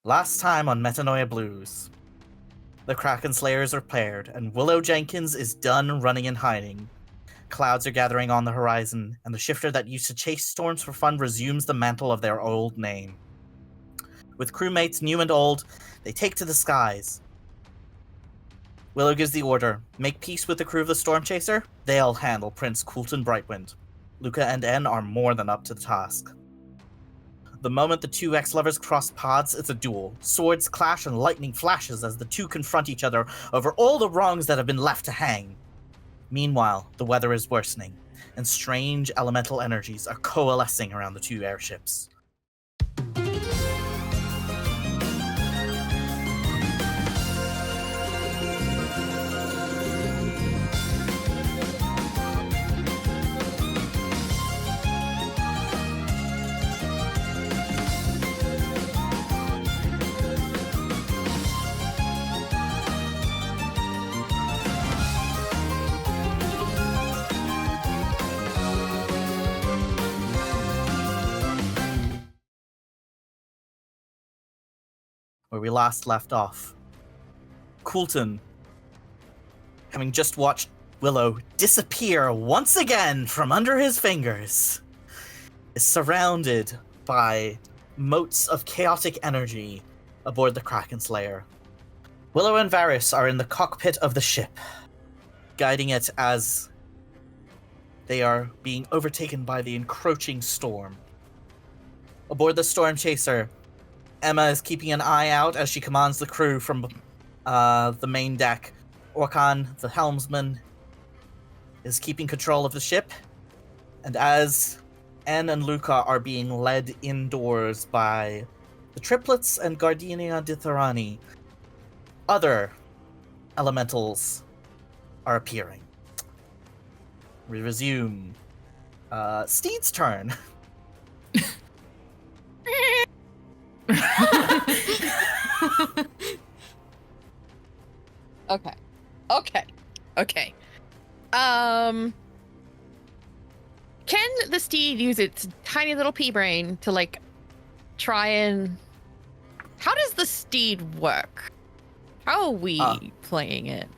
Last time on Metanoia Blues, the Kraken Slayers are paired, and Willow Jenkins is done running and hiding. Clouds are gathering on the horizon, and the shifter that used to chase storms for fun resumes the mantle of their old name. With crewmates new and old, they take to the skies. Willow gives the order, make peace with the crew of the Storm Chaser, they'll handle Prince Koulton Brightwind. Luca and En are more than up to the task. The moment the two ex-lovers cross paths, it's a duel. Swords clash and lightning flashes as the two confront each other over all the wrongs that have been left to hang. Meanwhile, the weather is worsening, and strange elemental energies are coalescing around the two airships. Where we last left off, Koulton, having just watched Willow disappear once again from under his fingers, is surrounded by motes of chaotic energy aboard the Kraken Slayer. Willow and Varys are in the cockpit of the ship, guiding it as they are being overtaken by the encroaching storm. Aboard the Storm Chaser, Emma is keeping an eye out as she commands the crew from the main deck. Orkan, the helmsman, is keeping control of the ship. And as En and Luca are being led indoors by the triplets and Gardenia di Tharani, other elementals are appearing. We resume. Steed's turn. Okay. Can the steed use its tiny little pea brain to try and... How does the steed work? How are we playing it?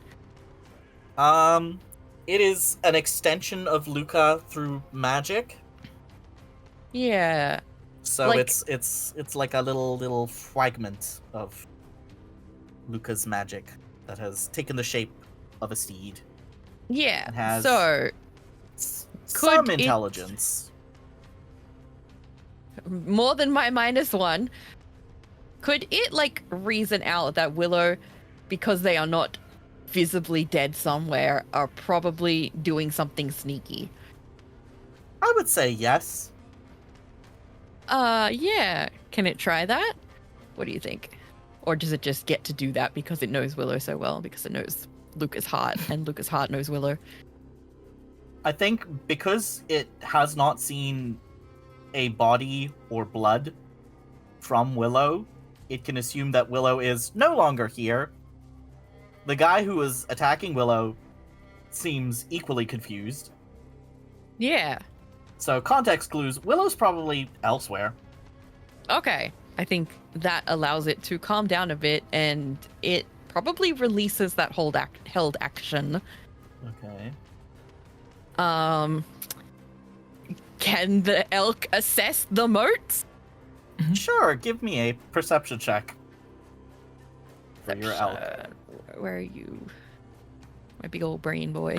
It is an extension of Luca through magic. Yeah. So it's like a little fragment of Luca's magic that has taken the shape of a steed. Yeah. And has so some intelligence. More than my -1. Could it reason out that Willow, because they are not visibly dead somewhere, are probably doing something sneaky? I would say yes. Yeah. Can it try that? What do you think? Or does it just get to do that because it knows Willow so well, because it knows Luca's heart, and Luca's heart knows Willow? I think because it has not seen a body or blood from Willow, it can assume that Willow is no longer here. The guy who was attacking Willow seems equally confused. Yeah. So context clues, Willow's probably elsewhere. Okay. I think that allows it to calm down a bit, and it probably releases that held action. Okay. Can the elk assess the moats? Sure, give me a perception check. For your elk. Where are you? My big old brain boy.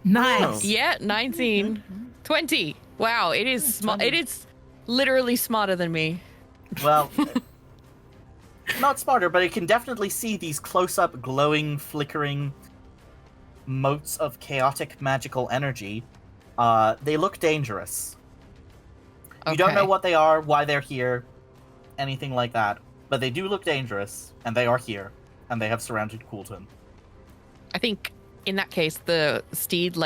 Nice. Yeah, 19. 20. Wow, it is it is literally smarter than me. Well, not smarter, but it can definitely see these close-up, glowing, flickering motes of chaotic magical energy. They look dangerous. You don't know what they are, why they're here, anything like that, but they do look dangerous, and they are here, and they have surrounded Koulton. I think in that case, the steed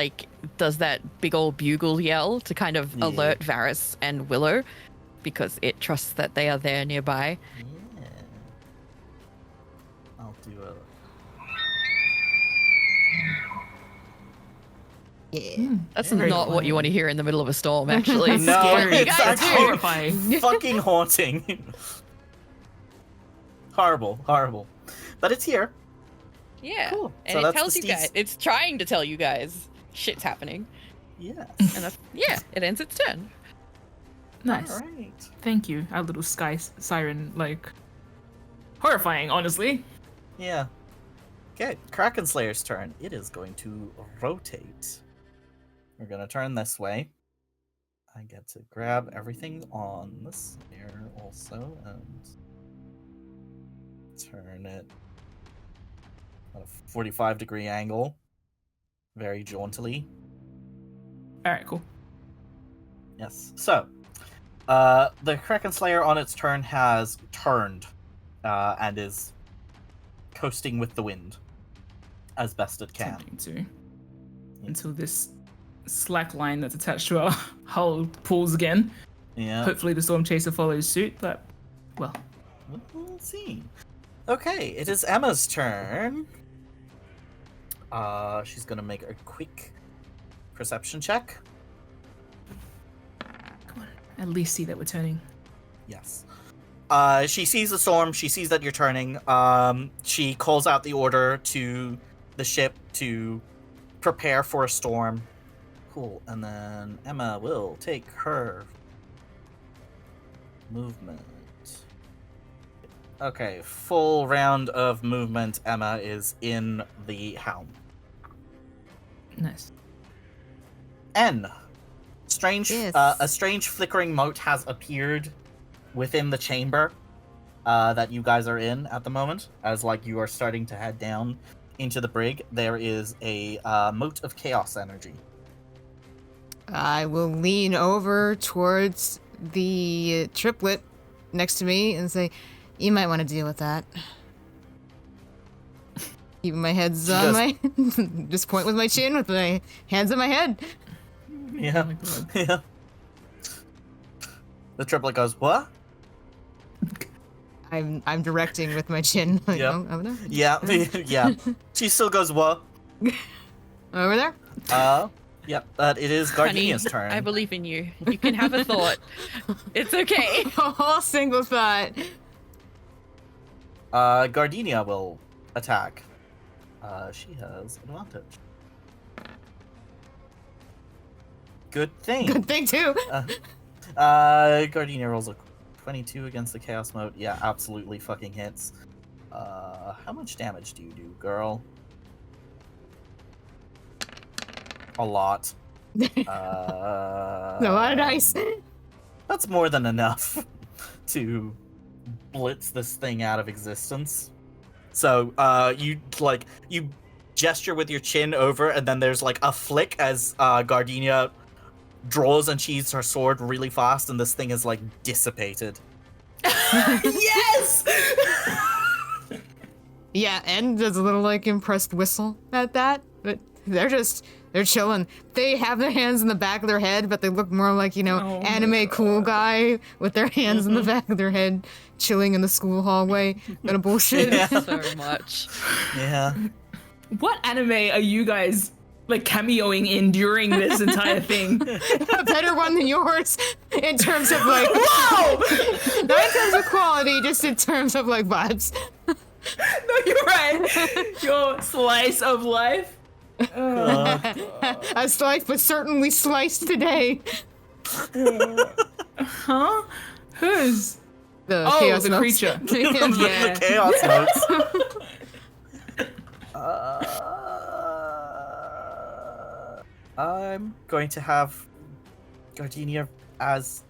does that big old bugle yell to kind of alert Varys and Willow, because it trusts that they are there nearby. Yeah. I'll do Yeah. That's Very not what you want to hear in the middle of a storm, actually. No, Scary. You it's guys That's do. horrifying. fucking haunting. Horrible, horrible. But it's here. Yeah. Cool. And So it that's tells the you guys. Steve's- It's trying to tell you guys shit's happening. Yes. And that's, yeah, it ends its turn. Nice. All right. Thank you. Our little sky siren, like, horrifying, honestly. Yeah. Okay, Kraken Slayer's turn. It is going to rotate. We're going to turn this way. I get to grab everything on this here also and turn it at a 45-degree angle. Very jauntily. Alright, cool. Yes. So, the Kraken Slayer on its turn has turned and is coasting with the wind as best it can. Attempting to. Until this slack line that's attached to our hull pulls again. Yeah. Hopefully the Storm Chaser follows suit, but, well. We'll see. Okay, it is Emma's turn. She's gonna make a quick perception check. Come on. At least see that we're turning. Yes. She sees the storm. She sees that you're turning. She calls out the order to the ship to prepare for a storm. Cool. And then Emma will take her movement. Okay, full round of movement. Emma is in the helm. Nice. N. Strange. Yes. A strange flickering mote has appeared within the chamber that you guys are in at the moment, as like you are starting to head down into the brig. There is a mote of chaos energy. I will lean over towards the triplet next to me and say, "You might want to deal with that." Keeping my heads on my, just point with my chin with my hands on my head. Yeah. Oh my god. Yeah. The triplet goes, "What?" I'm directing with my chin. Like, Yep. oh, over there. Yeah. Yeah. She still goes, "What?" Over there. Yep. But it is Honey, Gardenia's turn. I believe in you. You can have a thought. It's okay. A whole single thought. Gardenia will attack. She has advantage. Good thing. Good thing too. Gardenia rolls a 22 against the Chaos Mode. Yeah, absolutely fucking hits. How much damage do you do, girl? A lot. A lot of dice. That's more than enough to blitz this thing out of existence. So, you gesture with your chin over, and then there's like a flick as Gardenia draws and sheathes her sword really fast, and this thing is like dissipated. Yes! Yeah, and does a little like impressed whistle at that, but they're chilling. They have their hands in the back of their head, but they look more like, Oh my anime cool guy with their hands in the back of their head, chilling in the school hallway. Kind of bullshit. Yeah. So much. Yeah. What anime are you guys, like, cameoing in during this entire thing? A better one than yours in terms of like, Wow! not in terms of quality, just in terms of like vibes. No, you're right. Your slice of life. A slice, but certainly sliced today. Huh? Whose? The Oh, chaos the notes. creature. Yeah. The Chaos Notes. I'm going to have Gardenia as...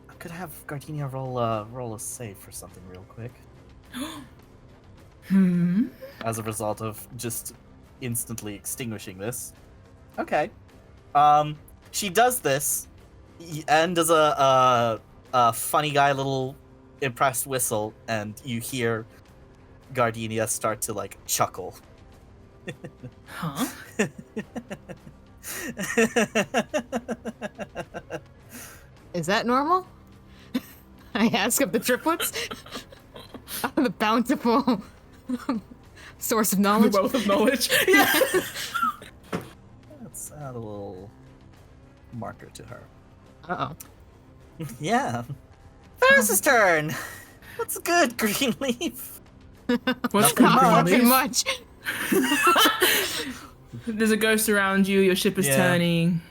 I'm gonna have Gardenia roll a save for something real quick. As a result of just instantly extinguishing this. Okay. She does this and does a funny guy little impressed whistle, and you hear Gardenia start to like chuckle. Huh? Is that normal? I ask of the triplets. The bountiful source of The knowledge. wealth of knowledge. Yeah. Let's add a little marker to her. Uh-oh. Yeah. Ferris's turn. What's good, Greenleaf? What's Nothing going much. Nothing much. There's a ghost around you. Your ship is turning.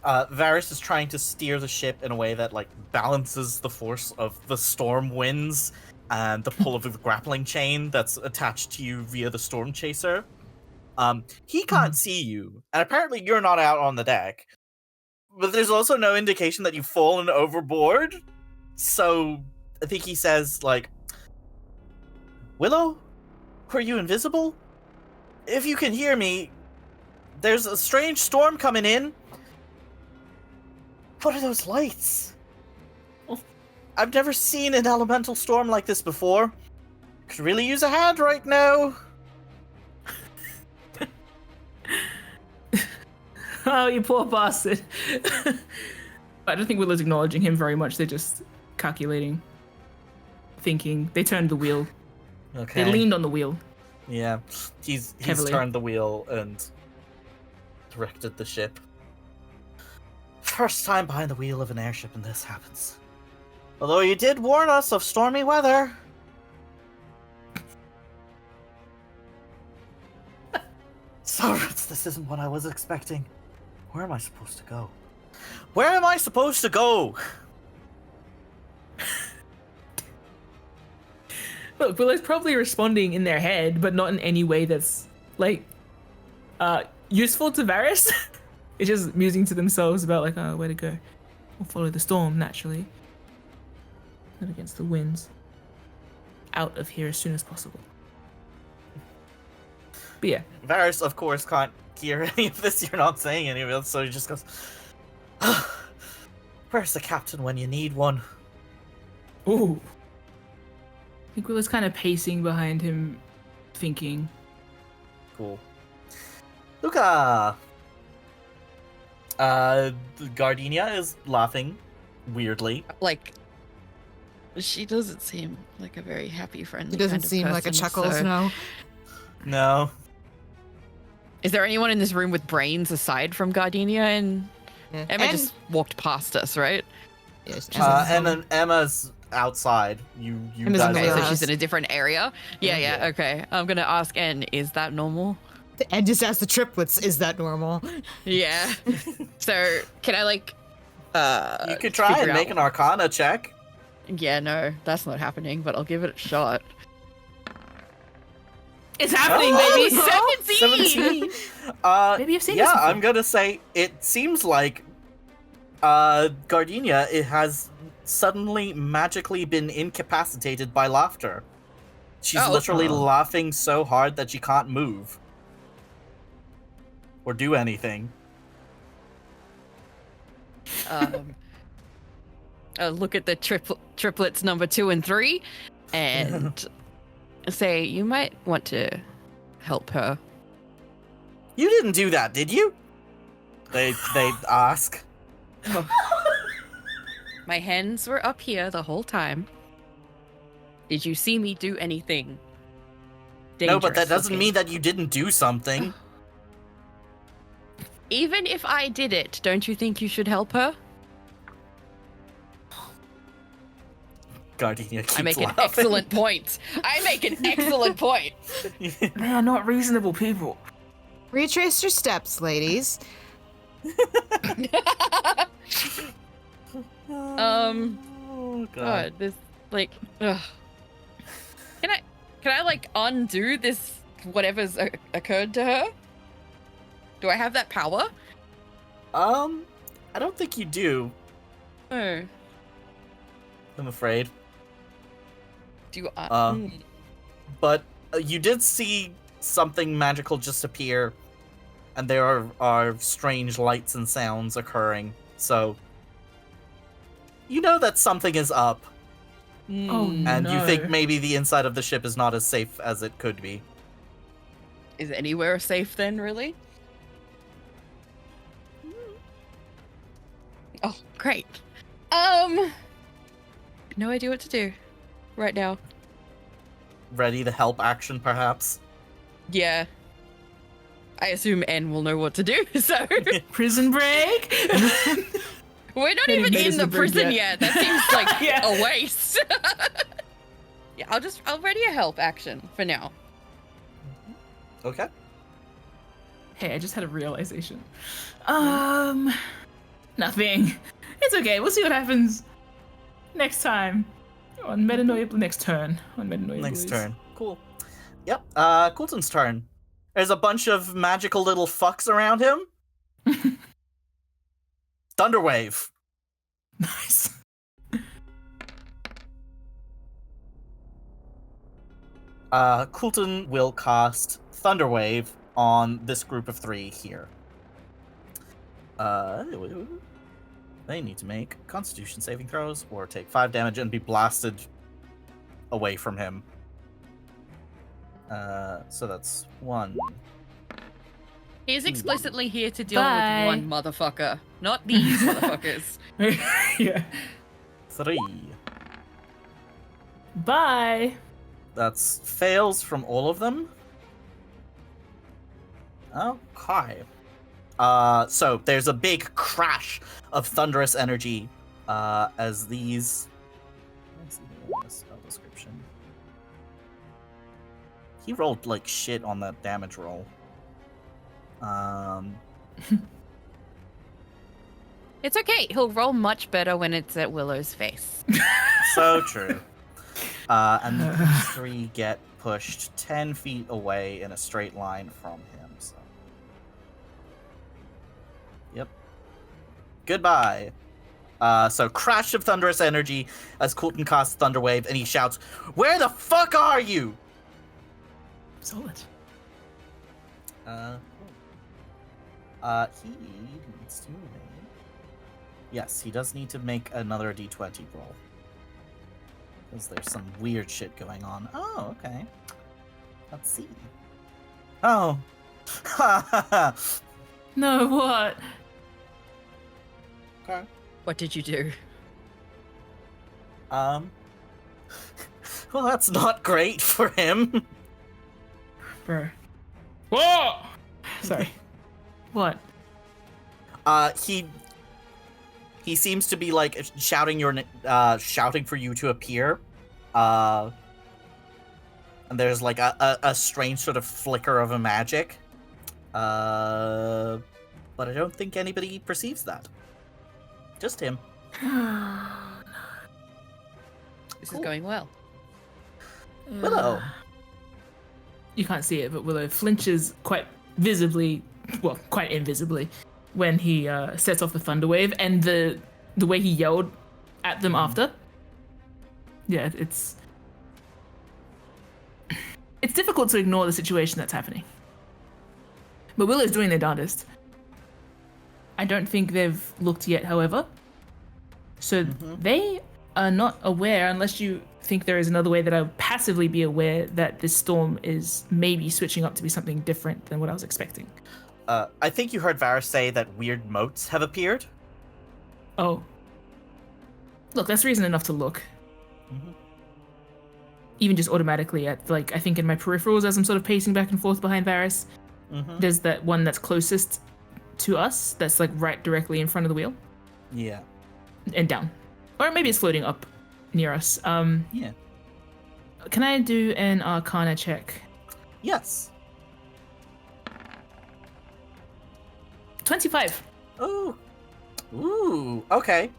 Varys is trying to steer the ship in a way that like balances the force of the storm winds and the pull of the grappling chain that's attached to you via the storm chaser. He can't see you, and apparently you're not out on the deck. But there's also no indication that you've fallen overboard. So I think he says, like, Willow, were you invisible? If you can hear me, there's a strange storm coming in. What are those lights? I've never seen an elemental storm like this before. Could really use a hand right now. Oh, you poor bastard. I don't think Willow's acknowledging him very much. They're just calculating, thinking. They turned the wheel. Okay. They leaned on the wheel. Yeah. He's Heavily. turned the wheel and directed the ship. First time behind the wheel of an airship and this happens. Although you did warn us of stormy weather. Sorry, this isn't what I was expecting. Where am I supposed to go? Where am I supposed to go? Look, Willow's probably responding in their head, but not in any way that's, like, useful to Varys. It's just musing to themselves about, like, oh, where to go. We'll follow the storm, naturally. Not against the winds. Out of here as soon as possible. But yeah. Varys, of course, can't hear any of this. You're not saying any of it, so he just goes, where's the captain when you need one? Ooh. I think Willow's kind of pacing behind him, thinking. Cool. Luca! Gardenia is laughing weirdly. Like, she doesn't seem like a very happy, friendly. It doesn't kind of seem like a person, chuckles, so- no. No. Is there anyone in this room with brains aside from Gardenia and Yeah. Emma? And- Just walked past us, right? Yes, And then Emma's outside. You Emma's in guys the Okay, are- so wheelhouse. she's in a different area. Yeah, Yeah. okay. I'm gonna ask N, is that normal? And just ask the triplets, is that normal? Yeah. So can I like You could try figure and make out- an Arcana check. Yeah, no, that's not happening, but I'll give it a shot. It's happening, Oh, baby! 17. Maybe you've seen yeah, this before. I'm gonna say it seems like Gardenia it has suddenly magically been incapacitated by laughter. She's Oh. literally laughing so hard that she can't move or do anything. Look at the triplets number 2 and 3 and say, you might want to help her. You didn't do that, did you? They ask. My hands were up here the whole time. Did you see me do anything? No, but that dangerous doesn't looking? mean that you didn't do something. Even if I did it, don't you think you should help her? Gardenia keeps I make an laughing. excellent point. I make an excellent point. They are not reasonable people. Retrace your steps, ladies. Oh, God, this like, ugh. Can I like undo this whatever's occurred to her? Do I have that power? I don't think you do. Oh, I'm afraid. do I? But you did see something magical just appear, and there are strange lights and sounds occurring. So you know that something is up, Oh, and you no. think maybe the inside of the ship is not as safe as it could be. Is anywhere safe then, really? Oh, great. No idea what to do right now. Ready to help action, perhaps? Yeah. I assume N will know what to do, so Prison break. we're not Didn't even make us in the the bird prison yet. yet. That seems like Yeah. a waste. Yeah, I'll ready a help action for now. Okay. Hey, I just had a realization. Nothing. It's okay. We'll see what happens next time on Metanoia. Next turn on Metanoia. Next Blues. turn. Cool. Yep. Koulton's turn. There's a bunch of magical little fucks around him. Thunderwave. Nice. Koulton will cast Thunderwave on this group of 3 here. They need to make Constitution saving throws or take 5 damage and be blasted away from him. So that's 1. He's explicitly here to deal Bye. with one motherfucker, not these motherfuckers. Yeah. 3. Bye. That's fails from all of them. Okay. So there's a big crash of thunderous energy as these. Let's see the spell description. He rolled like shit on that damage roll. It's okay. He'll roll much better when it's at Willow's face. So true. And these 3 get pushed 10 feet away in a straight line from him. So. Yep. Goodbye. So crash of thunderous energy as Koulton casts Thunderwave, and he shouts, "Where the fuck are you?" Solid. He needs to make... Yes, he does need to make another d20 roll. Because there's some weird shit going on. Oh, okay. Let's see. Oh. No, what? Okay. What did you do? Well, that's not great for him. Bro. Whoa! Sorry. What? He seems to be like shouting shouting for you to appear. And there's like a strange sort of flicker of a magic. But I don't think anybody perceives that. Just him. This is going well. Willow. You can't see it, but Willow flinches quite visibly, well, quite invisibly, when he sets off the thunder wave, and the way he yelled at them after. Yeah, it's difficult to ignore the situation that's happening. But Willow's doing their darndest. I don't think they've looked yet, however. So they are not aware, unless you think there is another way that I would passively be aware that this storm is maybe switching up to be something different than what I was expecting. I think you heard Varys say that weird motes have appeared. Oh. Look, that's reason enough to look. Even just automatically at, like, I think in my peripherals as I'm sort of pacing back and forth behind Varys, there's that one that's closest to us, that's like right directly in front of the wheel. Yeah. And down. Or maybe it's floating up near us. Yeah. Can I do an Arcana check? Yes. 25. Oh. Ooh. Okay.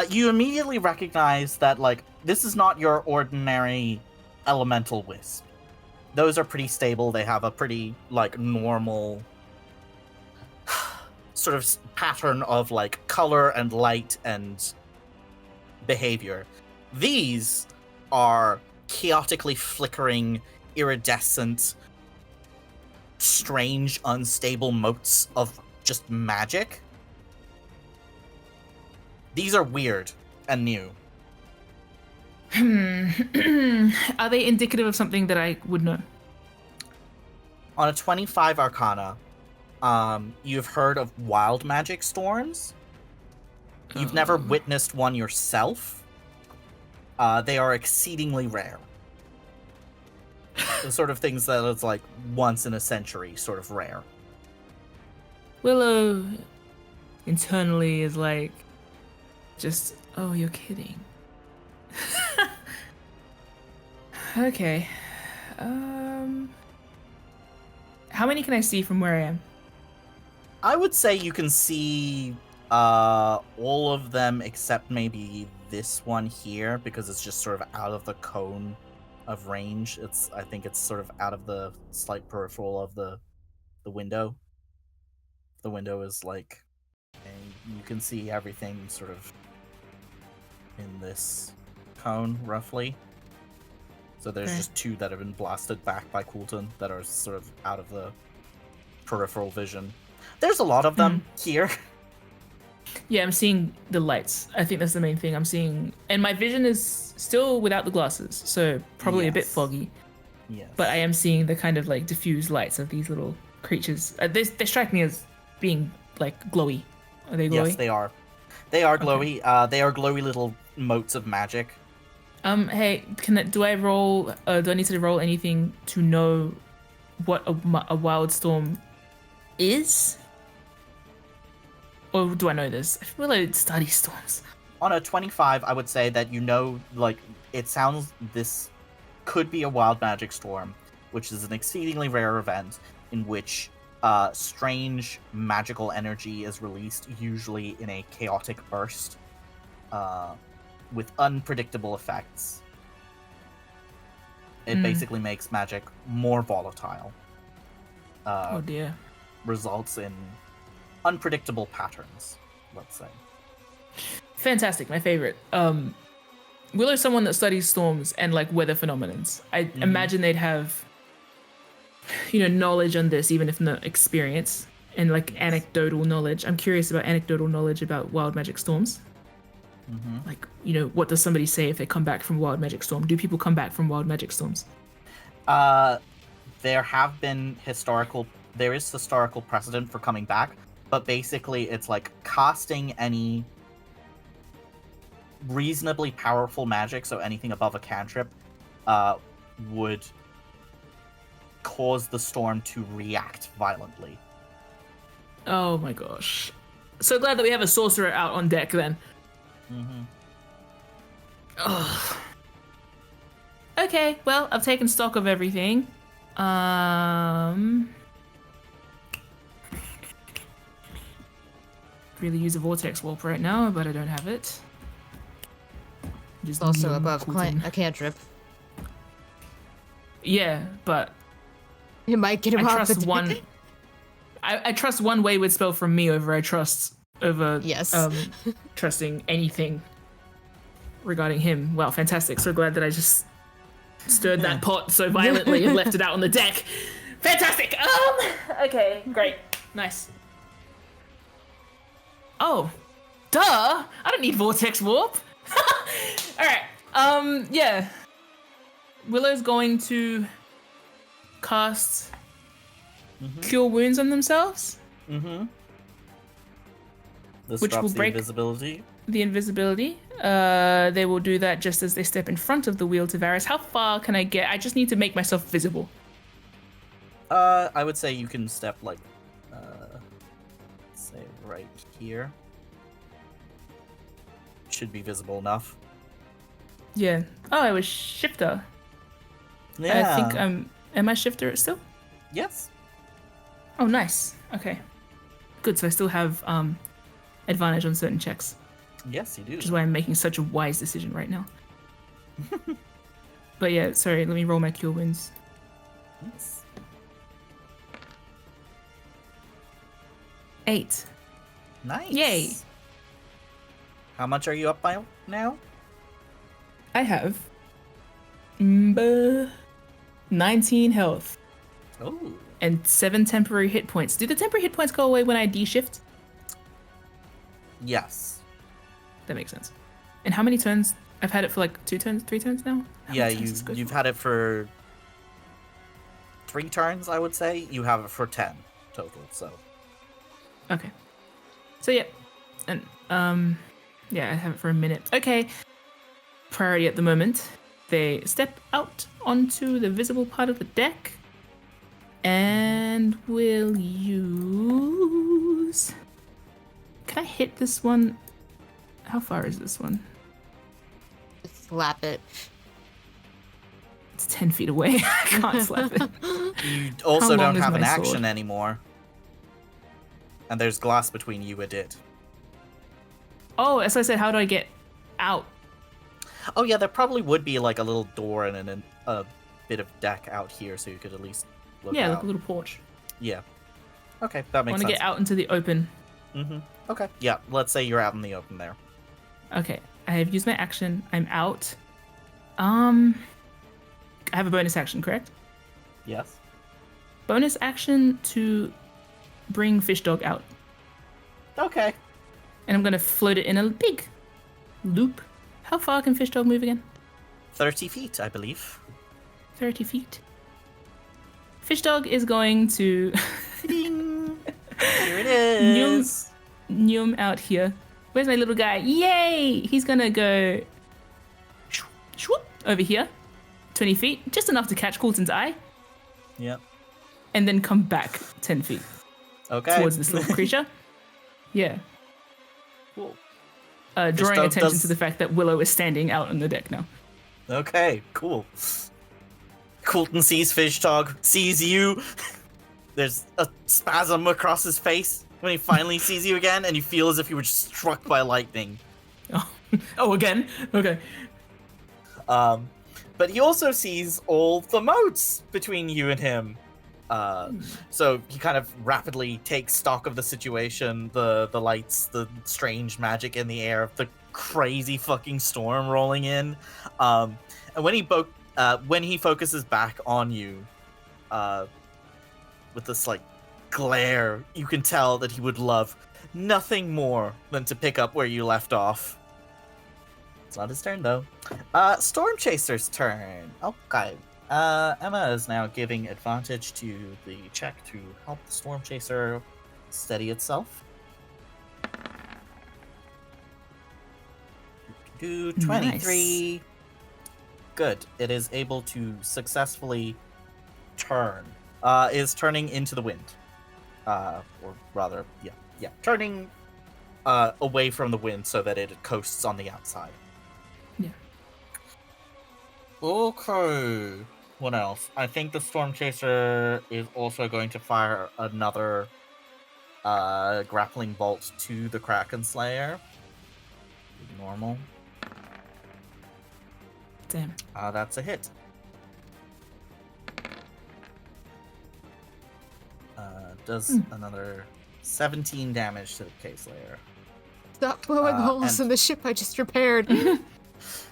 You immediately recognize that, like, this is not your ordinary elemental wisp. Those are pretty stable. They have a pretty, like, normal sort of pattern of, like, color and light and behavior. These are chaotically flickering, iridescent, strange, unstable motes of just magic. These are weird and new. Are they indicative of something that I would know? On a 25 Arcana, you've heard of wild magic storms. You've never witnessed one yourself. They are exceedingly rare. The sort of things that it's like once in a century, sort of rare. Willow internally is like, just, oh, you're kidding. Okay. How many can I see from where I am? I would say you can see all of them except maybe this one here, because it's just sort of out of the cone of range. I think it's sort of out of the slight peripheral of the window. The window is like, and you can see everything sort of in this cone roughly. So there's just two that have been blasted back by Koulton that are sort of out of the peripheral vision. There's a lot of them here. Yeah, I'm seeing the lights. I think that's the main thing I'm seeing. And my vision is still without the glasses, so probably a bit foggy. Yes. But I am seeing the kind of like diffused lights of these little creatures. They strike me as being like glowy. Are they glowy? Yes, they are. They are glowy. Okay. They are glowy little motes of magic. Hey, do I roll? Do I need to roll anything to know what a wild storm is? Or do I know this? I feel like study storms. On a 25, I would say that you know, like, it sounds this could be a wild magic storm, which is an exceedingly rare event in which strange magical energy is released, usually in a chaotic burst, with unpredictable effects. It basically makes magic more volatile. Oh dear. Results in unpredictable patterns, let's say. Fantastic, my favorite. Willow's someone that studies storms and like weather phenomenons. I imagine they'd have, knowledge on this, even if not experience, and like anecdotal knowledge. I'm curious about anecdotal knowledge about wild magic storms. Like, what does somebody say if they come back from wild magic storm? Do people come back from wild magic storms? There is historical precedent for coming back, but basically it's like casting any reasonably powerful magic, so anything above a cantrip, would cause the storm to react violently. Oh my gosh. So glad that we have a sorcerer out on deck then. Ugh. Okay, well, I've taken stock of everything. Really use a vortex warp right now, but I don't have it. Just Also above a cantrip. Yeah, but You might get him I off the trust one. I trust one wayward spell from me over trusting anything regarding him. Wow, fantastic! So glad that I just stirred that pot so violently and left it out on the deck. Fantastic. Okay, great, nice. Oh, duh! I don't need vortex warp. All right. Yeah. Willow's going to cast Cure Wounds on themselves. Which will break the invisibility. They will do that just as they step in front of the wheel to Varys. How far can I get? I just need to make myself visible. I would say you can step like, say right here. Should be visible enough. Yeah. Oh, I was shifter. Yeah. I think am I shifter still? Yes. Oh, nice. Okay. Good. So I still have advantage on certain checks. Yes, you do. Which is why I'm making such a wise decision right now. But yeah, sorry. Let me roll my cure wounds. Yes. 8. Nice. Yay. How much are you up by now? I have 19 health. Oh. And 7 temporary hit points. Do the temporary hit points go away when I D-shift? Yes. That makes sense. And how many turns? I've had it for like 2 turns, 3 turns now? Yeah, you've had it for 3 turns, I would say. You have it for 10 total, so. Okay. So yeah. And yeah, I have it for a minute. Okay. Priority at the moment. They step out onto the visible part of the deck and will use use. Can I hit this one? How far is this one? Slap it. It's 10 feet away. I can't slap it. You also long don't is have an my action sword? anymore. And there's glass between you and it. Oh, as I said, how do I get out? Oh yeah, there probably would be like a little door and a bit of deck out here, so you could at least look Yeah, out. like a little porch. Yeah. Okay, that I makes want to sense. get out into the open. Mm-hmm. Okay. Yeah, let's say you're out in the open there. Okay, I have used my action. I'm out. I have a bonus action, correct? Yes. Bonus action to bring Fish Dog out. Okay. And I'm going to float it in a big loop. How far can Fish Dog move again? 30 feet, I believe. 30 feet. Fish Dog is going to Ding! Here it is. Nyum out here. Where's my little guy? Yay! He's going to go shwoop, over here. 20 feet. Just enough to catch Koulton's eye. Yep. And then come back 10 feet Okay. towards this little creature. Yeah. Cool. Drawing Dog attention does- to the fact that Willow is standing out on the deck now. Okay, cool. Koulton sees Fish Dog, sees you. There's a spasm across his face when he finally sees you again, and you feel as if you were just struck by lightning. Oh, again? Okay. But he also sees all the moats between you and him. So he kind of rapidly takes stock of the situation, the lights, the strange magic in the air, the crazy fucking storm rolling in. And when he focuses back on you, with this like glare, you can tell that he would love nothing more than to pick up where you left off. It's not his turn though. Storm Chaser's turn. Okay. Emma is now giving advantage to the check to help the Storm Chaser steady itself. Do 23. Good. It is able to successfully turn. Is turning into the wind. Or rather, yeah. Turning away from the wind so that it coasts on the outside. Yeah. Okay. What else? I think the Storm Chaser is also going to fire another grappling bolt to the Kraken Slayer. Normal. Damn. That's a hit. Does another 17 damage to the K-Slayer. Stop blowing holes and- in the ship I just repaired.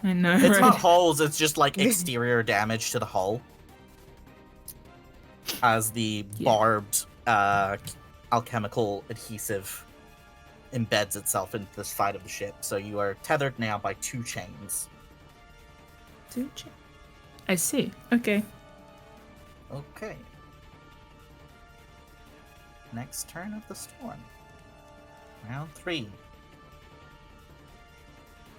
I know. It's right? not holes, it's just like exterior damage to the hull. As the barbed alchemical adhesive embeds itself into the side of the ship. So you are tethered now by 2 chains. I see. Okay. Okay. Next turn of the storm. Round 3.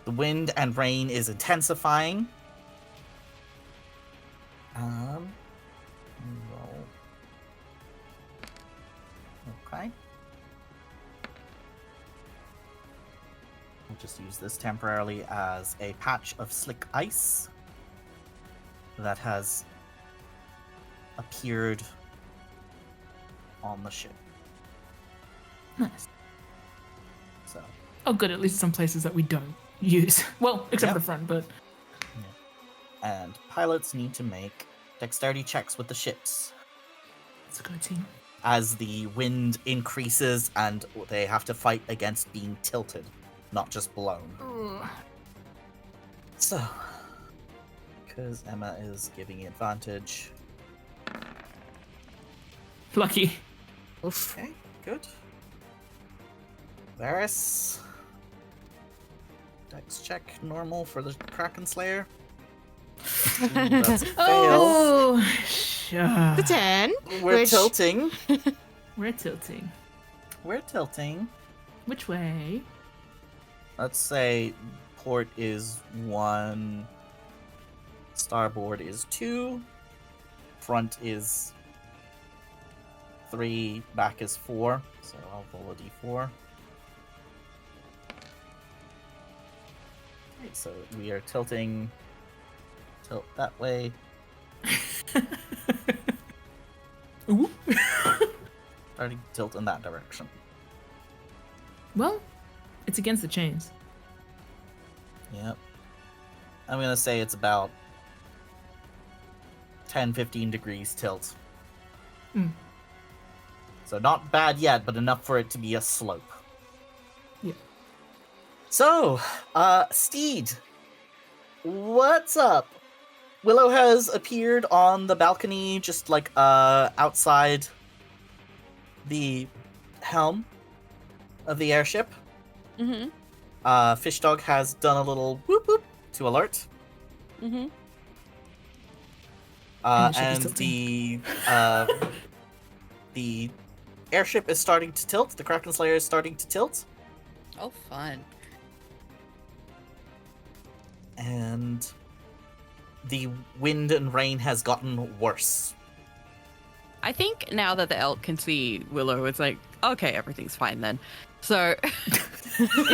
The wind and rain is intensifying. Roll. Okay. I'll just use this temporarily as a patch of slick ice that has appeared on the ship. Nice. So, Oh, good. At least some places that we don't use. Well, except for Yep. the front, but and pilots need to make dexterity checks with the ships it's a good team. as the wind increases and they have to fight against being tilted, not just blown. So, because Emma is giving advantage. Lucky. Oof. Okay, good. Varys. Dex check normal for the Kraken Slayer. Ooh, that's a fail. Oh, sure. The 10. We're which- tilting. We're tilting. We're tilting. Which way? Let's say port is 1, starboard is 2, front is 3, back is 4. So I'll roll a d4. Okay, so we are tilting. Tilt that way. Ooh. Starting to tilt in that direction. Well, it's against the chains. Yep. I'm gonna say it's about 10-15 degrees tilt. Mm. So not bad yet, but enough for it to be a slope. Yeah. So, Steed, what's up? Willow has appeared on the balcony, just like outside the helm of the airship. Mm-hmm. Fishdog has done a little whoop whoop to alert. Mm-hmm. And the airship is starting to tilt. The Kraken Slayer is starting to tilt. Oh, fun. And the wind and rain has gotten worse. I think now that the elk can see Willow, it's like, okay, everything's fine then. So,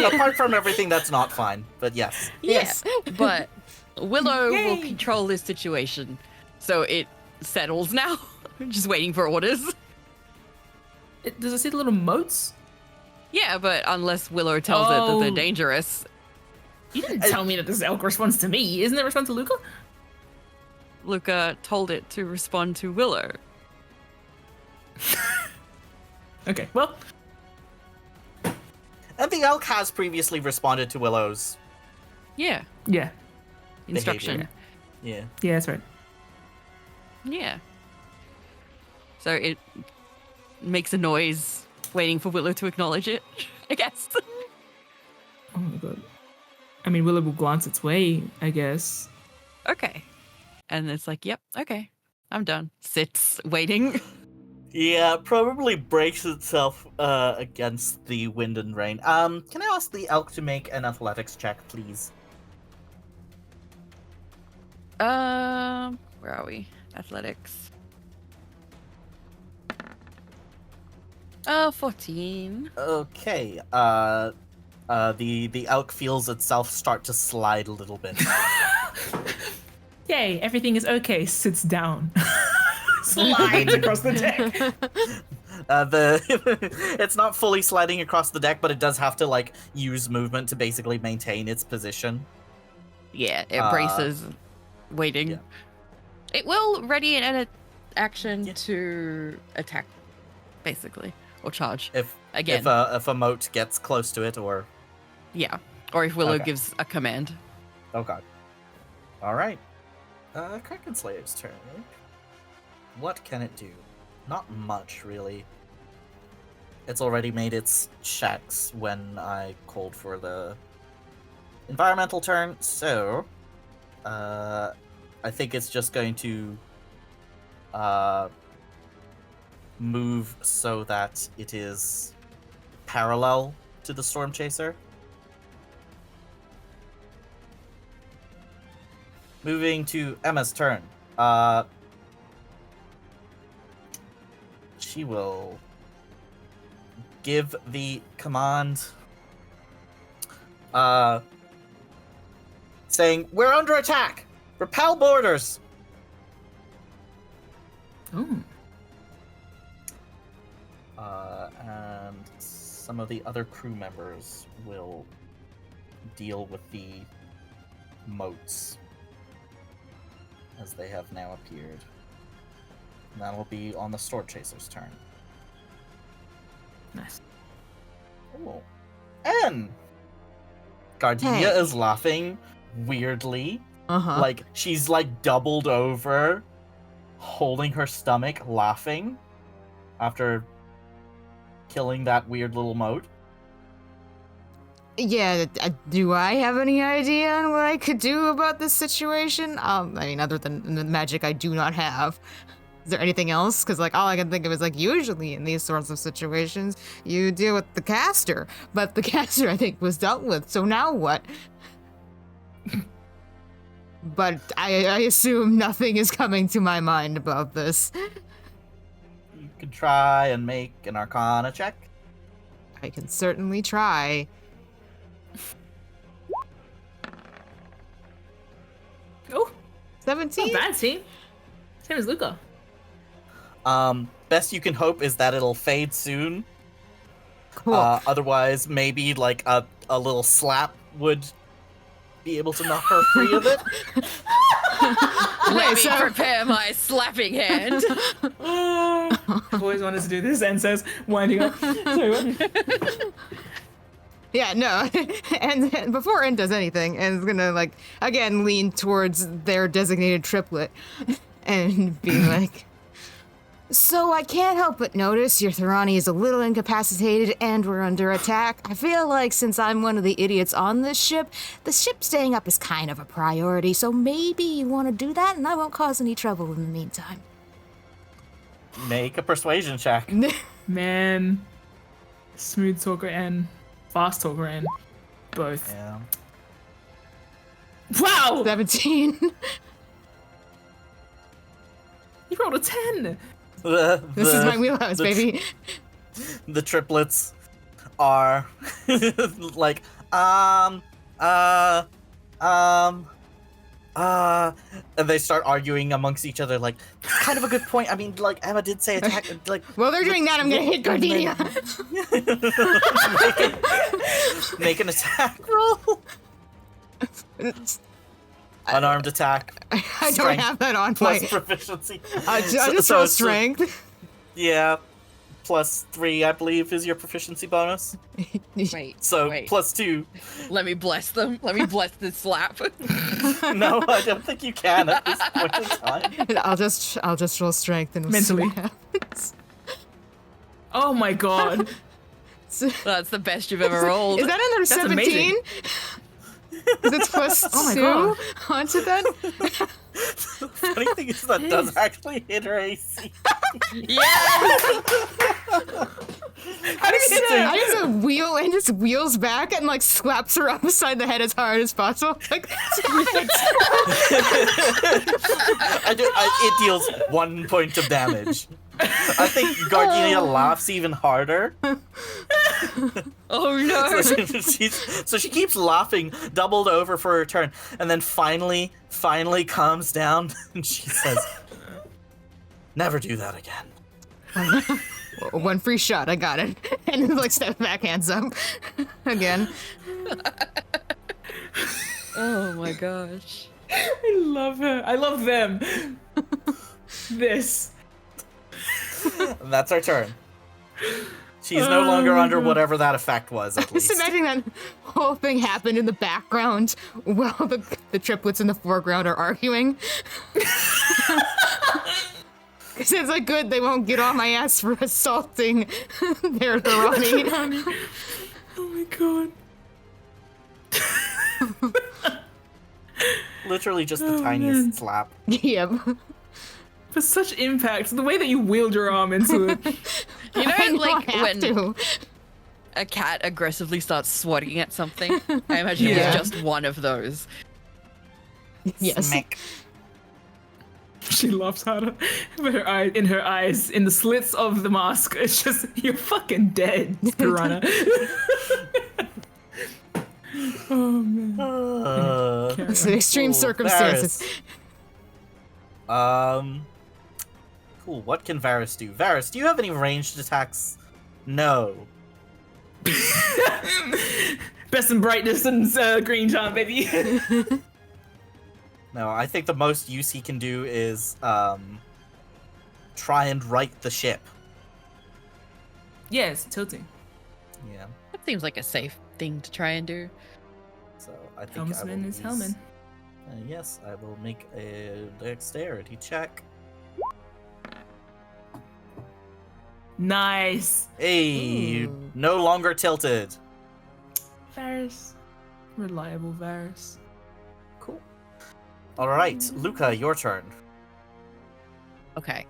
Apart from everything that's not fine, but yes. Yes. But Willow will Yay. control this situation. So it settles now. Just waiting for orders. Does it see the little moats? Yeah, but unless Willow tells it that they're Oh. dangerous. You didn't tell me that this elk responds to me. Isn't it respond to Luca? Luca told it to respond to Willow. Okay, well, And the elk has previously responded to Willow's. Yeah. yeah. Instruction. Yeah. Yeah, that's right. Yeah. So it makes a noise waiting for Willow to acknowledge it, I guess. Oh my god. I mean, Willow will glance its way, I guess. Okay. And it's like, yep, okay. I'm done. Sits, waiting. Yeah, probably breaks itself against the wind and rain. Can I ask the elk to make an athletics check, please? Where are we? Athletics. 14. Okay. The elk feels itself start to slide a little bit. Yay, everything is okay. Sits down. Slides across the deck. It's not fully sliding across the deck, but it does have to like use movement to basically maintain its position. Yeah, it braces, waiting. yeah. It will ready an action Yeah. to attack, basically, or charge. If Again. if a moat gets close to it, or Yeah, or if Willow Okay. gives a command. oh god. All right. Kraken Slayer's turn. What can it do? Not much, really. It's already made its checks when I called for the environmental turn, so I think it's just going to move so that it is parallel to the Storm Chaser. Moving to Emma's turn. She will give the command saying, "We're under attack! Repel boarders!" Ooh. And some of the other crew members will deal with the moats as they have now appeared. And that will be on the Storm Chaser's turn. Nice. Oh. And Gardenia Hey. is laughing weirdly. Uh-huh. Like she's like doubled over, holding her stomach, laughing after killing that weird little moat. Yeah, do I have any idea on what I could do about this situation? I mean, other than the magic I do not have. Is there anything else? Because, like, all I can think of is, like, usually in these sorts of situations, you deal with the caster. But the caster, I think, was dealt with, so now what? But I assume nothing is coming to my mind about this. can try and make an Arcana check. I can certainly try. Oh, 17? not bad, team. Same as Luca. Best you can hope is that it'll fade soon. Cool. Otherwise, maybe like a little slap would be able to knock her free of it. Let me prepare my slapping hand. I've always wanted to do this, and says, winding up. Sorry, what? Yeah, no. And before N does anything, N's gonna, like, again, lean towards their designated triplet and be like, so I can't help but notice your Thorani is a little incapacitated and we're under attack. I feel like since I'm one of the idiots on this ship, the ship staying up is kind of a priority, so maybe you want to do that and I won't cause any trouble in the meantime. Make a persuasion check. Man. Smooth talker and fast talker and both. Yeah. Wow! 17. You rolled a 10! This is my wheelhouse, baby. The triplets are like, and they start arguing amongst each other, like, kind of a good point. I mean, like, Emma did say attack, like... While they're doing that, I'm gonna hit Gardenia. Make an attack roll. Unarmed attack. I don't Strength have that on plus my... proficiency. I just roll strength. Yeah. +3, I believe, is your proficiency bonus. Wait. So, wait. +2. Let me bless them. Let me bless this slap. No, I don't think you can at this point in time. I'll just roll strength and we'll Mentally. see what happens. Oh my god. That's the best you've ever rolled. Is that another That's 17? amazing. Because it's plus Oh my 2 God. onto that? Funny thing is that does actually hit her AC. Yes! How did you hit that? I just wheel and just wheels back and like slaps her upside the head as hard as possible. Like, It deals 1 point of damage. I think Gardenia laughs even harder. Oh no! So she keeps laughing, doubled over for her turn, and then finally calms down and she says, "Never do that again." one free shot, I got it. And then like step back, hands up. Again. Oh my gosh. I love her. I love them. This. And that's our turn. She's no longer under whatever that effect was, at Just least. imagine that whole thing happened in the background while the triplets in the foreground are arguing. Because it's like, good, they won't get on my ass for assaulting their Thorani. Oh my god. Literally just the Oh, tiniest man. slap. Yep. For such impact, the way that you wheeled your arm into it. You know, I know like I have when to. a cat aggressively starts swatting at something? I imagine Yeah. it was just one of those. Yes. Smack. She laughs harder. But her eye, in her eyes, in the slits of the mask, it's just, you're fucking dead, piranha. Oh man. Carry It's on. an extreme Cool. circumstances. Varys. Cool. What can Varys do? Varys, do you have any ranged attacks? No. Best and brightness and green time, baby. No, I think the most use he can do is try and right the ship. Yes, tilting. Yeah. That seems like a safe thing to try and do. So I think I Helmsman will is use- Hellman. Yes, I will make a dexterity check. Nice. Hey, Ooh. no longer tilted. Varys. Reliable Varys. Cool. All right, Luca, your turn. Okay.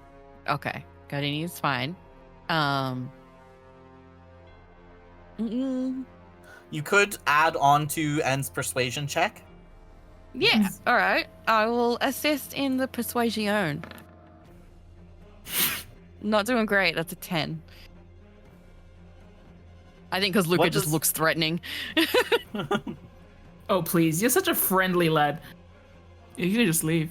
Gardenia is fine. You could add on to N's persuasion check. Yeah. All right. I will assist in the persuasion. Not doing great. That's a 10. I think because Luca What just does- looks threatening. Oh, please. You're such a friendly lad. You can just leave.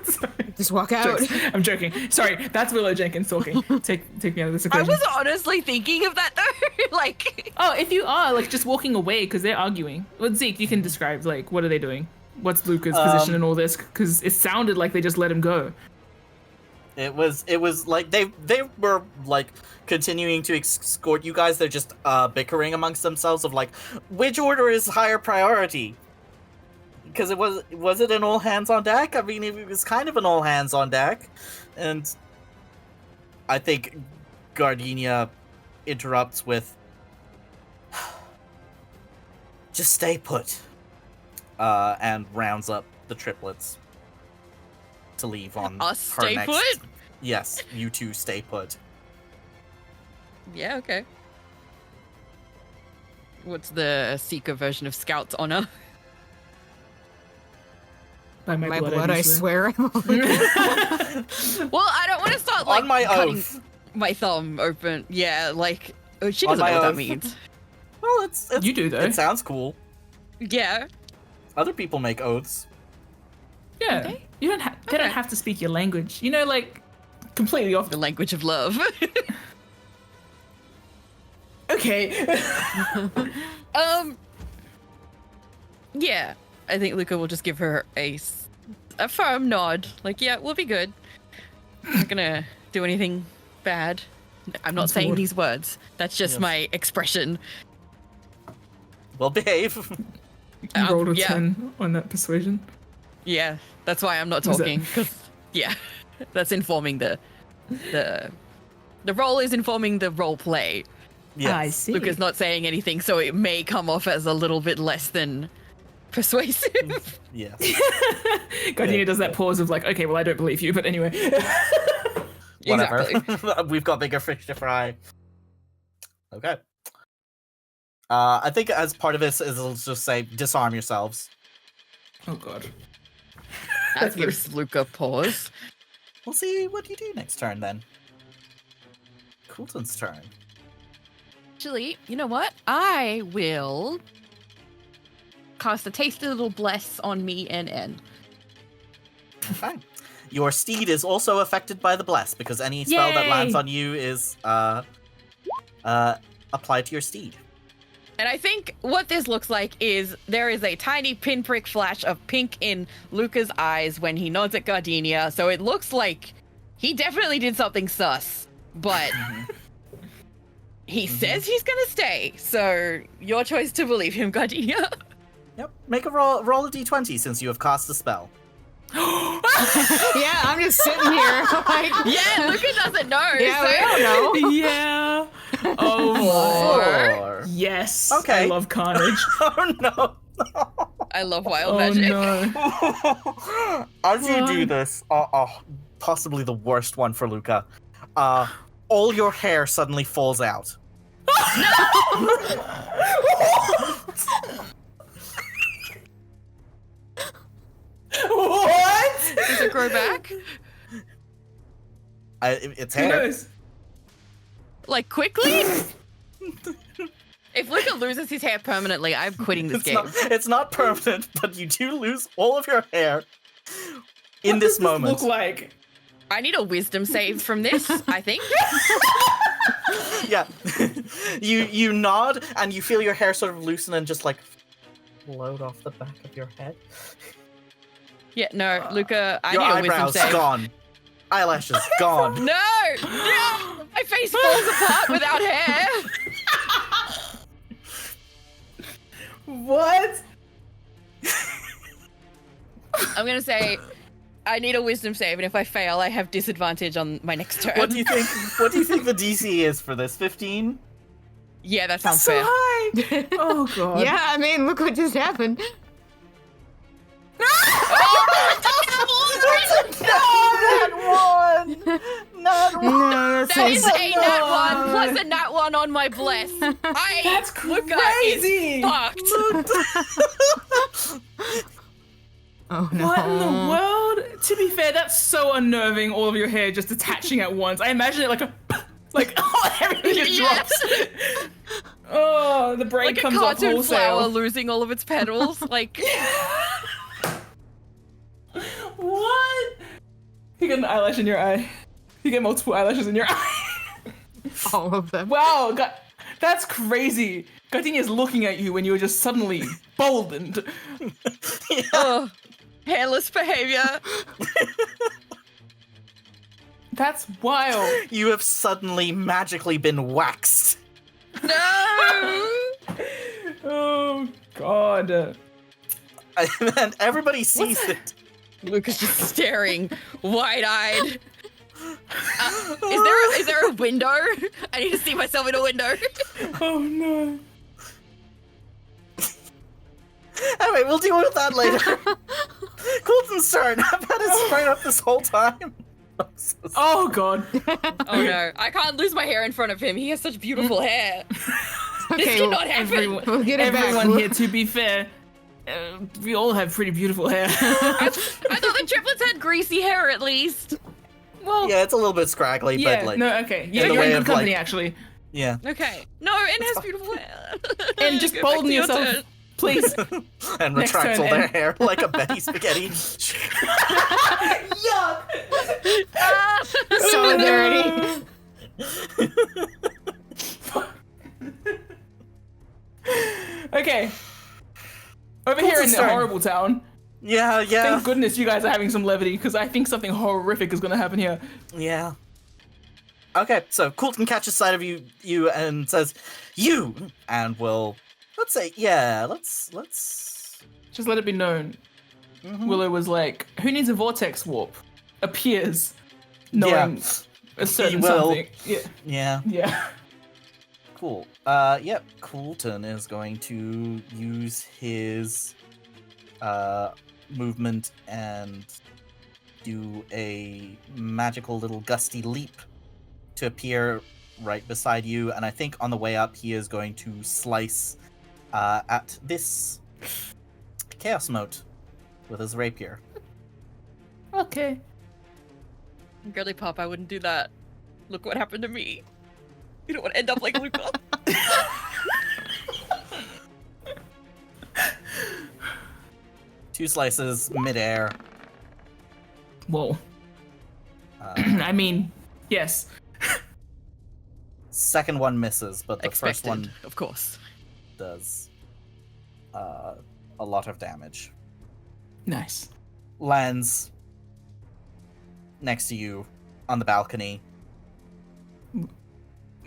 Sorry. Just walk out. Jokes. I'm joking. Sorry, that's Willow Jenkins talking. Take me out of this I equation. was honestly thinking of that though. Like, Oh, if you are like just walking away because they're arguing. Well, Zeke, you can describe like what are they doing? What's Luca's position in all this? Because it sounded like they just let him go. It was like they were like continuing to escort you guys. They're just bickering amongst themselves of like which order is higher priority. Because was it an all hands on deck? I mean, it was kind of an all hands on deck, and I think Gardenia interrupts with, "Just stay put," and rounds up the triplets to leave on Us her stay next. put? Yes, you two stay put. yeah, okay. What's the Seeker version of Scout's honor? By My blood, I swear. Well, I don't want to start like On my cutting oath. my thumb open. Yeah, like she On doesn't know my what that oath. means. Well, it's You do though. it sounds cool. Yeah. Other people make oaths. Yeah. Okay. You don't. They don't Okay. have to speak your language. You know, like completely off. The language of love. Okay. Yeah. I think Luca will just give her a firm nod. Like, yeah, we'll be good. Not gonna do anything bad. I'm not saying Untoward. these words. That's just Yes. my expression. Well, behave. You rolled a yeah. 10 on that persuasion. Yeah, that's why I'm not Was it- talking. 'Cause, yeah, that's informing the role is informing the role play. Yes. I see. Luca's not saying anything, so it may come off as a little bit less than persuasive. Yes. Gardenia does that pause of like, okay, well, I don't believe you, but anyway. Whatever. Exactly. We've got bigger fish to fry. Okay. I think as part of this is let's just say disarm yourselves. Oh god. That gives Luca pause. We'll see what you do next turn then. Koulton's turn. Actually, you know what? I will cast a tasty little bless on me and N. Okay. Your steed is also affected by the bless because any spell that Yay! lands on you is applied to your steed. And I think what this looks like is there is a tiny pinprick flash of pink in Luca's eyes when he nods at Gardenia. So it looks like he definitely did something sus, but he says he's gonna stay. So your choice to believe him, Gardenia. Yep. Make a roll a d20 since you have cast a spell. Yeah, I'm just sitting here like, Yeah, Luca doesn't know. yeah, so- we don't know. Yeah. Oh my. 4. Yes. Okay. I love carnage. Oh no. I love wild Oh magic. no. As you do Why? this, possibly the worst one for Luca, all your hair suddenly falls out. What? Does it grow back? It's Who hair. knows? Like quickly? If Luca loses his hair permanently, I'm quitting this game. It's not permanent, but you do lose all of your hair in What this does moment. Look like. I need a wisdom save from this, I think. Yeah. you nod and you feel your hair sort of loosen and just like float off the back of your head. Yeah, no, Luca, I your need a wisdom eyebrows save. gone. Eyelashes gone. No! No! My face falls apart without hair! What? I'm gonna say I need a wisdom save, and if I fail, I have disadvantage on my next turn. What do you think? What do you think the DC is for this? 15? Yeah, that sounds So fair. high. Oh god. Yeah, I mean, look what just happened. Not one. Not one. No, That is that's a nat 1 plus a nat 1 on my bless. That's Luca crazy. is fucked. oh no. What in the world? To be fair, that's so unnerving, all of your hair just detaching at once. I imagine it like a... Like, oh, everything just Yes. drops. Oh, the braid Like a comes off cartoon flower wholesale. losing all of its petals. Like, What? You get an eyelash in your eye. You get multiple eyelashes in your eye. All of them. Wow, God, that's crazy. Gardenia's looking at you when you were just suddenly boldened. ugh, hairless behavior. That's wild. You have suddenly magically been waxed. No. Oh, God. And everybody sees it. Lucas just staring, wide-eyed. Is there a window? I need to see myself in a window. Oh, no. Anyway, we'll deal with that later. Koulton's turn. I've had his brain up this whole time. Oh, God. Oh no, I can't lose my hair in front of him. He has such beautiful hair. Okay, This cannot happen. we'll get it back. Everyone here, to be fair, we all have pretty beautiful hair. I thought the triplets had greasy hair at least. Well, Yeah, it's a little bit scraggly, yeah, but like, no, okay. Yeah, in the you're way in of, good company, like- actually. yeah. Okay. No, and has beautiful hair. And just Go back bolden to your yourself, turn. please. And Next retract turn, all their Em. hair like a Betty Spaghetti. Yuck! Solidarity. Okay. Over here in the turn. horrible town. Yeah, yeah, Thank goodness you guys are having some levity, because I think something horrific is going to happen here. yeah. Okay, so Koulton catches sight of you and says, "You," and will, let's say, yeah, let's. Just let it be known. Willow was like, who needs a vortex warp? Appears. Knowing a certain will. something. Yeah. Yeah, Yeah. cool. Yep. Koulton is going to use his movement and do a magical little gusty leap to appear right beside you, and I think on the way up he is going to slice at this chaos mote with his rapier. Okay. Girly pop, I wouldn't do that. Look what happened to me. You don't want to end up like Luca. Two slices midair. Whoa. I mean, yes. Second one misses, but the Expected, first one of course. does a lot of damage. Nice. Lands next to you on the balcony.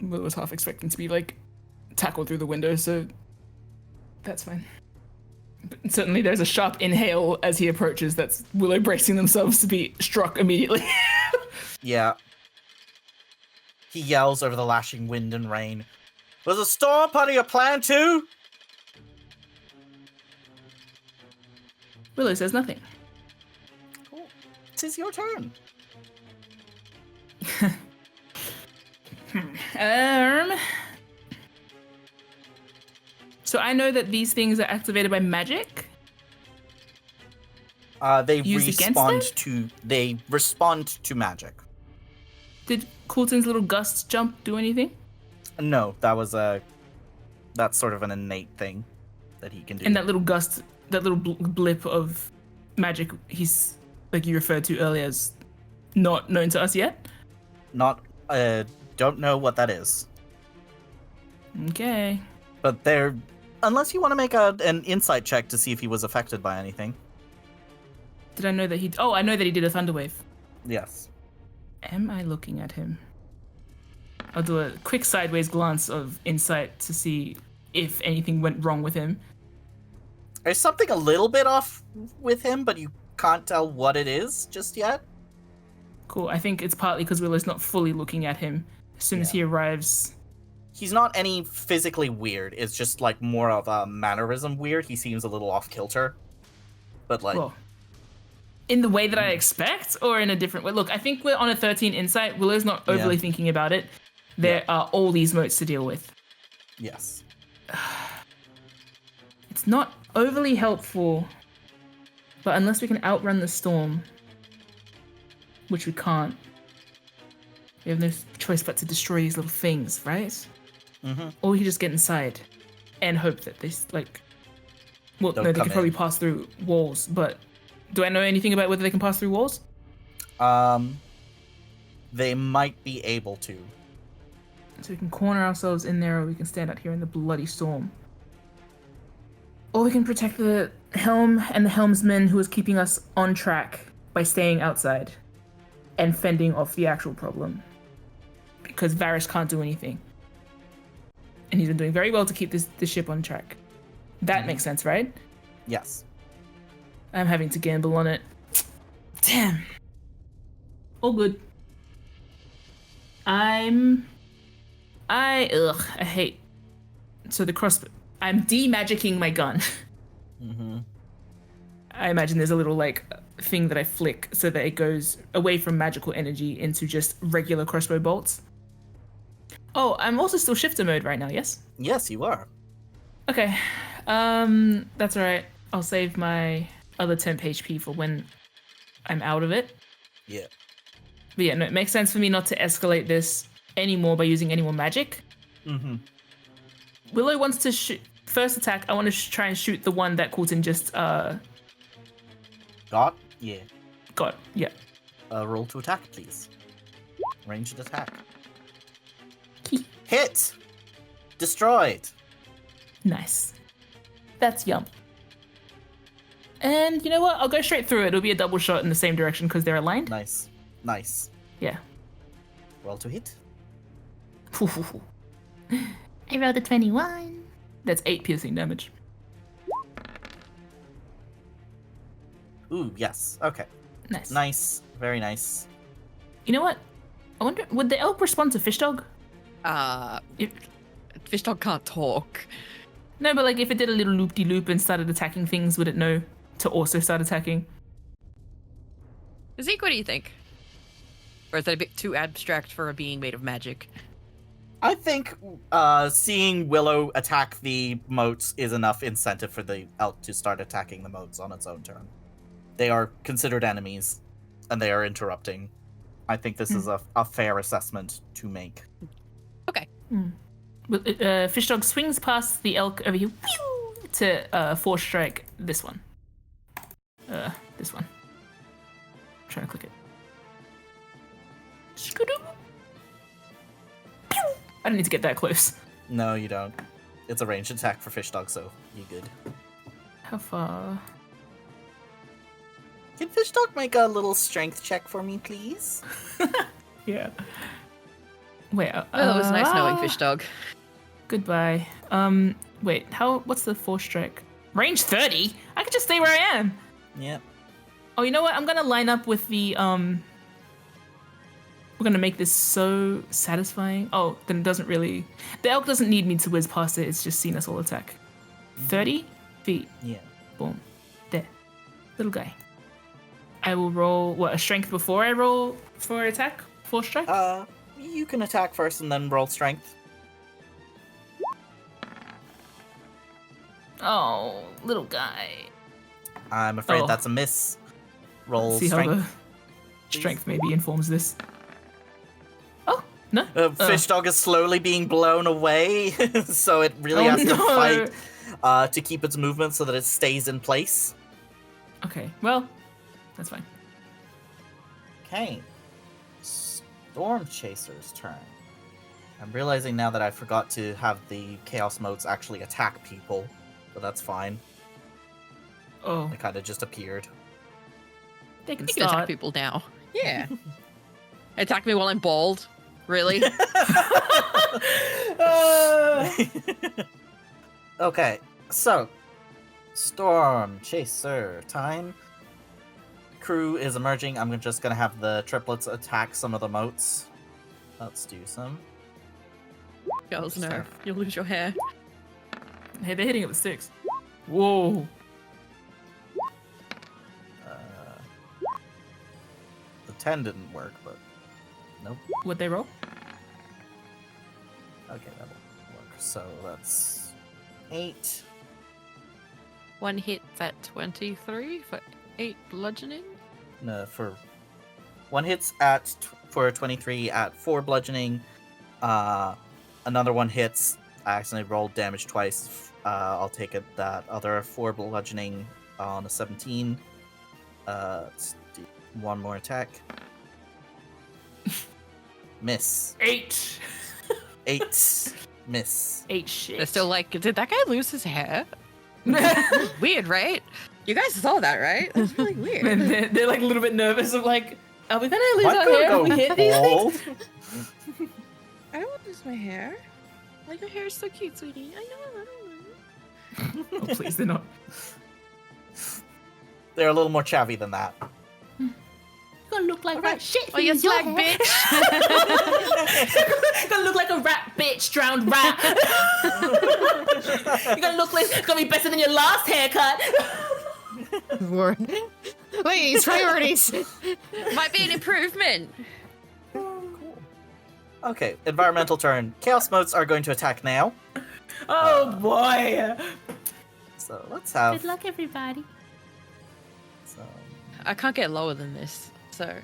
Willow was half expecting to be, like, tackled through the window, so that's fine. But certainly there's a sharp inhale as he approaches. That's Willow bracing themselves to be struck immediately. Yeah. He yells over the lashing wind and rain. Was a storm part of your plan too? Willow says nothing. Cool. Tis your turn. So I know that these things are activated by magic. They Used against respond to magic. Did Koulton's little gust jump do anything? No, that's sort of an innate thing that he can do. And that little gust, that little blip of magic he's, like you referred to earlier, is not known to us yet? Not, don't know what that is. Okay. But unless you want to make an insight check to see if he was affected by anything. Did I know that he... Oh, I know that he did a thunder wave. Yes. Am I looking at him? I'll do a quick sideways glance of insight to see if anything went wrong with him. There's something a little bit off with him, but you can't tell what it is just yet. Cool. I think it's partly because Willow's not fully looking at him. As soon as he arrives... He's not any physically weird. It's just like more of a mannerism weird. He seems a little off kilter. But like... Well, in the way that I expect, or in a different way? Look, I think we're on a 13 insight. Willow's not overly thinking about it. There are all these motes to deal with. Yes. It's not overly helpful, but unless we can outrun the storm, which we can't. We have no choice but to destroy these little things, right? Mm-hmm. Or we can just get inside and hope that they, like... Well, Don't no, they come can probably in. pass through walls, but... Do I know anything about whether they can pass through walls? They might be able to. So we can corner ourselves in there, or we can stand out here in the bloody storm. Or we can protect the helm and the helmsman who is keeping us on track by staying outside and fending off the actual problem. Because Varys can't do anything. And he's been doing very well to keep this ship on track. That makes sense, right? Yes. I'm having to gamble on it. Damn. All good. I hate. So the crossbow. I'm de-magicking my gun. Mm-hmm. I imagine there's a little, like, thing that I flick so that it goes away from magical energy into just regular crossbow bolts. Oh, I'm also still shifter mode right now, yes? Yes, you are. Okay. That's alright. I'll save my other temp HP for when I'm out of it. Yeah. But yeah, no, it makes sense for me not to escalate this anymore by using any more magic. Mm-hmm. Willow wants to shoot... First attack, I want to try and shoot the one that Koulton just, Got? Yeah. got. Yeah. Roll to attack, please. Ranged attack. Hit! Destroyed! Nice. That's yum. And you know what? I'll go straight through it. It'll be a double shot in the same direction because they're aligned. Nice. Nice. Yeah. Roll to hit. I rolled a 21. That's 8 piercing damage. Ooh, yes. Okay. Nice. Nice. Very nice. You know what? I wonder, would the elk respond to fish dog? Fish dog can't talk. No, but like if it did a little loop-de-loop and started attacking things, would it know to also start attacking? Zeke, what do you think? Or is that a bit too abstract for a being made of magic? I think seeing Willow attack the moats is enough incentive for the elk to start attacking the moats on its own turn. They are considered enemies, and they are interrupting. I think this is a fair assessment to make. Okay. Fish dog swings past the elk over here to force strike this one. This one. I'm trying to click it. Skidoo. Pew! I don't need to get that close. No, you don't. It's a ranged attack for Fish Dog, so you good. How far? Can Fish Dog make a little strength check for me, please? Yeah. Wait. Well, it was nice knowing Fish dog. Goodbye. Wait. What's the force strike? Range 30? I could just stay where I am. Yep. Oh, you know what? I'm gonna line up with the We're gonna make this so satisfying. Oh, then it doesn't really. The elk doesn't need me to whiz past it. It's just seen us all attack. 30 feet. Yeah. Boom. There. Little guy. I will roll a strength before I roll for attack? Force strike? You can attack first and then roll strength. Oh, little guy. I'm afraid that's a miss. Roll See strength. how the strength maybe informs this. Oh, no. Fish Dog is slowly being blown away, so it really has to fight to keep its movement so that it stays in place. Okay, well, that's fine. Okay. Storm Chaser's turn. I'm realizing now that I forgot to have the Chaos Motes actually attack people, but that's fine. Oh, They kind of just appeared. they can You can attack start. people now. Yeah. Attack me while I'm bald. Really? Okay, so Storm Chaser time. Crew is emerging. I'm just gonna have the triplets attack some of the moats. Let's do some. Girls, no. You'll lose your hair. Hey, they're hitting it with 6. Whoa. The 10 didn't work, but nope. What'd they roll? Okay, that'll work. So that's 8. One hit's at 23 for 8 bludgeoning. No, for One hits for 23 at 4 bludgeoning. Another one hits. I accidentally rolled damage twice. I'll take it that other 4 bludgeoning on a 17. Let's do one more attack. Miss. 8. 8. Miss. 8 shit. They're still like, did that guy lose his hair? Weird, right? You guys saw that, right? That's really weird. And they're like a little bit nervous of like, are we gonna lose Why our could I hair go if we hit these bald? things? I don't want to lose my hair. Like, your hair is so cute, sweetie. I know, I don't want Oh, please, they're not. They're a little more chavvy than that. You're gonna look like rat shit. Oh, you slag bitch. You're gonna look like a rat bitch, drowned rat. You're gonna look like it's gonna be better than your last haircut. Lord. Ladies, priorities. Might be an improvement. Okay, environmental turn. Chaos motes are going to attack now. Oh boy. So let's have. Good luck, everybody. So, I can't get lower than this, so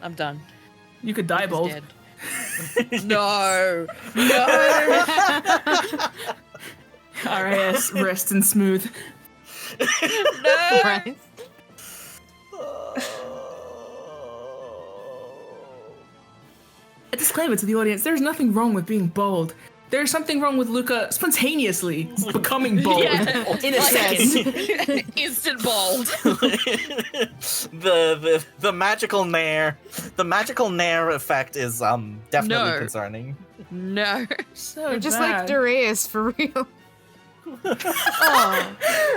I'm done. You could die, He's bold. dead. No. No. RAS, rest and smooth. No. Right? A disclaimer to the audience: there's nothing wrong with being bold. There's something wrong with Luca spontaneously becoming bold Yeah. in a second. Instant bald. the magical nair, effect is definitely No. concerning. No. So You're just bad. like Darius, for real. Oh.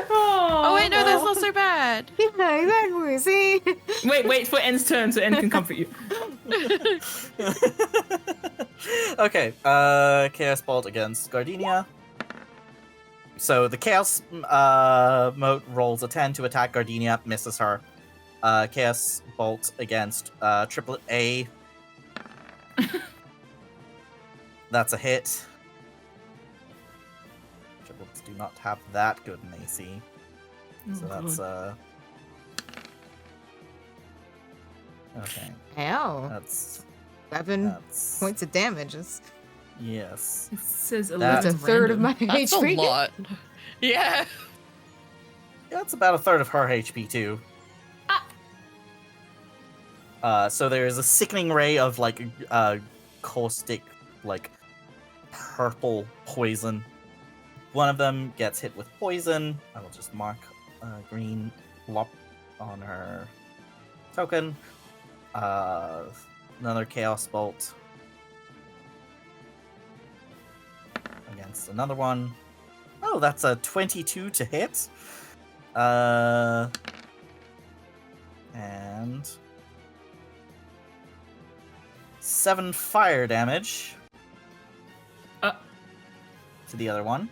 Oh wait, no, that's not so bad. Yeah, exactly. See? Wait for En's turn so En can comfort you. Okay, Chaos Bolt against Gardenia. So the Chaos mote rolls a 10 to attack Gardenia, misses her. Chaos Bolt against Triplet A. That's a hit. Triplets do not have that good an AC. So that's okay. Ow. That's 7 points of damage. yes. It says That's 11 a third of my That's HP. a lot. Yeah. That's about a third of her HP too. So there's a sickening ray of like caustic, like purple poison. One of them gets hit with poison. I will just mark a green blop on her token. Another Chaos Bolt against another one. Oh, that's a 22 to hit. And 7 fire damage to the other one.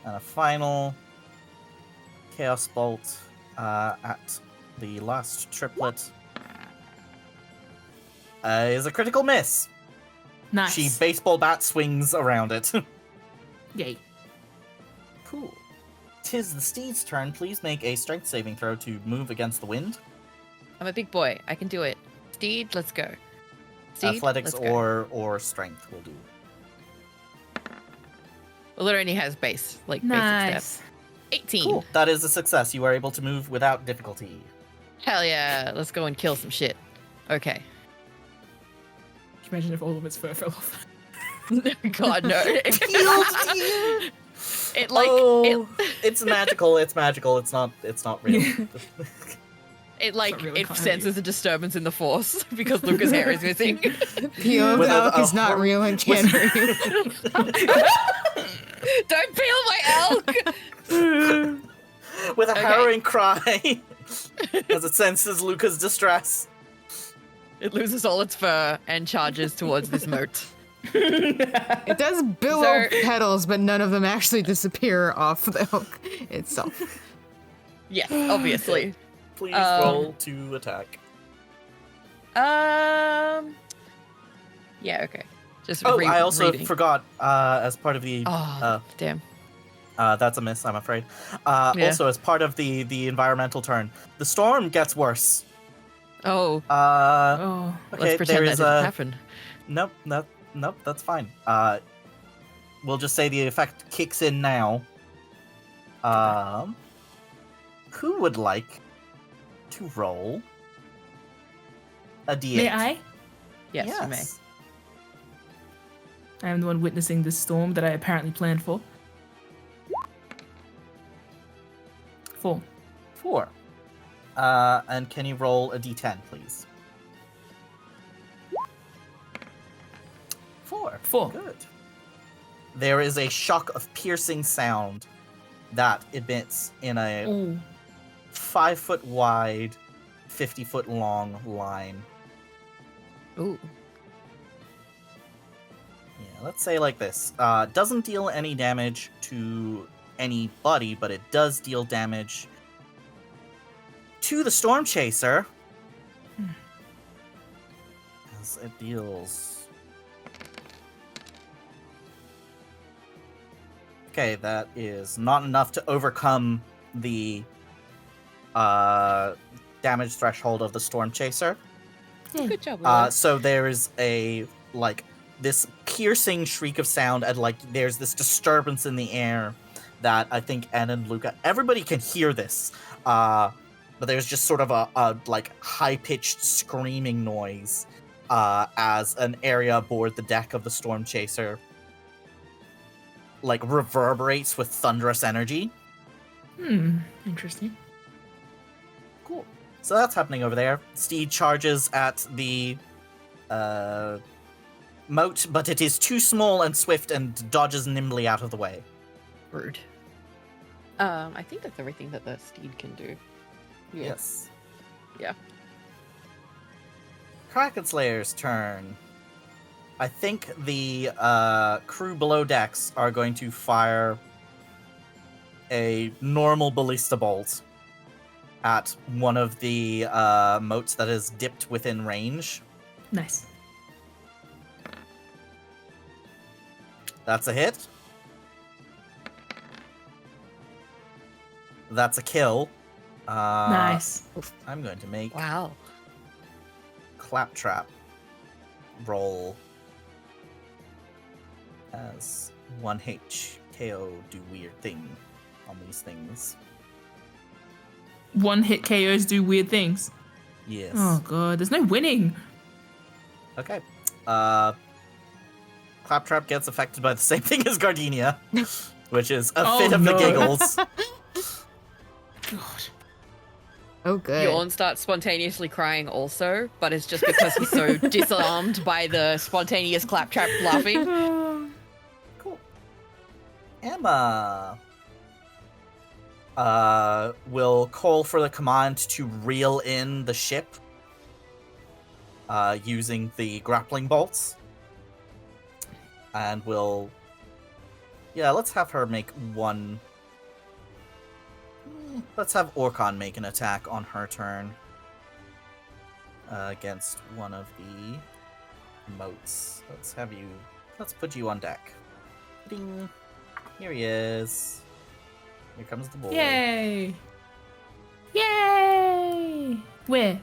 And a final Chaos Bolt at the last triplet is a critical miss. Nice. She baseball bat swings around it. Yay. Cool. 'Tis the steed's turn. Please make a strength saving throw to move against the wind. I'm a big boy. I can do it. Steed, let's go. Steed, Athletics let's go. or strength will do. Well, it only has base, like basic Nice. steps. 18. Cool. That is a success. You are able to move without difficulty. Hell yeah. Let's go and kill some shit. Okay. Can you imagine if all of its fur fell off? God, no. It like oh, it's magical. It's magical. It's not real. it like Not really it kind of senses a disturbance in the force because Luca's hair is missing. Peel With elk a is not hor- real and can't hurt you. Don't peel my elk. With a Okay. harrowing cry as it senses Luca's distress. It loses all its fur and charges towards this moat. It does billow So- petals, but none of them actually disappear off the elk itself. Yes, obviously. Please Um, roll to attack. Yeah, okay. Just Oh, I also reading. forgot, as part of the... Oh, damn. that's a miss, I'm afraid. Also, as part of the environmental turn, the storm gets worse. Oh, Oh. okay, let's pretend there that is didn't a... happen. Nope, that's fine. We'll just say the effect kicks in now. Who would like to roll a d8? May I? Yes, you may. I am the one witnessing this storm that I apparently planned for. 4. 4. And can you roll a d10, please? 4. 4. Good. There is a shock of piercing sound that emits in a Ooh. 5-foot wide, 50-foot long line. Ooh. Yeah, let's say like this. Doesn't deal any damage to anybody, but it does deal damage to the Storm Chaser. As it deals... Okay, that is not enough to overcome the damage threshold of the Storm Chaser. Good job, Willow. So there is a, like, this piercing shriek of sound, and, like, there's this disturbance in the air that I think Anne and Luca, everybody can hear this. But there's just sort of a like, high-pitched screaming noise as an area aboard the deck of the Storm Chaser, like, reverberates with thunderous energy. Interesting. Cool. So that's happening over there. Steed charges at the moat, but it is too small and swift and dodges nimbly out of the way. Rude. I think that's everything that the steed can do. Yeah. Yes. Yeah. Kraken Slayer's turn. I think the crew below decks are going to fire a normal ballista bolt at one of the moats that is dipped within range. Nice. That's a hit. That's a kill. Nice. I'm going to make Wow. Claptrap roll as 1H KO do weird thing on these things. 1-hit KOs do weird things. Yes. Oh god, there's no winning. Okay. Claptrap gets affected by the same thing as Gardenia, which is a fit of the giggles. God. Oh, good. Bjorn starts spontaneously crying also, but it's just because he's so disarmed by the spontaneous claptrap laughing. Cool. Emma will call for the command to reel in the ship using the grappling bolts. And will... Yeah, let's have her make one... Let's have Orkhan make an attack on her turn against one of the moats. Let's put you on deck. Ding! Here he is. Here comes the boy. Yay! Yay! Where?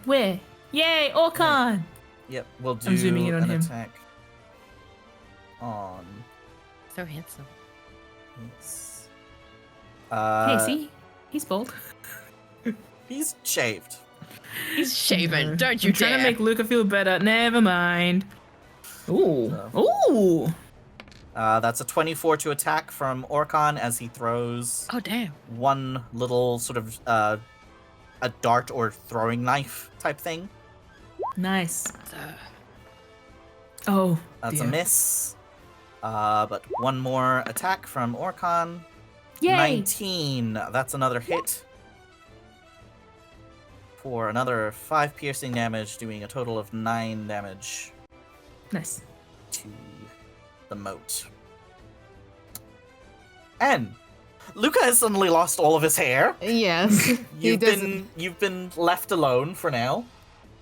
Yay, Orkhan! Yep, we'll do I'm zooming in on an him. attack on... So handsome. Yes. Hey, see? He's bald. He's shaved. He's shaven. Don't you I'm trying dare. to make Luca feel better. Never mind. Ooh. Ooh. That's a 24 to attack from Orkhan as he throws Oh, damn. one little sort of a dart or throwing knife type thing. Nice. Oh, That's dear. a miss. But one more attack from Orkhan. Yay! 19. That's another hit. For another 5 piercing damage, doing a total of 9 damage Nice. to the moat. And Luca has suddenly lost all of his hair. Yes. he You've doesn't. been left alone for now.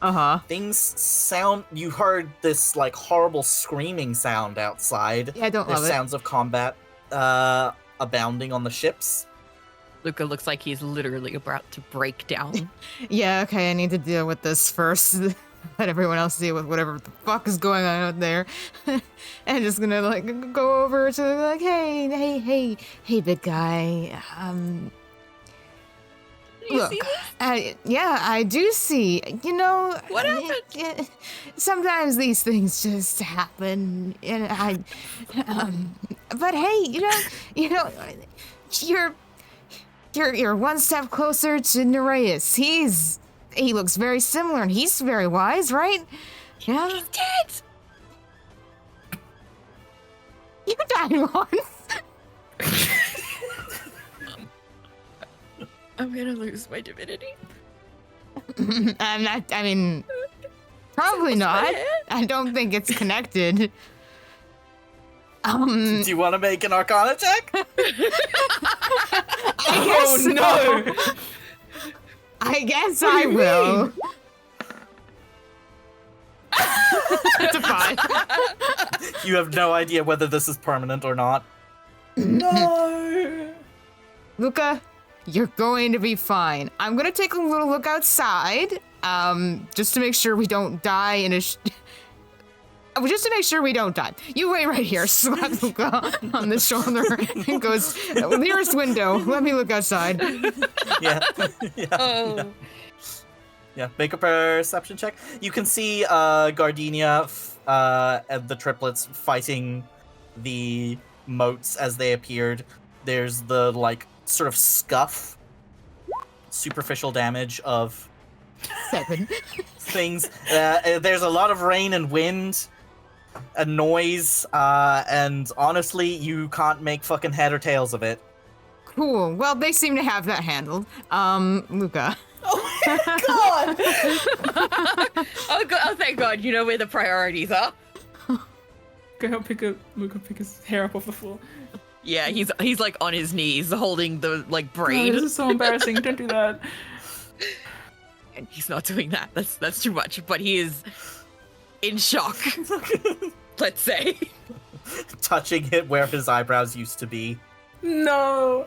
Uh-huh. Things sound... You heard this, like, horrible screaming sound outside. Yeah, I don't There's love it. sounds of combat abounding on the ships. Luca looks like he's literally about to break down. Yeah, okay, I need to deal with this first. Let everyone else deal with whatever the fuck is going on out there. And just gonna like go over to like, hey, big guy. Look, yeah, I do see. You know, What happened? Sometimes these things just happen, and but hey, you're one step closer to Nereus. He looks very similar, and he's very wise, right? Yeah. He's dead. You died once. I'm gonna lose my divinity. I'm not. I mean, probably not. I don't think it's connected. Do you want to make an Arcana check? I guess so. no! I guess I will. It's a 5. You have no idea whether this is permanent or not. No! Luca, you're going to be fine. I'm gonna take a little look outside, just to make sure we don't die in a. Just to make sure we don't die. You wait right here. Slap Luca on the shoulder and goes, nearest window. Let me look outside. Yeah. Oh. Yeah, make a perception check. You can see Gardenia and the triplets fighting the moats as they appeared. There's the, like, sort of scuff, superficial damage of 7. things. There's a lot of rain and wind, a noise, and honestly, you can't make fucking head or tails of it. Cool. Well, they seem to have that handled. Luca. Oh my god! Oh, thank God. You know where the priorities are. Go help Luca pick his hair up off the floor. Yeah, he's like on his knees holding the like Oh, braid. this is so embarrassing. Don't do that. And he's not doing that. That's too much. But he is in shock. Let's say. Touching it where his eyebrows used to be. No!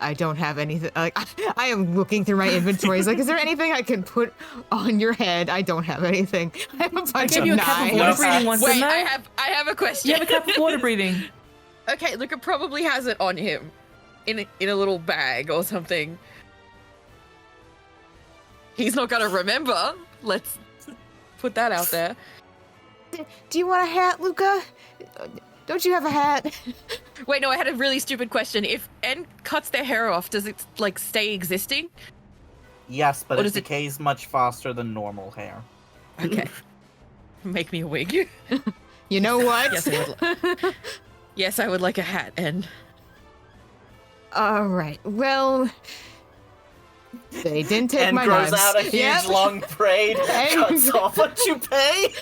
I don't have anything. Like, I am looking through my inventories. Like, is there anything I can put on your head? I don't have anything. I have a bunch gave of you a cap of water knives. breathing once, Wait, didn't I have a question. You have a cap of water breathing. Okay, Luca probably has it on him, in a little bag or something. He's not gonna remember. Let's put that out there. Do you want a hat, Luca? Don't you have a hat? Wait, no, I had a really stupid question. If N cuts their hair off, does it like stay existing? Yes, but Or it does it- decays much faster than normal hair. Okay. Make me a wig. You know what? Yes, I would. Yes, I would like a hat, and All right. Well, they didn't take And my grows knives. out a huge Yep. long braid, And- cuts off a toupee.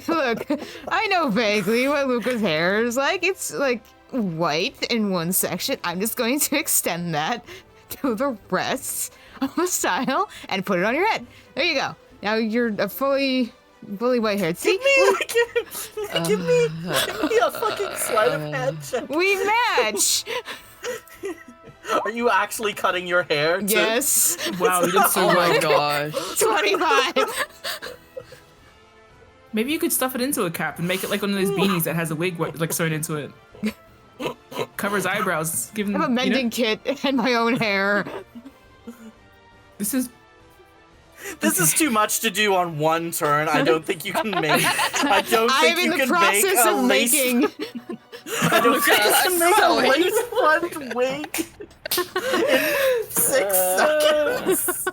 Look, I know vaguely what Luca's hair is like. It's like white in one section. I'm just going to extend that to the rest of the style and put it on your head. There you go. Now you're a fully white-haired. See, Give me a fucking sleight of hand check. we match. Are you actually cutting your hair? To... Yes. Wow, you did so oh well. my gosh. 25. Maybe you could stuff it into a cap and make it like one of those beanies that has a wig like sewn into it. Cover his eyebrows. Give him. I have a mending kit and my own hair. This is. This is too much to do on one turn. I don't think you can make. I don't I'm think in you the can process make a of lace. making. I don't think you I'm can make a sewing. lace front wig in 6 seconds.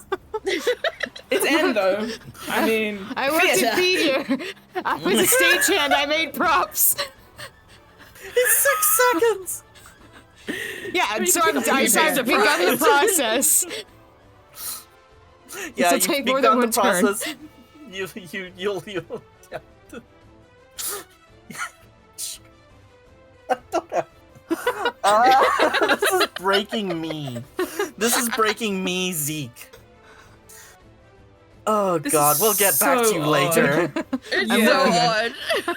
It's N though. I mean. I worked at theater. I was a stagehand. I made props. In 6 seconds. Yeah, you so can I've pick up your hair. begun the process. Yeah, This'll you've take more than begun one the turn. process. You'll. Yeah. I don't know. This is breaking me. This is breaking me, Zeke. Oh This God, is we'll get back to so you odd. later. It's Yeah. so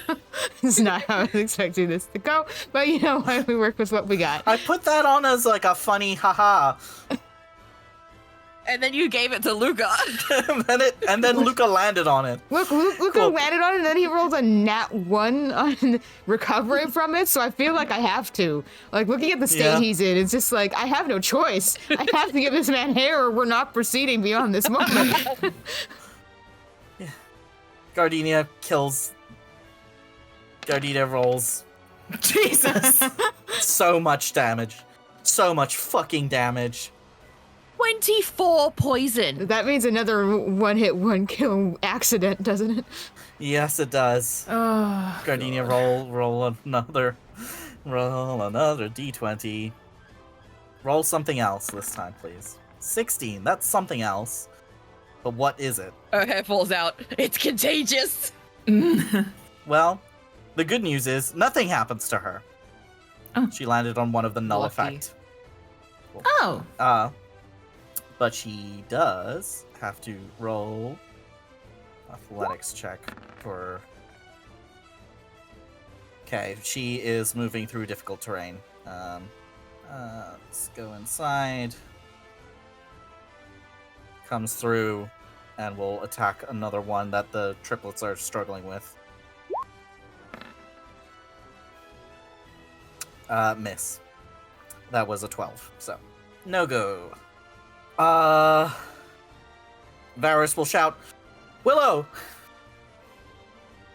odd. It's not how I was expecting this to go, but you know what? We work with what we got. I put that on as like a funny haha. And then you gave it to Luca. and then Luca landed on it. Look Cool. who landed on it, and then he rolled a nat 1 on recovering from it, so I feel like I have to. Like, looking at the state Yeah. he's in, it's just like, I have no choice. I have to give this man hair, or we're not proceeding beyond this moment. Gardenia kills. Gardenia rolls Jesus. so much damage. So much fucking damage. 24 poison. That means another one-hit, one-kill accident, doesn't it? Yes, it does. Oh, Gardenia, roll another d20. Roll something else this time, please. 16. That's something else. But what is it? Her hair falls out. It's contagious. Well, the good news is nothing happens to her. Oh. She landed on one of the null Lucky. effect. Oh. But she does have to roll athletics check for. Okay, she is moving through difficult terrain. Let's go inside. Comes through, and will attack another one that the triplets are struggling with. Miss. That was a 12, so no go. Varys will shout, Willow!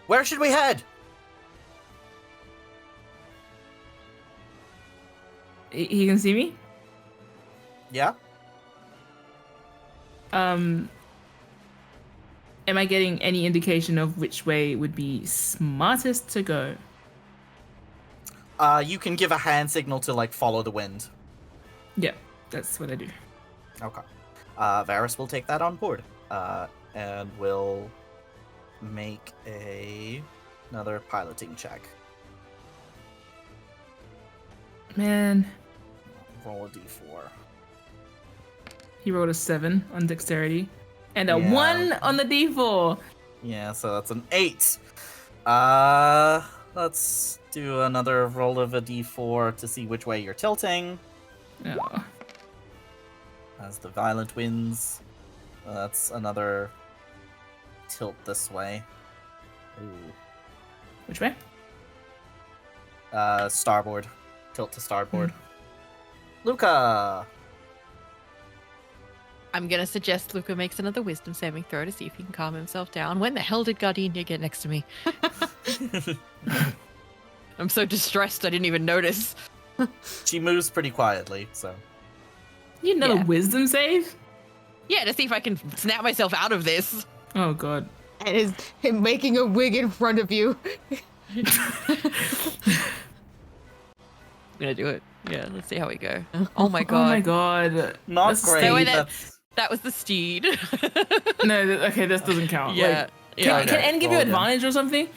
Where should we head? He can see me? Yeah? Am I getting any indication of which way would be smartest to go? You can give a hand signal to, like, follow the wind. Yeah, that's what I do. Okay. Varys will take that on board. And will make another piloting check. Man, Roll a d4. he rolled a 7 on dexterity and a Yeah. 1 on the d4. Yeah, so that's an 8. Let's do another roll of a d4 to see which way you're tilting. Oh. As the violent winds. That's another tilt this way. Ooh. Which way? Starboard. Tilt to starboard. Luca! I'm gonna suggest Luca makes another wisdom saving throw to see if he can calm himself down. When the hell did Gardenia get next to me? I'm so distressed I didn't even notice. She moves pretty quietly, so. You know Yeah. a wisdom save? Yeah, to see if I can snap myself out of this. Oh god. And is him making a wig in front of you. I'm gonna do it. Yeah, let's see how we go. Oh my Oh god. my god. Not That's- great. So wait, That's- that was the steed. No, okay, this doesn't count. yeah. Like, yeah. can N give you roll again. advantage or something?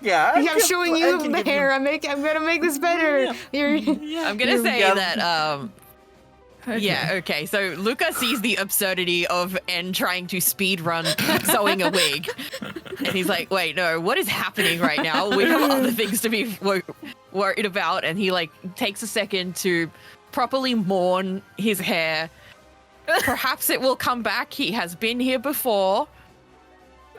Yeah, I'm showing I you can the give you- hair. I'm gonna make this better. You're I'm gonna say Yeah. that Okay. yeah, okay. So Luca sees the absurdity of N trying to speed run sewing a wig. And he's like, wait, no, what is happening right now? We have other things to be worried about. And he like takes a second to properly mourn his hair. Perhaps it will come back. He has been here before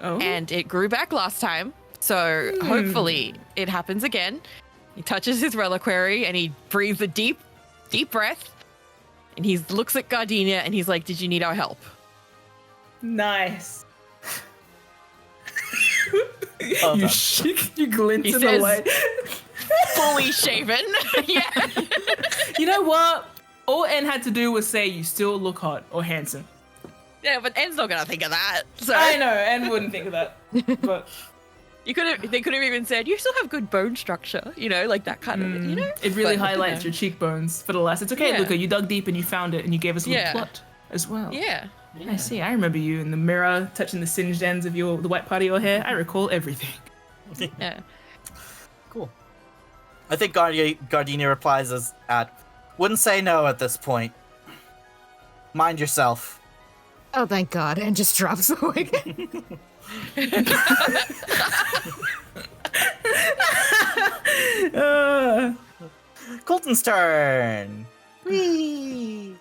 Oh. and it grew back last time. So hopefully it happens again. He touches his reliquary and he breathes a deep, deep breath. And he looks at Gardenia and he's like, did you need our help? Nice. Well you done. you glint He in says- the light. Fully shaven. Yeah. You know what? All N had to do was say you still look hot or handsome. Yeah, but N's not gonna think of that. So I know, N wouldn't think of that. But they could have even said, you still have good bone structure, you know, like that kind of, you know? it really But, highlights your cheekbones for the last. It's okay, Yeah. Luca. You dug deep and you found it, and you gave us a little Yeah. plot as well. Yeah. I see. I remember you in the mirror touching the singed ends of the white part of your hair. I recall everything. Yeah. Cool. I think Gardenia replies wouldn't say no at this point. Mind yourself. Oh, thank God. And just drops away. Koulton's turn. Whee!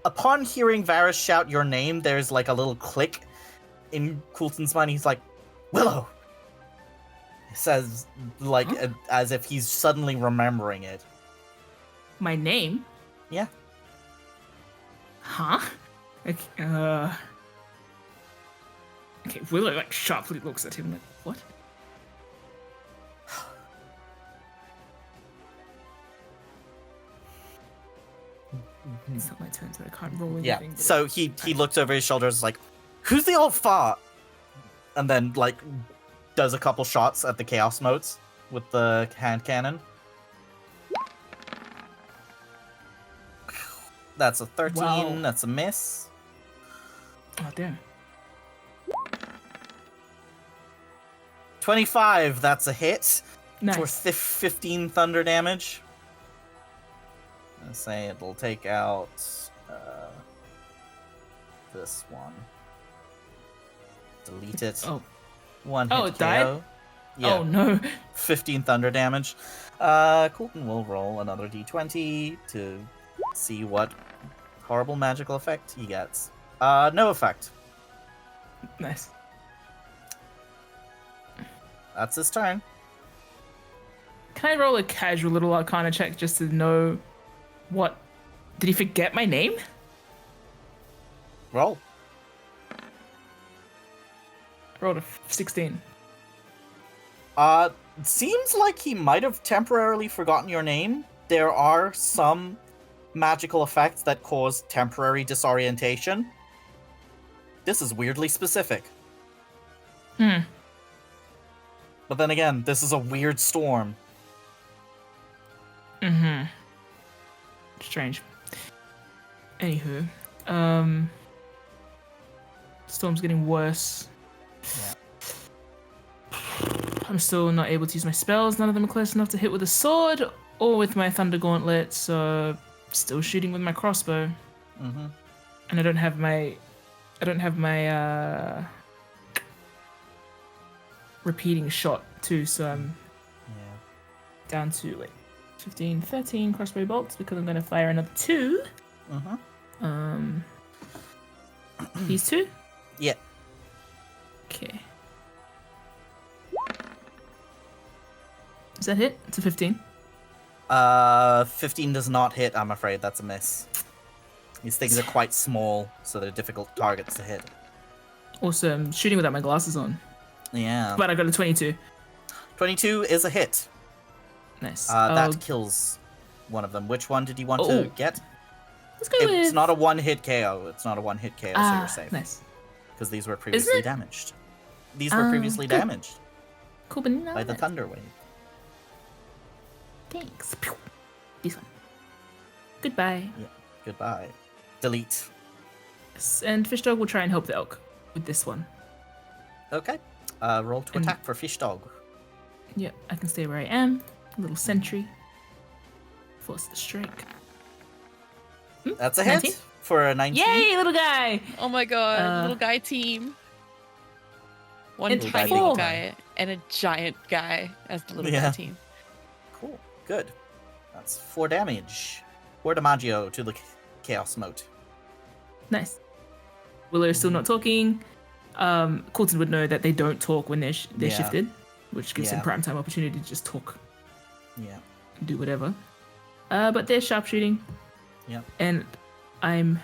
Upon hearing Varys shout your name, there's like a little click in Koulton's mind. He's like, Willow! He says, like, as if he's suddenly remembering it. My name? Yeah. Huh? Okay, okay, Willow, like, sharply looks at him like, what? It's not my turn, so I can't roll anything. Yeah, but so he looks over his shoulders like, who's the old fart? And then, like, does a couple shots at the chaos motes with the hand cannon. That's a 13, Wow. that's a miss. Oh, damn. 25, that's a hit. Nice. For 15 thunder damage. I'll say it'll take out this one. Delete it. Oh. One Oh, hit it died? KO. Yeah, Oh, no. 15 thunder damage. Koulton will roll another d20 to see what horrible magical effect he gets. No effect. Nice. That's his turn. Can I roll a casual little arcana check just to know what... Did he forget my name? Roll. I rolled a 16. Seems like he might have temporarily forgotten your name. There are some magical effects that cause temporary disorientation. This is weirdly specific. But then again, this is a weird storm. Mm-hmm. Strange. Anywho, storm's getting worse. Yeah. I'm still not able to use my spells. None of them are close enough to hit with a sword or with my thunder gauntlet, so still shooting with my crossbow. Mm-hmm. And I don't have my repeating shot too, so I'm Yeah. down to like 15, 13 crossbow bolts because I'm gonna fire another 2. Mm-hmm. These 2? Yeah. Okay. Does that hit? It's a 15. 15 does not hit, I'm afraid. That's a miss. These things are quite small, so they're difficult targets to hit. Also, I'm shooting without my glasses on. Yeah. But I got a 22. 22 is a hit. Nice. That kills one of them. Which one did you want Oh. to get? Let's go It's with... not a one-hit KO. It's not a one-hit KO, so you're safe. Nice. Because these were previously it? damaged. These were previously good. damaged Cool, but no, by the thunder wave. Thanks. Pew. This one. Goodbye. Yeah. Goodbye. Delete. Yes, and Fish Dog will try and help the elk with this one. Okay. Roll to And- attack for Fish Dog. Yeah, I can stay where I am. A little sentry. Force the strike. That's a hit 19? for a 19. Yay, little guy! Oh my god, Uh, little guy team. One and tiny four. little guy and a giant guy as the little guy Yeah. team. Cool. Good. That's 4 damage. 4 damaggio to the Chaos Mote. Nice. Willow is still not talking. Koulton would know that they don't talk when they're Yeah. shifted, which gives him Yeah. prime time opportunity to just talk Yeah. and do whatever. But they're sharpshooting. Yeah. And I'm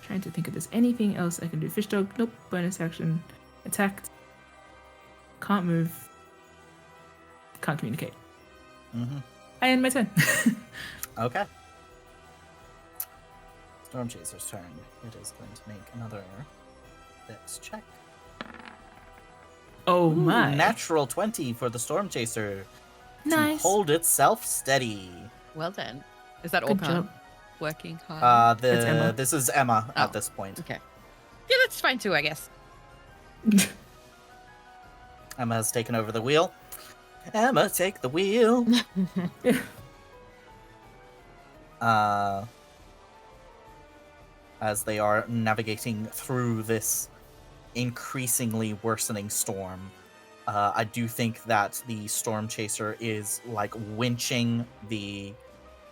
trying to think if there's anything else I can do. Fish Dog, nope. Bonus action. Attacked. Can't move. Can't communicate. Mm-hmm. I end my turn. Okay. Storm Chaser's turn. It is going to make another dex check. Oh Ooh, my. Natural 20 for the Storm Chaser. Nice. To hold itself steady. Well done. Is that Good Orpan job. working hard? It's Emma. This is Emma Oh. at this point. Okay. Yeah, that's fine too, I guess. Emma has taken over the wheel. Emma, take the wheel. as they are navigating through this increasingly worsening storm. I do think that the storm chaser is like winching the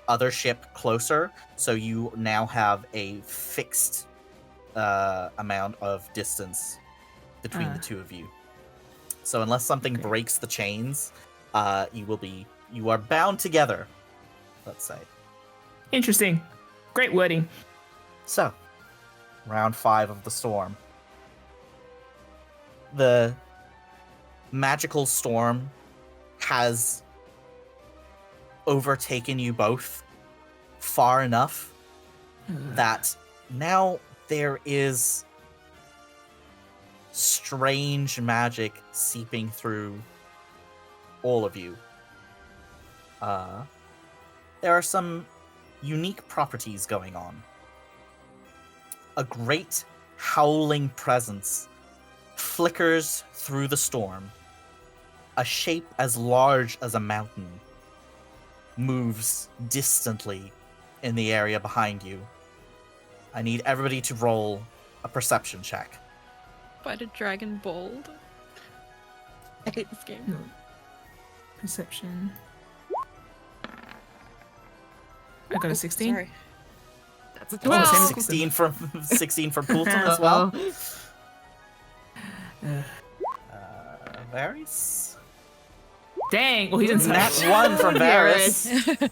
other ship closer, so you now have a fixed amount of distance between the two of you. So unless something breaks the chains, you are bound together, let's say. Interesting. Great wording. So, round 5 of the storm. The magical storm has overtaken you both far enough that now there is strange magic seeping through all of you. There are some unique properties going on. A great howling presence flickers through the storm. A shape as large as a mountain moves distantly in the area behind you. I need everybody to roll a perception check. Fight a dragon bold. I hate this game. No. Perception. I got a 16. Sorry. That's a Oh, 12. same as 16 from 16 from Koulton as well. Varys? Dang. Well, he didn't say Nat that. 1 from Varys.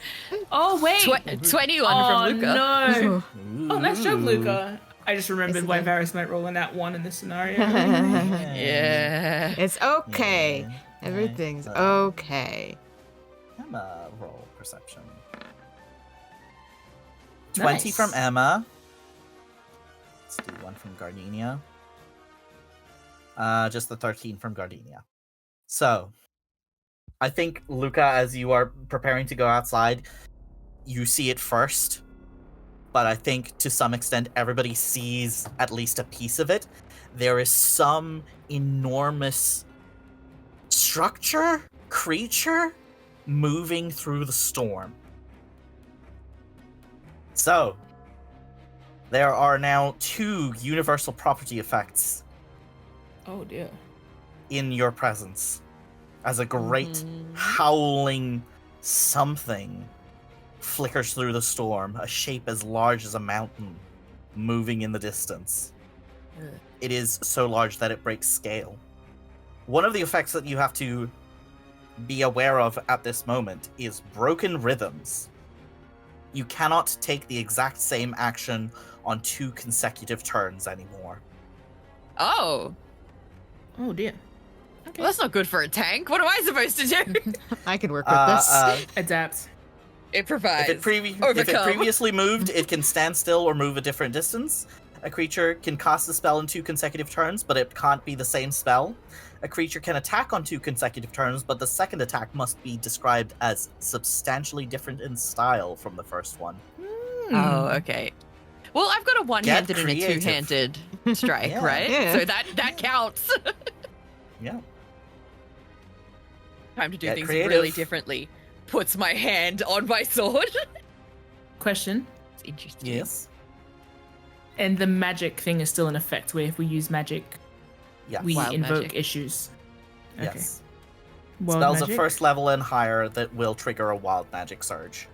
Oh, wait. 21 oh, from Luca. no. Oh, nice job, Ooh. Luca. I just remembered It's why okay. Varys might roll a nat 1 in this scenario. Yeah. It's okay. Yeah. Everything's Yeah. okay. Emma, roll perception. 20 Nice. from Emma. Let's do 1 from Gardenia. Just the 13 from Gardenia. So, I think, Luca, as you are preparing to go outside, you see it first. But I think, to some extent, everybody sees at least a piece of it. There is some enormous creature, moving through the storm. So, there are now 2 universal property effects Oh, dear. in your presence. As a great howling something flickers through the storm, a shape as large as a mountain moving in the distance. It is so large that it breaks scale. One of the effects that you have to be aware of at this moment is broken rhythms. You cannot take the exact same action on 2 consecutive turns anymore. Oh. Oh, dear. Well, that's not good for a tank. What am I supposed to do? I could work with this. Adapt. Improvise. If it Overcome. previously moved, it can stand still or move a different distance. A creature can cast a spell in 2 consecutive turns, but it can't be the same spell. A creature can attack on 2 consecutive turns, but the second attack must be described as substantially different in style from the first one. Oh, okay. Well, I've got a one-handed and a creative. two-handed strike, Yeah. right? Yeah. So that counts. Yeah. Time to do Get things creative. really differently. Puts my hand on my sword. Question. It's interesting. Yes. And the magic thing is still in effect, where if we use magic, Yes. we Wild invoke magic. issues. Okay. Yes. Wild Spells magic? of first level and higher that will trigger a wild magic surge.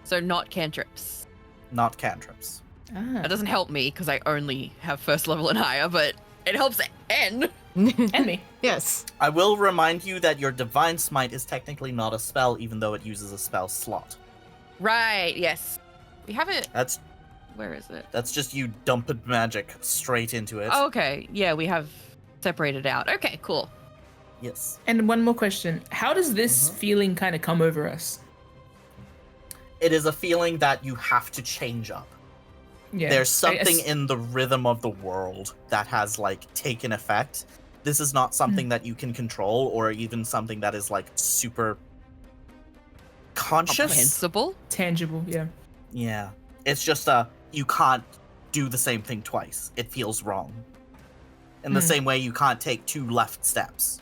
So not cantrips. Not cantrips. Ah. That doesn't help me because I only have first level and higher, but it helps N. And me. Yes. I will remind you that your Divine Smite is technically not a spell, even though it uses a spell slot. Right, yes. We have it. That's Where is it? just you dumping magic straight into it. Oh, okay. Yeah, we have separated out. Okay, cool. Yes. And one more question. How does this Mm-hmm. feeling kind of come over us? It is a feeling that you have to change up. Yeah. There's something I- in the rhythm of the world that has, like, taken effect. This is not something that you can control, or even something that is, like, super conscious. Comprehensible. tangible, yeah. Yeah. It's just you can't do the same thing twice. It feels wrong. In the same way you can't take 2 left steps.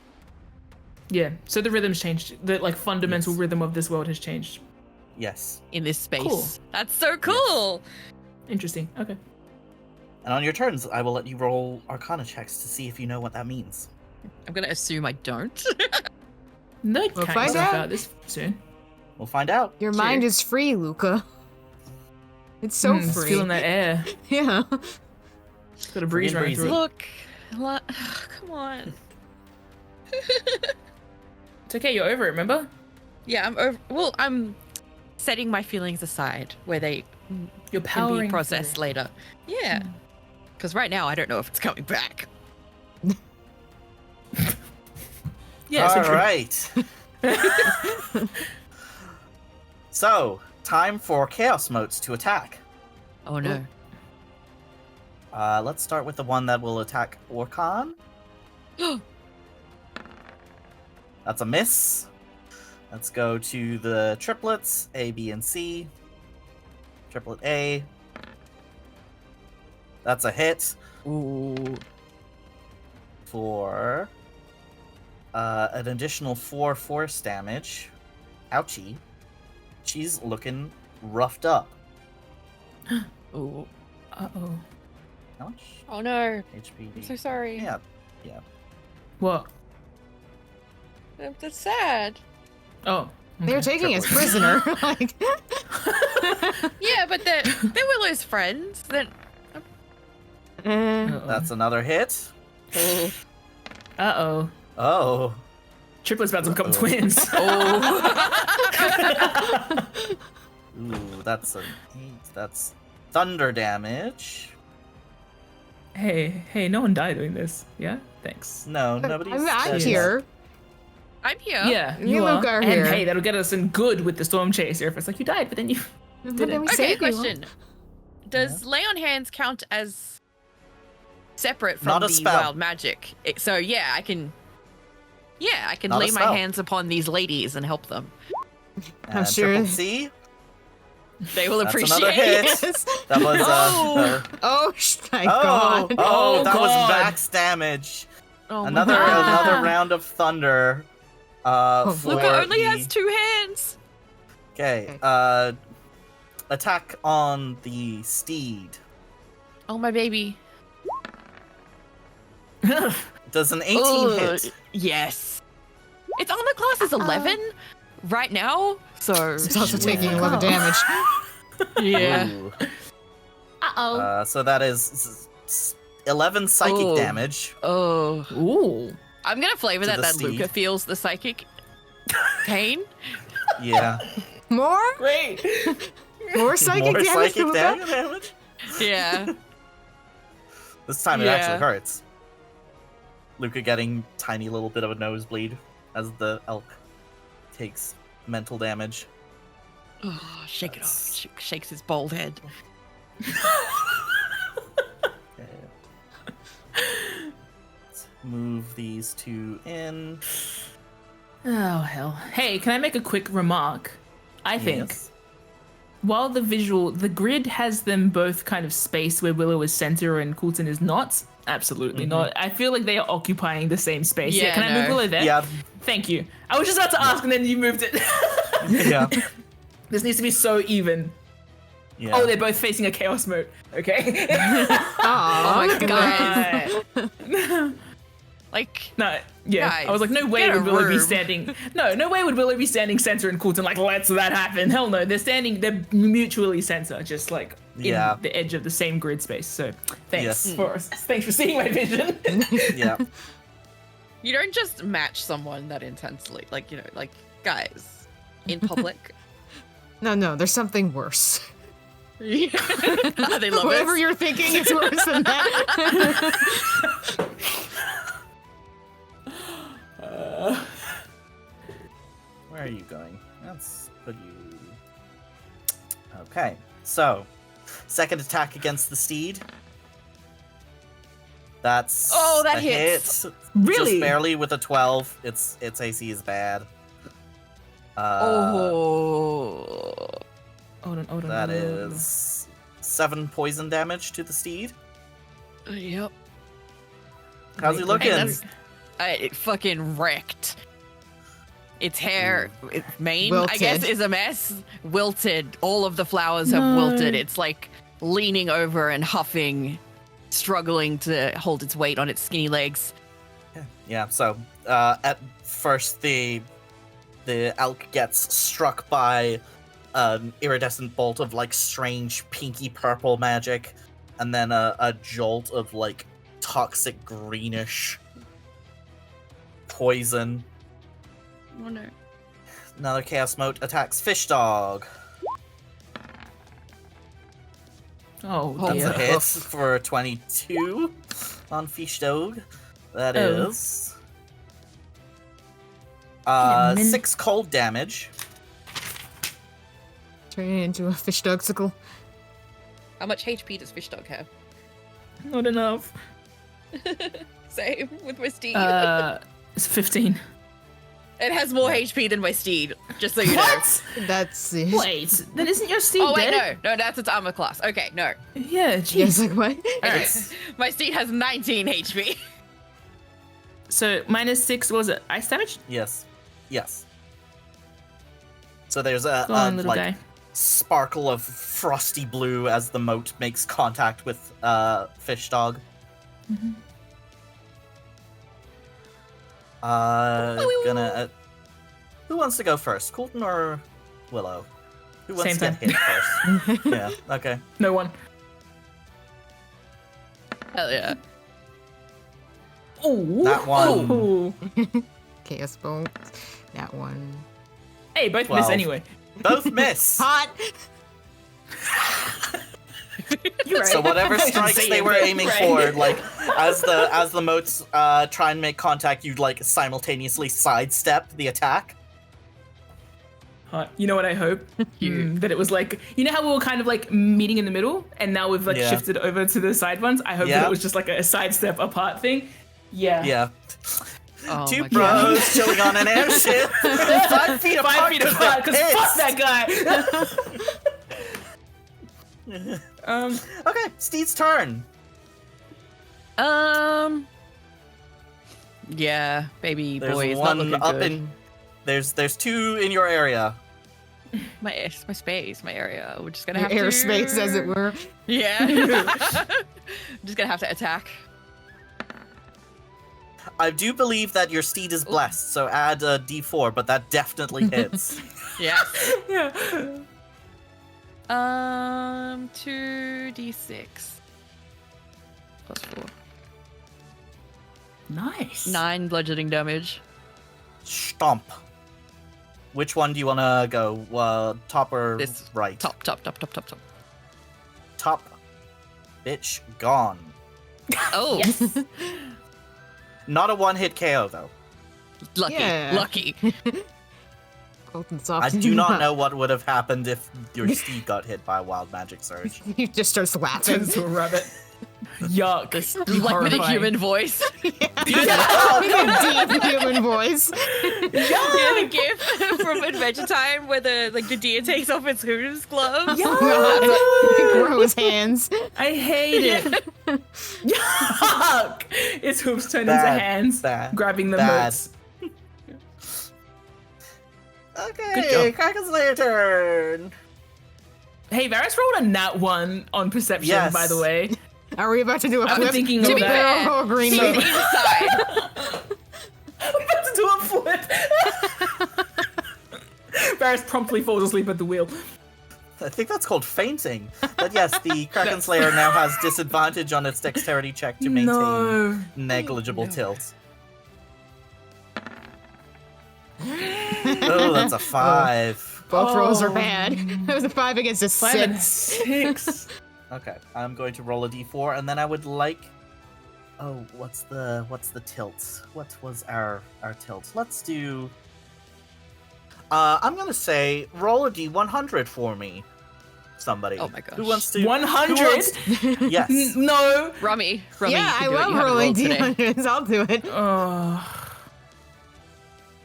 Yeah. So the rhythm's changed. The like fundamental rhythm of this world has changed. Yes. In this space. Cool. That's so cool. Interesting. Okay. And on your turns, I will let you roll Arcana checks to see if you know what that means. I'm gonna assume I don't. No, We'll count find yourself out. this soon. We'll find out. Your mind is free, Luca. It's so Just free. feeling that air. Yeah. Got a breeze Free and running breezy. through it. Look, come on. It's okay. You're over it. Remember? Yeah, I'm over. Well, I'm setting my feelings aside where they You're can powering be processed through. later. Yeah, because right now I don't know if it's coming back. Yeah. So All true. right. So, time for Chaos Motes to attack. Oh no. Let's start with the one that will attack Orkan. That's a miss. Let's go to the triplets, A, B, and C. Triplet A. That's a hit Ooh. for an additional 4 force damage. Ouchie. She's looking roughed up. Ooh. Uh-oh. How much Oh no. HP? I'm so sorry. Yeah. What? That's sad. Oh. They're okay. taking us Triple. prisoner. Like, Yeah, but they're Willow's friends. Then. Uh-oh. That's another hit. Uh-oh. Oh. Triplets about to become Uh-oh. twins. Ooh, that's a 8. That's thunder damage. Hey, no one died doing this. Yeah? Thanks. No, nobody's. I'm dead here. I'm here. Yeah, Me you and are. Luke are And here. hey, that'll get us in good with the storm chaser. If it's like you died, but then you But did then it. we Okay, saved you. question. Does lay on hands count as separate from Not a the spell. wild magic? So yeah, I can. Yeah, I can Not a lay my spell. hands upon these ladies and help them. And sure- Triple C. They will That's appreciate another hit. Yes. That was Oh. Oh, my oh, god. oh, that was God. max damage. Oh my Another God. another round of thunder. For Luca only the- has 2 hands. Okay. Attack on the steed. Oh my baby. Does an 18 Ugh, hit? Yes. Its armor class is 11 right now, so It's also Yeah. taking 11 damage. yeah. Ooh. Uh-oh. So that is 11 psychic Oh. damage. Oh, Ooh. I'm gonna flavor To that the that steed. Luca feels the psychic pain. Yeah. More? Great. More psychic More damage? psychic Luca? damage? Yeah. This time it Yeah. actually hurts. Luca getting tiny little bit of a nosebleed as the elk takes mental damage. Oh, shake it off. That's- Shakes his bald head. Okay. Let's move these two in. Oh hell. Hey, can I make a quick remark? I think Yes. while the grid has them both kind of spaced where Willow is center and Koulton is not, absolutely not. I feel like they are occupying the same space. Yeah, Can I move no. Willow there? Yeah. Thank you. I was just about to ask and then you moved it. Yeah. This needs to be so even. Yeah. Oh, they're both facing a chaos mode. Okay. Aw, Oh my look at God. that. Like, No, yeah. Guys, I was like, no way get a would Willow be room. standing. No way would Willow be standing center and Koulton like, let's that happen. Hell no. They're mutually center, just like in Yeah. the edge of the same grid space. So thanks Yes. thanks for seeing my vision. Yeah. you don't just match someone that intensely. Like, like, guys, in public. No, there's something worse. They love Whatever it. you're thinking is worse than that. Where are you going? Let's put you. Okay. So, second attack against the steed. That's Oh, that a hits. hit. Really? Just barely with a 12. Its AC is bad. Oh. Hold on. That is 7 poison damage to the steed. Yep. How's he Hey, looking? that's- it fucking wrecked. Its hair, its mane, I Wilted. guess, is a mess. Wilted. All of the flowers have No. wilted. It's like leaning over and huffing, struggling to hold its weight on its skinny legs. Yeah, so at first the elk gets struck by an iridescent bolt of like strange pinky purple magic, and then a jolt of like toxic greenish poison. Oh no. Another chaos mote attacks fish dog. Oh, That's dear. a hit for 22 on fish dog. That Oh. is Yeah, 6 cold damage. Turn it into a fish dogsicle. How much HP does Fish Dog have? Not enough. Same with my steed. It's 15. It has more HP than my steed, just so you know. That's it. Wait, then isn't your steed Oh wait, dead? no, that's its armor class. Okay, no. Yeah, jeez. Yes, like what? Alright. My steed has 19 HP. So minus 6, what was it? Ice damage? Yes. Yes. So there's a Go on, little like guy. sparkle of frosty blue as the moat makes contact with fish dog. Mhm. Gonna. Who wants to go first, Koulton or Willow? Who wants Same to get time. hit first? Yeah. Okay. No one. Hell yeah. Ooh. That one. Ooh. Chaos bolt. That one. Hey, both 12. miss anyway. Both miss. Hot! You're right. So whatever I'm strikes saying, they were but- aiming right. for, like as the moats try and make contact, you'd like simultaneously sidestep the attack. You know what I hope? That it was like, you know how we were kind of like meeting in the middle, and now we've like Yeah. shifted over to the side ones? I hope Yeah. that it was just like a sidestep apart thing. Yeah. Yeah. Oh Two my God. bros chilling on an airship. 5 feet apart. 5 feet apart, because fuck that guy! Okay, Steed's turn. Yeah, baby There's boy, it's one not looking up good. in. There's 2 in your area. My space, my area. We're just gonna Your have to airspace, as it were. Yeah. I'm just gonna have to attack. I do believe that your steed is blessed, so add a d4, but that definitely hits. Yes. Yeah. 2d6 plus 4. Nice. 9 bludgeoning damage. Stomp. Which one do you want to go? Top or This right? Top. Top. Bitch, gone. Oh, Yes. Not a one-hit KO, though. lucky, Yeah. lucky. Koulton's I soft. do not know what would have happened if your steed got hit by a wild magic surge. He just starts laughing. Turns to a rabbit. Yuck. This, like with a Horrifying. human voice. With a deep human voice. Yeah, the gif from Adventure Time where the deer takes off its hooves gloves. Grows hands. I hate it. Yuck! Its hooves turn into Bad, hands, bad, grabbing the bad. moats. Okay, Kraken's Lair turn. Hey, Varys rolled a nat 1 on perception, Yes. by the way. Are we about to do a I'm flip? thinking to of be that. fair, green He's moon. inside. I'm about to do a flip. Varys promptly falls asleep at the wheel. I think that's called fainting. But yes, the Kraken Slayer now has disadvantage on its dexterity check to maintain No. negligible tilt. Oh, that's a 5. Both rolls are Oh. bad. It was a 5 against a 5 and 6. 6. Okay, I'm going to roll a d4, and then I would like. Oh, what's the tilt? What was our tilt? Let's do. I'm gonna say roll a d100 for me. Somebody. Oh my gosh. Who wants to? 100? who wants- Yes. No. Rummy, Yeah, you I can do it. love You haven't rolling rolled today. D100s. I'll do it. Oh.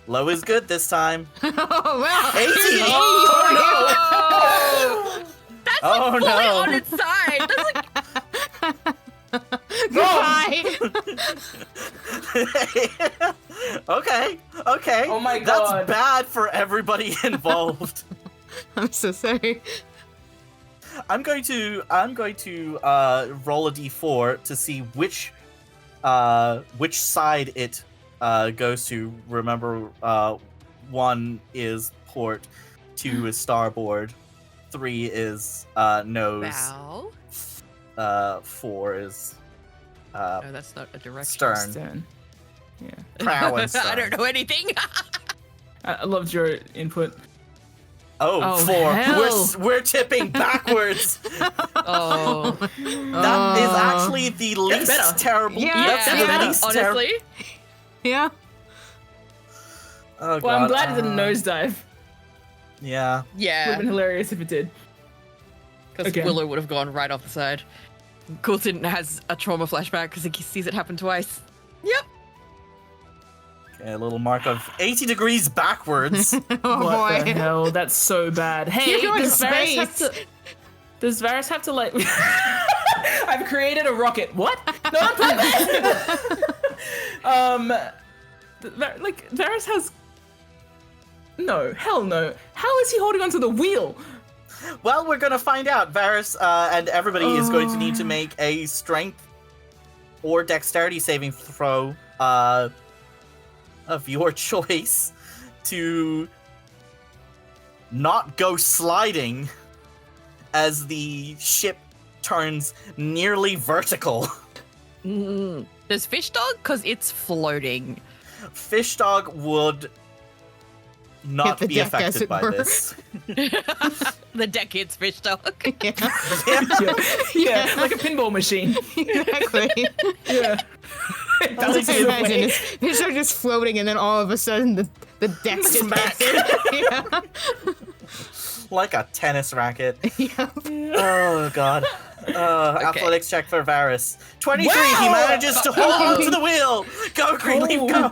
Low is good this time. Oh, wow. 18. Oh, That's Oh, like fully no. on its side. That's like Goodbye. Okay. Oh my That's God. bad for everybody involved. I'm so sorry. I'm going to roll a d4 to see which side it goes to. Remember, 1 is port, 2 is starboard, 3 is nose, Bow. 4 is No, that's not a direction. stern. Yeah. Prow and stern. I don't know anything. I loved your input. Oh, Oh, 4. hell. We're tipping backwards. Oh. That is actually the least better. terrible. Yeah, that's that's the better, least honestly. Yeah. Oh, Well, I'm God, glad it didn't nosedive. Yeah. Would have Yeah, been hilarious if it did. because Okay. Willow would have gone right off the side. Koulton has a trauma flashback because he sees it happen twice. Yep. Okay, a little mark of 80 degrees backwards. Oh What boy. the hell? That's so bad. Hey, You're going to does Varys have space. to? Does Varys have to like? I've created a rocket. What? No, on purpose. Like Varys has. No, hell no. How is he holding onto the wheel? Well, we're gonna find out. Varys and everybody is going to need to make a strength or dexterity saving throw of your choice to not go sliding as the ship turns nearly vertical. Does Fish Dog? Because it's floating. Fish Dog would not the be deck, as affected it by were. this. The deck hits Fish Dog. Yeah. Yeah, like a pinball machine. Exactly. Yeah. It All I doesn't can see the imagine way. is fish are just floating, and then all of a sudden the deck's just Smack. yeah. Like a tennis racket. Yeah. Oh, God. Athletics check for Varys. 23, he Wow! manages to hold onto the wheel! Go, Greenleaf, go!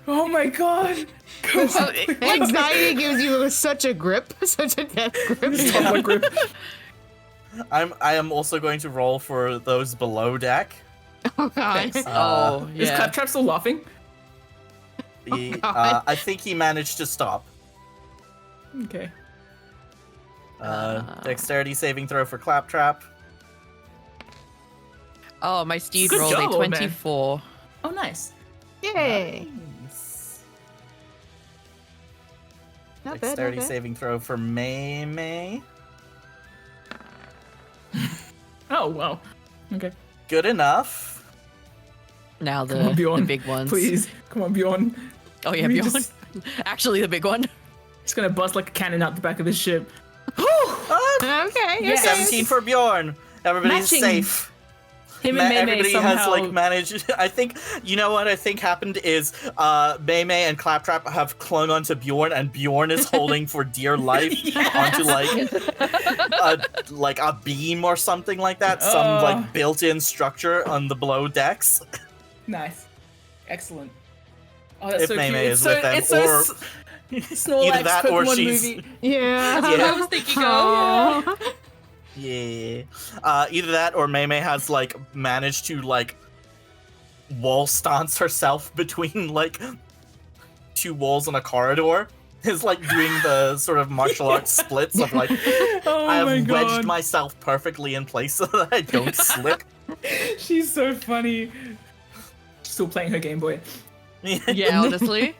Oh my god. Anxiety gives you such a grip, such a death grip. Public grip. I am also going to roll for those below deck. Oh god. Thanks. Uh, Is Claptrap still laughing? God. I think he managed to stop. Okay. Dexterity saving throw for Claptrap. Oh, my steed Good rolled job, a old man. 24. Oh, nice. Yay. Not bad, Dexterity not bad. saving throw for May. Oh, wow. Okay. Good enough. Now Come on, the Bjorn. big ones. Please. Come on, Bjorn. Oh yeah, We Bjorn. just- Actually, the big one. He's gonna bust like a cannon out the back of his ship. Okay, Yes. 17 for Bjorn. Everybody's Matching. safe. Him and May Everybody somehow. has like managed. I think you know what I think happened is May and Claptrap have clung onto Bjorn, and Bjorn is holding for dear life onto like a beam or something like that. Some like built-in structure on the below decks. Nice. Excellent. Oh, that's If so May cute. is It's so, with them, it's so or Snorlax either that or Pokemon she's movie. Yeah. That's what I was thinking of. Aw. yeah, either that or May has like managed to like wall stance herself between like two walls in a corridor. Is like doing the sort of martial arts splits of like Oh I my have god. wedged myself perfectly in place so that I don't slip. She's so funny. Still playing her Game Boy. Yeah, honestly.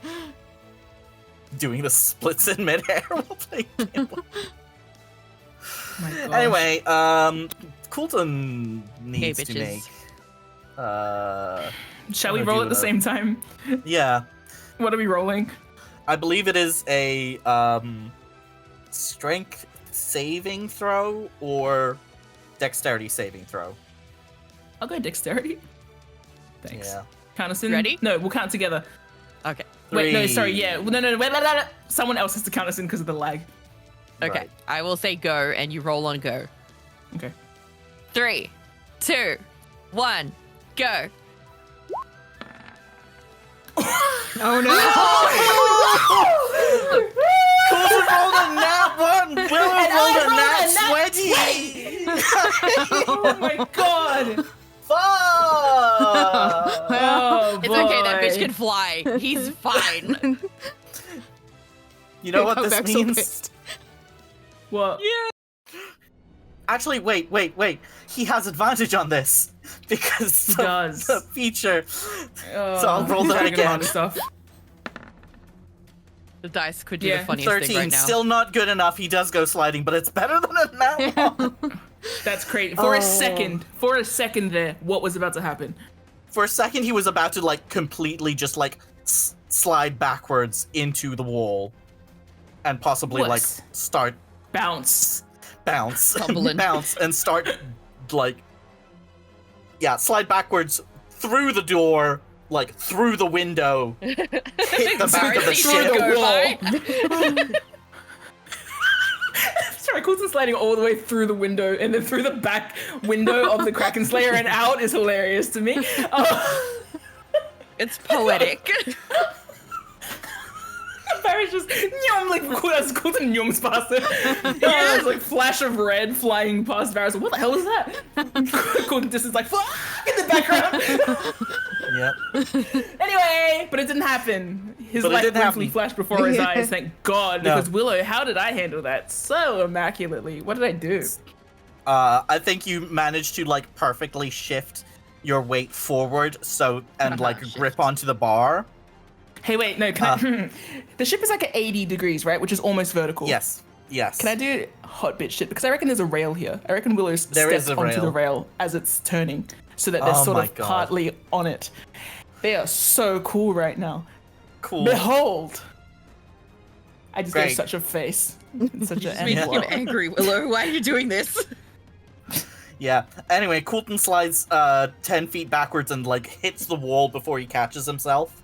Doing the splits in midair while playing Game Boy. My gosh. Anyway, Koulton needs Hey, to bitches. make. Shall we I'm gonna roll do at the a- same time? Yeah, What are we rolling? I believe it is a strength saving throw or dexterity saving throw. I'll go dexterity. Thanks. Yeah. Count us in. Ready? No, we'll count together. Okay. Wait, no, 3. sorry, yeah. No, wait. Someone else has to count us in because of the lag. Okay. Right. I will say go, and you roll on go. Okay. 3, 2, 1, go. Oh no. Koulton rolled a nat 1! Willow rolled a nat 20! Oh my god! Fuck! Oh boy. It's okay, that bitch can fly. He's fine. You know what Come this back so means? pissed. What? Actually, wait. He has advantage on this because He of does. the feature. Oh, So I'll roll that dragging on again. Stuff. The dice could do Yeah, the funniest 13, thing right now. still not good enough. He does go sliding, but it's better than a nat one. That's crazy. For a second there, what was about to happen? For a second, he was about to like completely just like slide backwards into the wall, and possibly like Wuss. start Bounce. Tumbling. bounce, and start like slide backwards through the door, like through the window, hit the back of the Sorry, ship. go by. Sorry, Koulton's sliding all the way through the window and then through the back window of the Kraken Slayer and out is hilarious to me. It's poetic. Barry's just nyum, like as Koulton nyums past it. There's like flash of red flying past Barry's like, what the hell is that? Koulton just is like, fuck in the background. Yep. Anyway, but it didn't happen. His But it light didn't briefly happen. flashed before his eyes, thank God. No. Because Willow, how did I handle that so immaculately? What did I do? I think you managed to like perfectly shift your weight forward, and like Shift. grip onto the bar. Hey, wait, no, can I? The ship is like at 80 degrees, right? Which is almost vertical. Yes. Can I do hot bitch shit? Because I reckon there's a rail here. I reckon Willow's There is stepped a onto rail. the rail as it's turning, so that they're Oh sort my of God. partly on it. They are so cool right now. Cool. Behold! I just gave Great. such a face. Such an Making animal. him angry, Willow. Why are you doing this? Yeah. Anyway, Koulton slides 10 feet backwards and like hits the wall before he catches himself,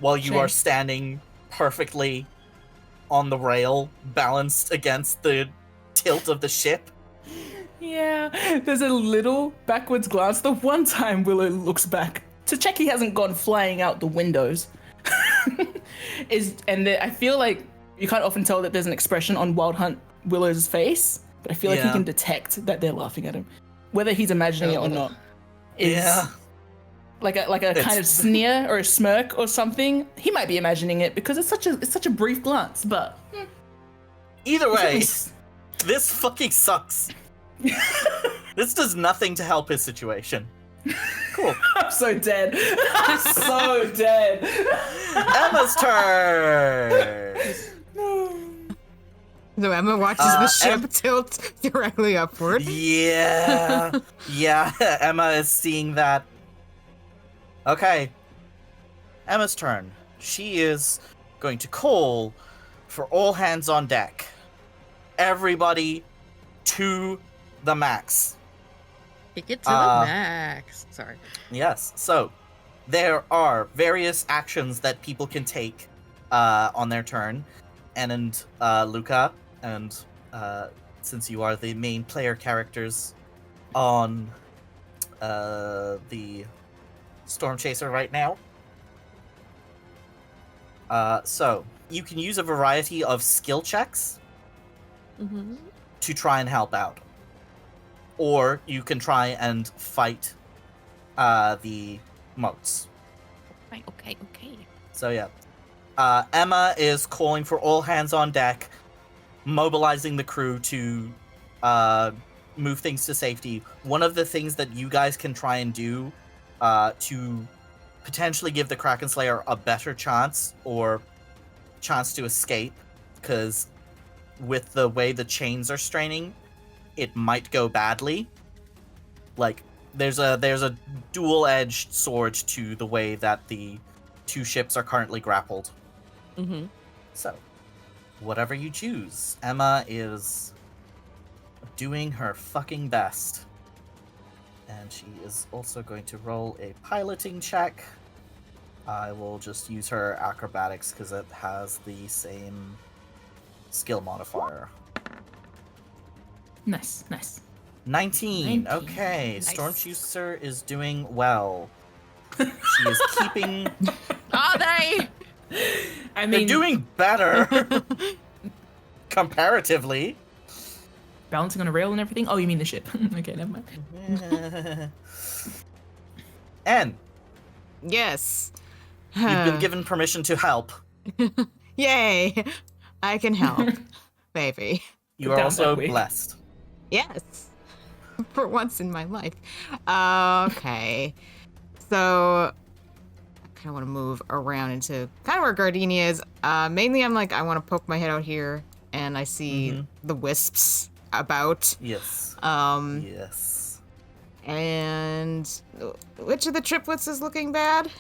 while you Shame. are standing perfectly on the rail, balanced against the tilt of the ship. Yeah, there's a little backwards glance. The one time Willow looks back to check he hasn't gone flying out the windows. I feel like you can't often tell that there's an expression on Wild Hunt Willow's face, but I feel like he Yeah. can detect that they're laughing at him, whether he's imagining it or not. Is Yeah. like a kind of sneer or a smirk or something. He might be imagining it because it's such a brief glance, but Either way, this fucking sucks. This does nothing to help his situation. Cool. I'm so dead. I'm so dead. Emma's turn. So Emma watches the ship tilt directly upward. Yeah. Emma is seeing that. Okay. Emma's turn. She is going to call for all hands on deck. Everybody to the max. Take it to the max. Sorry. Yes. So there are various actions that people can take on their turn, and Luca, and since you are the main player characters on the Storm Chaser right now, so you can use a variety of skill checks Mm-hmm. to try and help out, or you can try and fight the moats. Okay. So yeah, Emma is calling for all hands on deck, mobilizing the crew to move things to safety. One of the things that you guys can try and do to potentially give the Kraken Slayer a better chance or chance to escape, because with the way the chains are straining, it might go badly. Like there's a dual-edged sword to the way that the two ships are currently grappled. Mm-hmm. So, whatever you choose, Emma is doing her fucking best. And she is also going to roll a piloting check. I will just use her acrobatics because it has the same skill modifier. Nice. 19. 19. Okay, Nice. Storm Chaser is doing well. She is keeping... Are they? I They're mean, doing better. Comparatively. balancing on a rail and everything. Oh, you mean the ship? Okay, never mind. And Yes. you've been given permission to help. Yay! I can help. Maybe. You Go are down also that way. blessed. Yes. For once in my life. Okay. So I kind of want to move around into kind of where Gardenia is. Mainly I'm like, I want to poke my head out here and I see the wisps about. Yes. Yes. And which of the triplets is looking bad?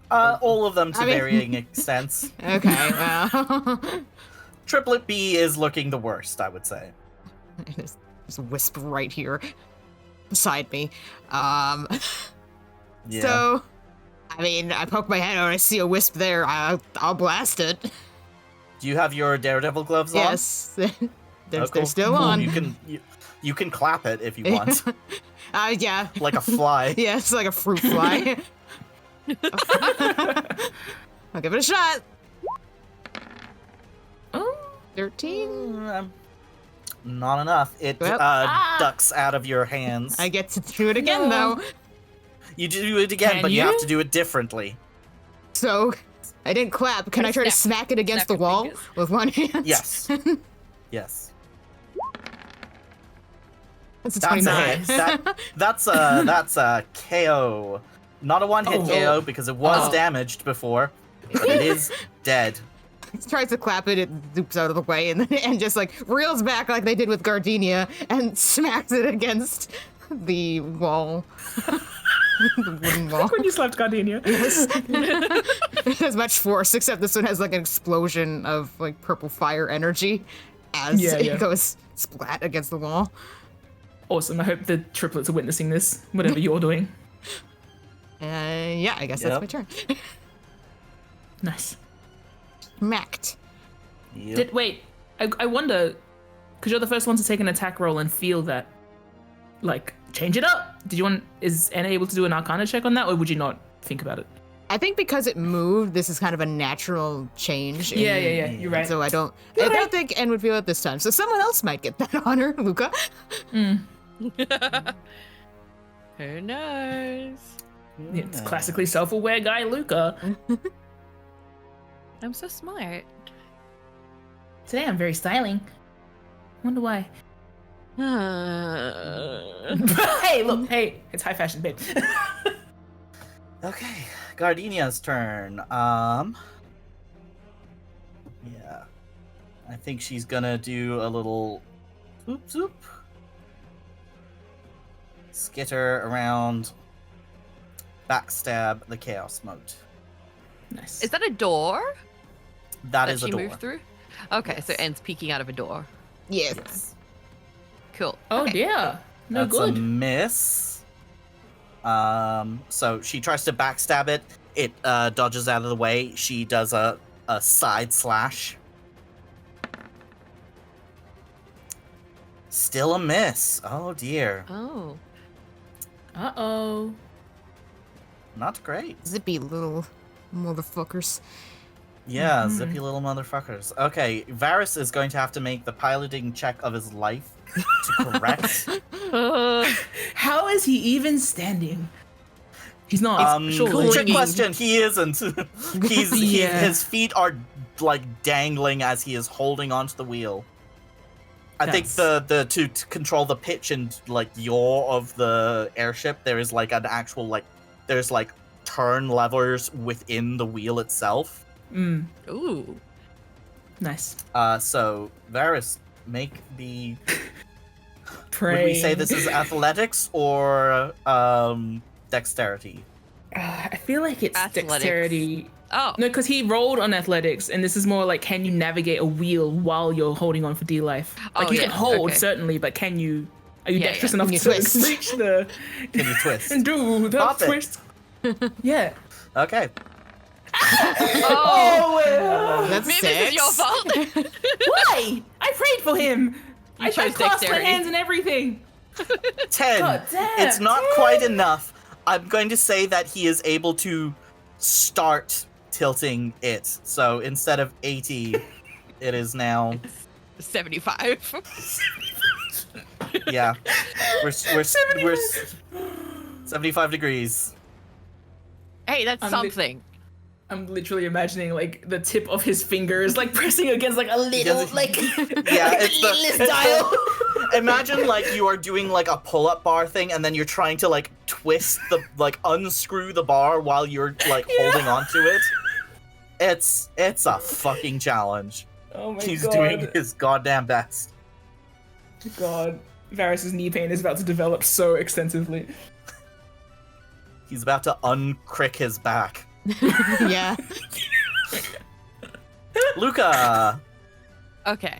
All of them to I mean- varying extents. Okay, well. Triplet B is looking the worst, I would say. There's a wisp right here beside me. Yeah. So, I mean, I poke my head out, I see a wisp there, I'll blast it. Do you have your Daredevil gloves on? Yes. They're Oh, cool. still Cool. on. You can clap it if you want, Yeah. like a fly. Yeah, it's like a fruit fly. I'll give it a shot. Oh, 13? Not enough. It Well, ducks out of your hands. I get to do it again, No. though. You do it again, Can but you you? have to do it differently. So, I didn't clap. Can I try to smack it against snap the your wall fingers. with one hand? Yes. Yes. That's a That's 29. a hit. That's a KO. Not a one-hit Oh. KO because it was Oh. damaged before, but it is dead. Tries to clap it, it zoops out of the way and just like reels back like they did with Gardenia and smacks it against the wall. The wooden wall. when you slapped Gardenia. Yes. It has much force, except this one has like an explosion of like purple fire energy as Yeah, it yeah. goes splat against the wall. Awesome. I hope the triplets are witnessing this, whatever you're doing. Yeah, I guess that's Yep. my turn. Nice. Smacked. Yep. Wait, I wonder, because you're the first one to take an attack roll and feel that, like, change it up. Is Anna able to do an Arcana check on that, or would you not think about it? I think because it moved, this is kind of a natural change. Yeah, you're right. So I don't think N would feel it this time. So someone else might get that honor, Luca. Who knows? It's classically self-aware guy, Luca. I'm so smart. Today I'm very styling. Wonder why. Hey, look, hey, it's high fashion, babe. Okay, Gardenia's turn. Yeah. I think she's gonna do a little zoop zoop. Skitter around, backstab the Chaos Mote. Nice. Is that a door That is she a door. moved through? Okay, so Yes. N's peeking out of a door. Yes. Yes. Cool. Oh Okay. dear. No That's a good. miss. So she tries to backstab it. It dodges out of the way. She does a side slash. Still a miss. Oh dear. Oh. Uh-oh. Not great. Zippy little motherfuckers. Yeah, zippy little motherfuckers. Okay, Varys is going to have to make the piloting check of his life to correct. How is he even standing? He's not. surely. Trick question. He isn't. Yeah. His feet are like dangling as he is holding onto the wheel. I think the to control the pitch and like yaw of the airship, there is like an actual there's like turn levers within the wheel itself. Ooh. Nice. So Varys, make the. Pray. Would we say this is athletics or dexterity? I feel like it's Athletics. dexterity. Oh. No, because he rolled on athletics, and this is more like, can you navigate a wheel while you're holding on for D life? Like Oh, you can yeah, hold okay. certainly, but can you? Are you Yeah, dexterous yeah. enough Can you to twist? reach the Can you twist? and do the Pop it. twist? Yeah. Okay. Oh. That's Maybe six. this is your fault. Why? I prayed for him. I chose clasped my dexterity. hands and everything. 10. God damn, It's not 10. quite enough. I'm going to say that he is able to start tilting it. So instead of 80, it is now 75. yeah. We're 75 degrees. Hey, that's I'm something. I'm literally imagining like the tip of his fingers like pressing against like a little Yes. like Yeah, it's the little dial. Imagine like you are doing like a pull-up bar thing, and then you're trying to like twist the like unscrew the bar while you're like holding onto it. It's a fucking challenge. Oh my He's god. doing his goddamn best. God. Varys's knee pain is about to develop so extensively. He's about to uncrick his back. Yeah. Luca. Okay.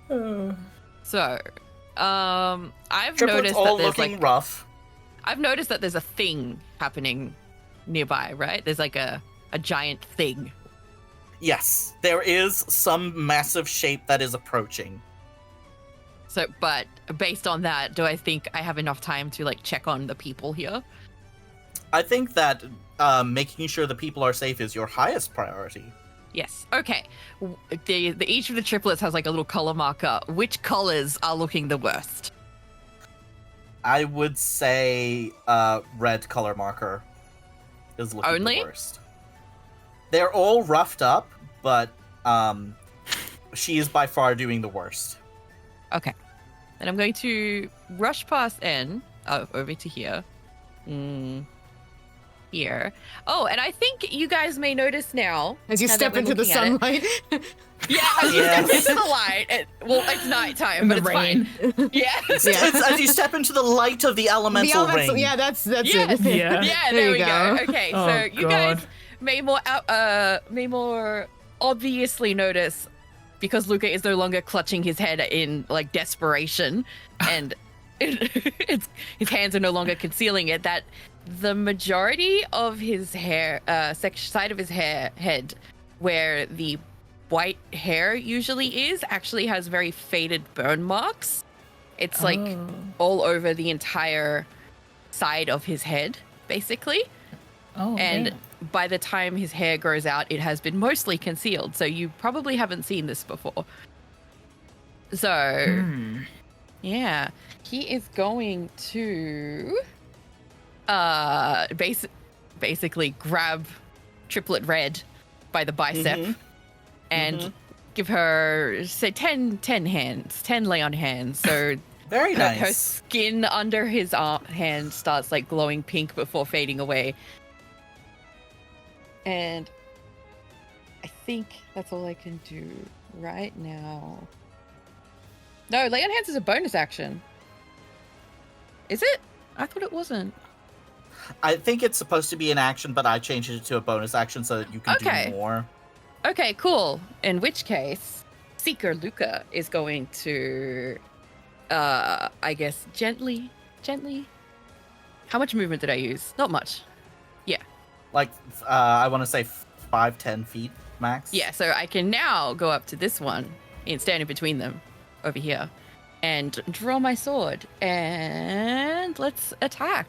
Oh. So, I've Triplets noticed all that there's looking like rough. I've noticed that there's a thing happening nearby, right? There's like a giant thing. Yes, there is some massive shape that is approaching. So, but based on that, do I think I have enough time to like check on the people here? I think that making sure the people are safe is your highest priority. Yes. Okay. Each of the triplets has like a little color marker. Which colors are looking the worst? I would say red color marker is looking Only? the worst. They're all roughed up, but she is by far doing the worst. Okay. Then I'm going to rush past N over to here. Here. Oh, and I think you guys may notice now. As you now that step we're into the looking at it- sunlight. Yeah, as you Yes. step into the light. Well, it's nighttime, In but the it's rain. fine. Yeah. It's as you step into the light of the elemental ring. Yeah, that's Yes. it. Yeah. Yeah, There there you we go. Okay, Oh, so you guys God. may more obviously notice, because Luca is no longer clutching his head in like desperation, and his hands are no longer concealing it, that the majority of his hair, side of his head, where the white hair usually is, actually has very faded burn marks. It's like all over the entire side of his head, basically. Oh, And damn. by the time his hair grows out, it has been mostly concealed. So you probably haven't seen this before. So, yeah, he is going to basically grab Triplet Red by the bicep and give her, say, 10 hands, 10 lay on hands. So Very her nice. skin under his hand starts like glowing pink before fading away. And I think that's all I can do right now. No, lay on hands is a bonus action. Is it? I thought it wasn't. I think it's supposed to be an action, but I changed it to a bonus action so that you can Okay. do more. Okay, cool. In which case, Seeker Luca is going to, I guess, gently. How much movement did I use? Not much. Yeah. Like, I want to say 5-10 feet max. Yeah, so I can now go up to this one and stand in between them over here and draw my sword. And let's attack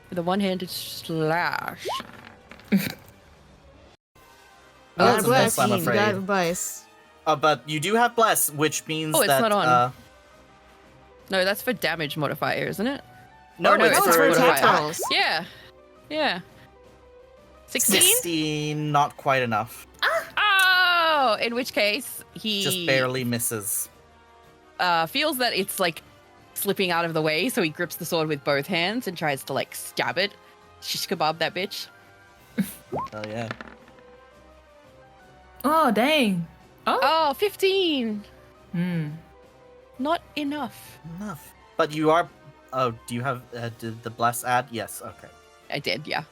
with a one-handed slash. That's God a bless. miss, I'm afraid. God bless. But you do have bless, which means Oh, it's that not on. No, that's for damage modifier, isn't it? no, Oh, no, it's it's Oh, it's for for modifier. attack rolls. Yeah. Yeah. 16? 16, not quite enough. Oh, in which case he Just barely misses. feels that it's like slipping out of the way, so he grips the sword with both hands and tries to like stab it. Shish kebab that bitch. Oh yeah. Oh, dang. Oh, 15. Hmm. Not enough. Enough. But you are. Oh, do you have? Did the bless add? Yes. Okay. I did, yeah.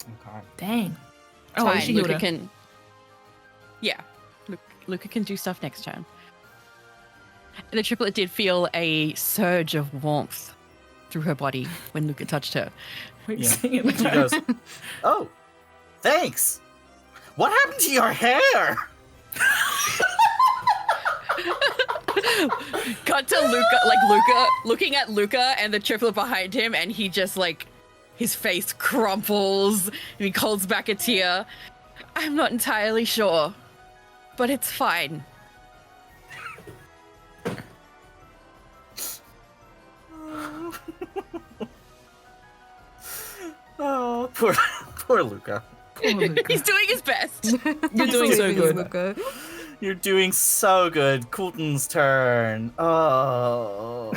Okay. Dang. Oh, Fine, she healed Luca her. can. Yeah, Luca can do stuff next turn. And the triplet did feel a surge of warmth through her body when Luca touched her. Wait, Yeah. sing it She back. goes. Oh, thanks. What happened to your hair? Cut to Luca looking at Luca and the triplet behind him, and he just like his face crumples and he holds back a tear. I'm not entirely sure, but it's fine. Oh, poor Luca. He's doing his best. You're doing so Saving good. Luca. You're doing so good. Koulton's turn. Oh.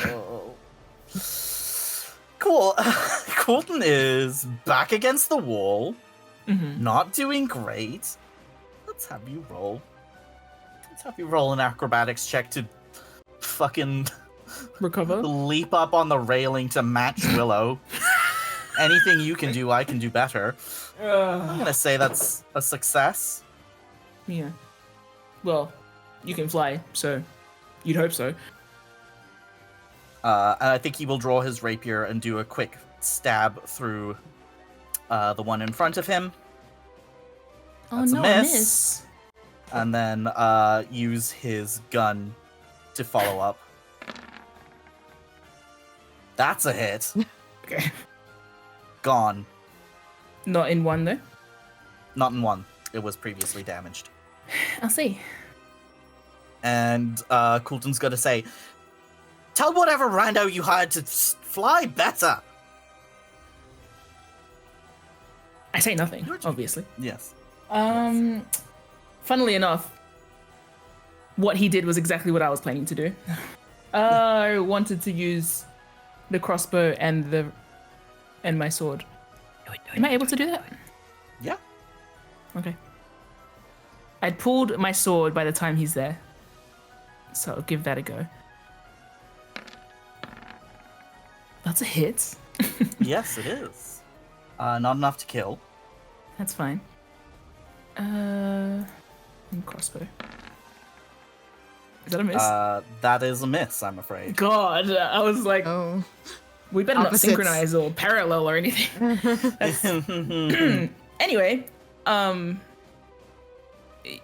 Cool. Koulton is back against the wall. Not doing great. Let's have you roll. Let's have you roll an acrobatics check to fucking Recover. leap up on the railing to match Willow. Anything you can do, I can do better. I'm gonna say that's a success. Yeah. Well, you can fly, so you'd hope so. And I think he will draw his rapier and do a quick stab through the one in front of him. That's a miss. And then use his gun to follow up. That's a hit. Okay. Gone. Not in one, though? Not in one. It was previously damaged. I'll see. And Koulton's gonna say, tell whatever rando you hired to fly better. I say nothing, obviously. Yes. Funnily enough, what he did was exactly what I was planning to do. I wanted to use the crossbow and my sword. Am I able to do that? Yeah. Okay. I'd pulled my sword by the time he's there, so I'll give that a go. That's a hit. Yes, it is. Not enough to kill. That's fine. And crossbow. Is that a miss? That is a miss, I'm afraid. God, I was like, Oh. we better Opposites. not synchronize or parallel or anything. Anyway,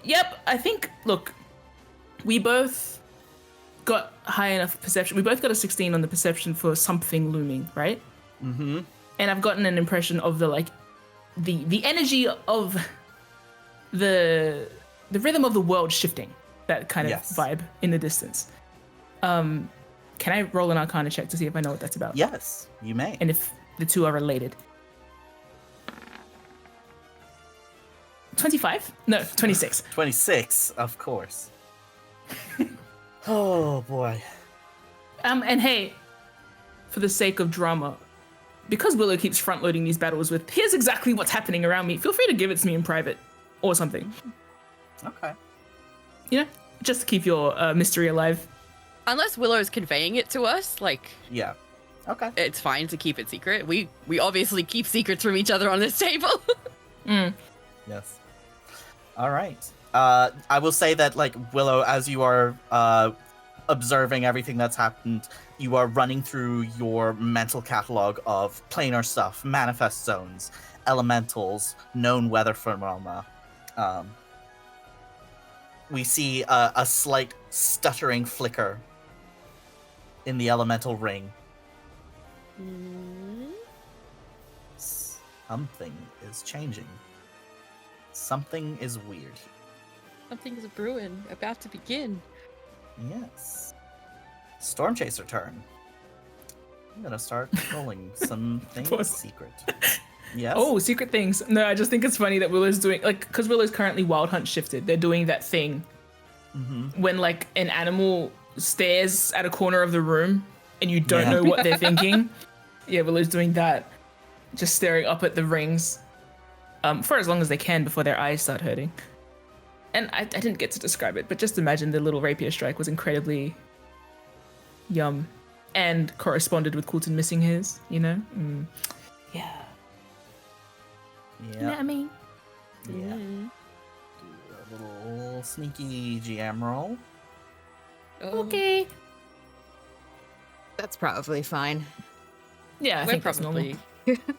yep, I think, look, we both got high enough perception. We both got a 16 on the perception for something looming, right? Mm-hmm. And I've gotten an impression of the energy of the rhythm of the world shifting, that kind of vibe in the distance. Can I roll an Arcana check to see if I know what that's about? Yes, you may. And if the two are related. 25? No, 26. 26, of course. Oh, boy. And hey, for the sake of drama, because Willow keeps front-loading these battles with, here's exactly what's happening around me, feel free to give it to me in private or something. Okay. You know, just to keep your mystery alive. Unless Willow's conveying it to us, like, Yeah. Okay. it's fine to keep it secret. We obviously keep secrets from each other on this table. Yes. All right. I will say that, like, Willow, as you are observing everything that's happened, you are running through your mental catalog of planar stuff, manifest zones, elementals, known weather phenomena. We see a slight stuttering flicker in the elemental ring. Something is changing. Something is weird. Something's brewing, about to begin. Yes. Storm Chaser turn. I'm gonna start rolling some things Pause. secret. Yes. Oh, secret things. No, I just think it's funny that Willow's doing, like, because Willow's currently Wild Hunt shifted. They're doing that thing when, like, an animal stares at a corner of the room and you don't know what they're thinking. Yeah, Willow's doing that. Just staring up at the rings for as long as they can before their eyes start hurting. And I didn't get to describe it, but just imagine the little rapier strike was incredibly yum and corresponded with Koulton missing his, you know? Yeah. Yeah. You know what I mean? Yeah. Do a little sneaky GM roll. Okay. That's probably fine. Yeah, I We're think that's normal. probably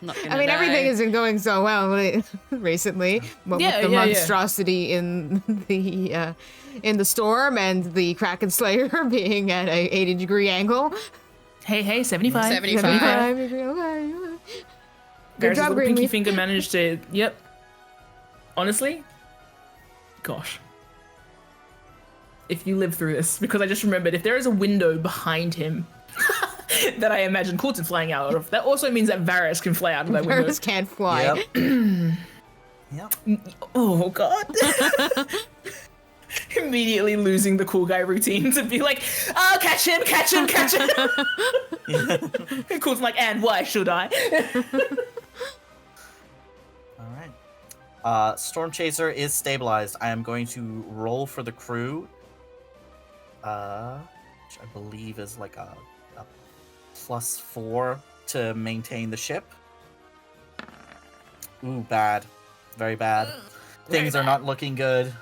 not gonna I mean, everything die. has been going so well recently. But Yeah, with the yeah, yeah. monstrosity in the storm and the Kraken Slayer being at a 80-degree angle. Hey, 75. 75. 75 degree, okay. Good There's a job, little pinky Greenleaf. finger managed to, yep. Honestly, gosh. If you live through this, because I just remembered, if there is a window behind him that I imagine Koulton flying out of, that also means that Varys can fly out of that window. Birds can't fly. Yep. Yep. Oh, God. Immediately losing the cool guy routine to be like, oh, catch him. And Cool's like, and why should I? All right. Storm Chaser is stabilized. I am going to roll for the crew. Which I believe is like a +4 to maintain the ship. Ooh, bad. Very bad. Things are not looking good.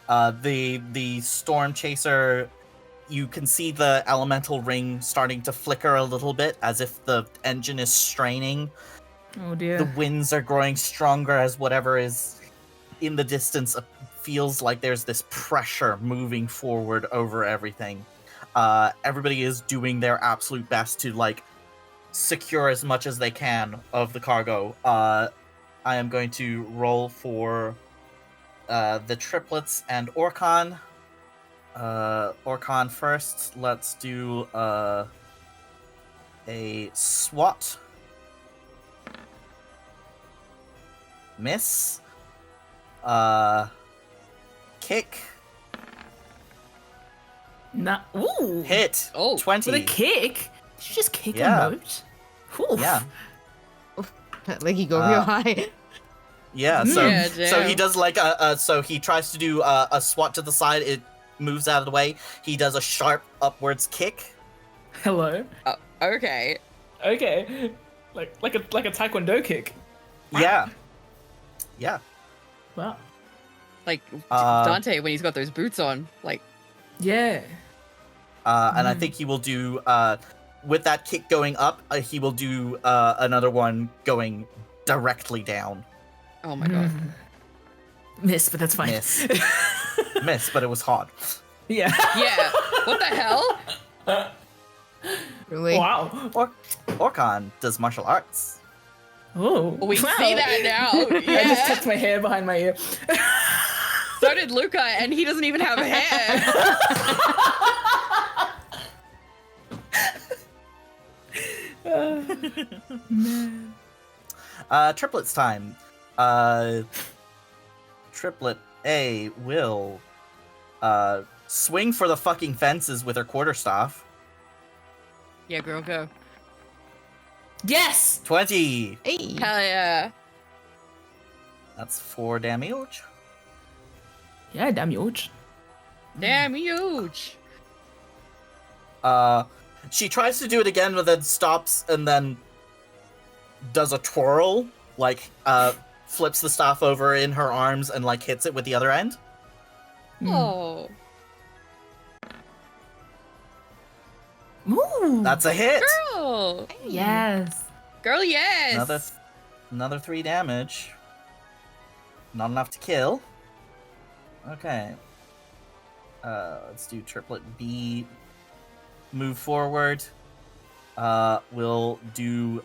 The Storm Chaser, you can see the elemental ring starting to flicker a little bit as if the engine is straining. Oh dear. The winds are growing stronger as whatever is in the distance feels like there's this pressure moving forward over everything. Everybody is doing their absolute best to like secure as much as they can of the cargo. I am going to roll for the triplets and Orkan. Orkan first. Let's do a SWAT. Miss. Kick. Ooh. Hit. Oh. 20. With a kick? Did you just kick Yeah. a boat? Oof. Yeah. Like you go real high. Yeah, so Yeah, so he damn. does like so he tries to do a swat to the side, it moves out of the way. He does a sharp upwards kick. Hello. Okay. Okay. Like a Taekwondo kick. Yeah. Yeah. Wow. Like Uh, Dante when he's got those boots on. Like, Yeah. And I think he will do with that kick going up, he will do another one going directly down. oh my god. Miss, but that's fine. Miss. Miss, but it was hard. Yeah. Yeah. What the hell? Really? Wow. Orkan does martial arts. Oh. We wow. see that now. I just Yeah. tucked my hair behind my ear. So did Luca, and he doesn't even have hair. Man. Triplets time. Triplet A will swing for the fucking fences with her quarterstaff. Yeah, girl, go. Yes. 20. Hey. Hell yeah. That's 4 damage. Yeah, damn huge. Damn huge. She tries to do it again, but then stops and then does a twirl, like flips the staff over in her arms and like hits it with the other end. Oh. Ooh. That's a hit. Girl. Yes. Girl, yes. Another 3 damage. Not enough to kill. Okay. Let's do triplet B. Move forward. We'll do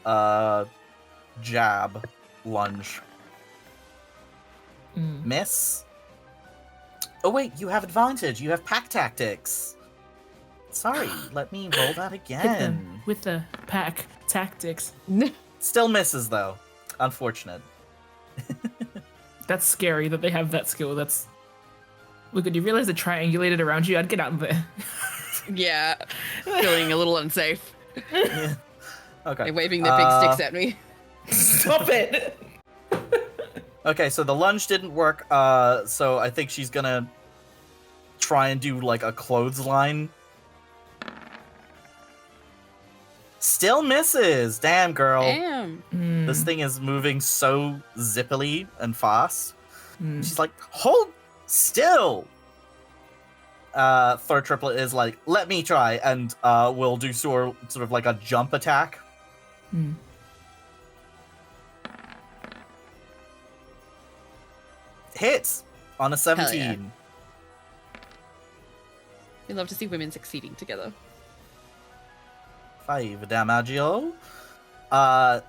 jab, lunge. Miss. Oh wait, you have advantage. You have pack tactics. Sorry, let me roll that Hit again. them with the pack tactics. Still misses though. Unfortunate. That's scary that they have that skill. That's. Look, did you realize they triangulated around you? I'd get out of there. Yeah. Feeling a little unsafe. Yeah. Okay. They're waving their big sticks at me. Stop it. Okay, so the lunge didn't work. So I think she's gonna try and do like a clothesline. Still misses. Damn, girl. Damn. This thing is moving so zippily and fast. She's like, hold still. Third triplet is like, let me try, and we'll do sort of like a jump attack. Hits on a 17. We love to see women succeeding together. 5 damagio.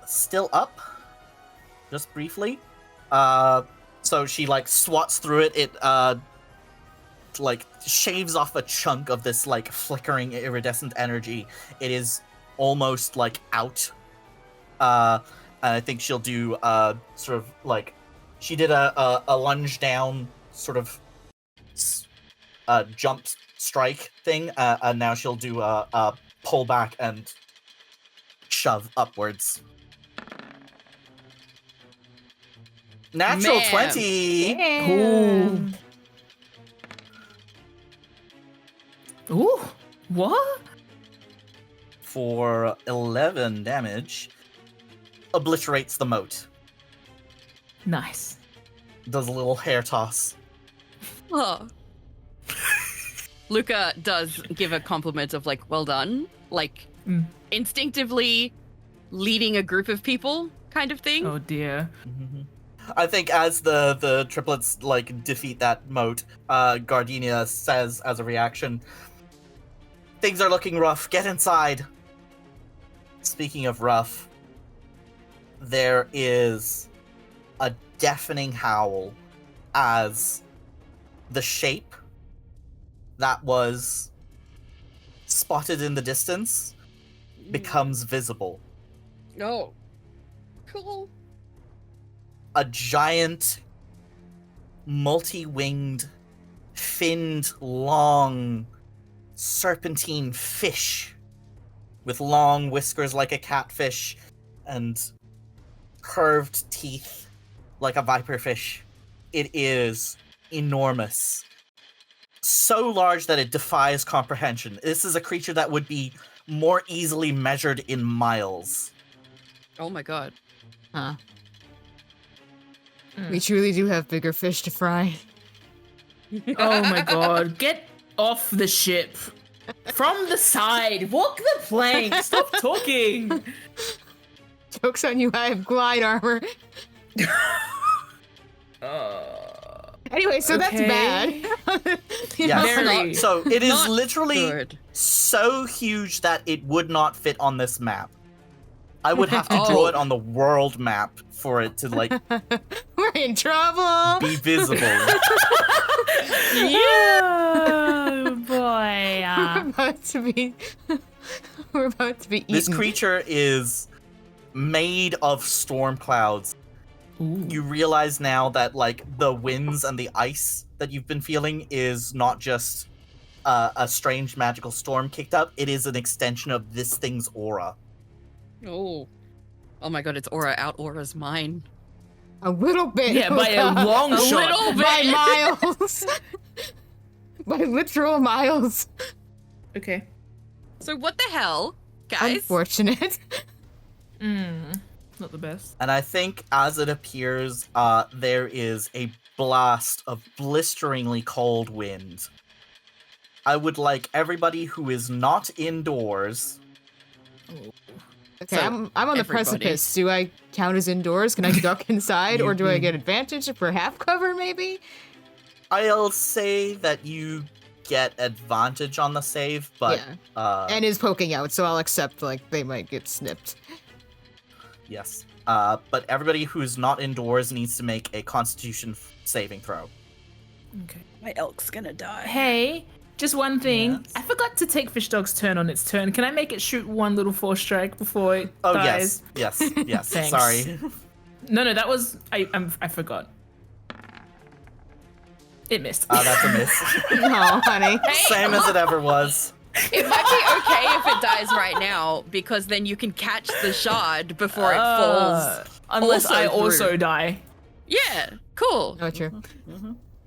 Still up. Just briefly. So she like swats through it. It like shaves off a chunk of this like flickering iridescent energy. It is almost like out. And I think she'll do sort of like she did a lunge down, sort of jump strike thing, and now she'll do a pull back and shove upwards. Natural Man. 20. Ooh. Ooh. What? For 11 damage. Obliterates the moat. Nice. Does a little hair toss. Oh. Luca does give a compliment of like, well done. Like, instinctively leading a group of people kind of thing. Oh dear. I think as the triplets like defeat that moat, Gardenia says as a reaction, "Things are looking rough. Get inside." Speaking of rough, there is a deafening howl as the shape that was spotted in the distance becomes visible. Oh. Cool. A giant, multi-winged, finned, long, serpentine fish with long whiskers like a catfish and curved teeth like a viperfish. It is enormous. So large that it defies comprehension. This is a creature that would be more easily measured in miles. Oh my god. Huh. We truly do have bigger fish to fry. Oh my god. Get off the ship. From the side. Walk the plank. Stop talking. Joke's on you, I have glide armor. Anyway, so that's Okay. bad. Yes. Very. So it is Not literally good. so huge that it would not fit on this map. I would have to draw Oh. it on the world map for it to like We're in trouble. be visible. Oh boy. We're about to be. We're about to be eaten. This creature is made of storm clouds. Ooh. You realize now that like the winds and the ice that you've been feeling is not just a strange magical storm kicked up. It is an extension of this thing's aura. Oh. Oh my god, its aura out auras mine. A little bit. Yeah, by a long A shot. little bit. By miles. By literal miles. Okay. So what the hell, guys? Unfortunate. Not the best. And I think as it appears, there is a blast of blisteringly cold wind. I would like everybody who is not indoors. Okay, So, I'm on the everybody. precipice. Do I count as indoors? Can I duck inside, or do I get advantage for half cover? Maybe. I'll say that you get advantage on the save, but And is poking out, so I'll accept. Like they might get snipped. yes. But everybody who's not indoors needs to make a Constitution saving throw. Okay. My elk's gonna die. Hey, just one thing. Yes. I forgot to take Fish Dog's turn on its turn. Can I make it shoot one little force strike before it Oh dies? yes, yes. Thanks. Sorry. No, that was I forgot. It missed. That's a miss. Oh, honey. Same as it ever was. It might be okay if it dies right now, because then you can catch the shard before it falls. Unless also I through. also die. Yeah, cool. No, true.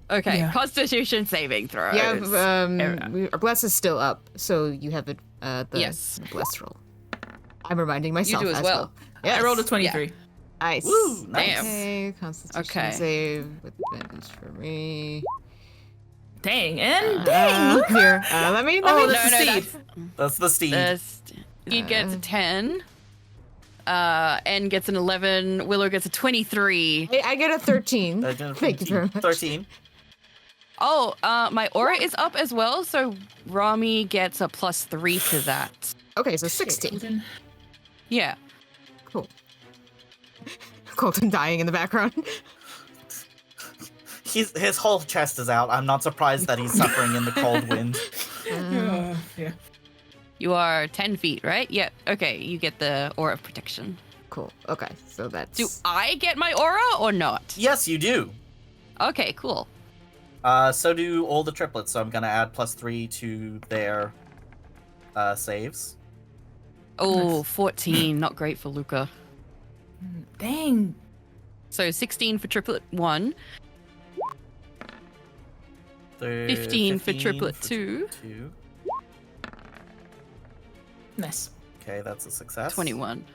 Okay, Yeah. Constitution saving throws. Yeah, our bless is still up, so you have it. The Yes. bless roll. I'm reminding myself do as well. Yes. I rolled a 23. Nice. Woo, nice. Damn. Okay, Constitution Okay. save with advantage for me. Dang, and dang. Here, let me. Oh, No, that's no, the that's steed. That's the steed. he gets a 10. N gets an 11. Willow gets a 23. I get a 13. Thank you very much. 13. Oh, my aura is up as well, so Rami gets a +3 to that. Okay, so 16. Yeah. Cool. Koulton dying in the background. His whole chest is out. I'm not surprised that he's suffering in the cold wind. Yeah. You are 10 feet, right? Yeah. Okay, you get the aura of protection. Cool. Okay, so that's. Do I get my aura or not? Yes, you do. Okay, cool. So do all the triplets, so I'm gonna add +3 to their saves. Oh, Nice. 14. Not great for Luca. Dang. So 16 for triplet 1, They're 15 for triplet for 2, 2. Nice. Okay, that's a success. 21.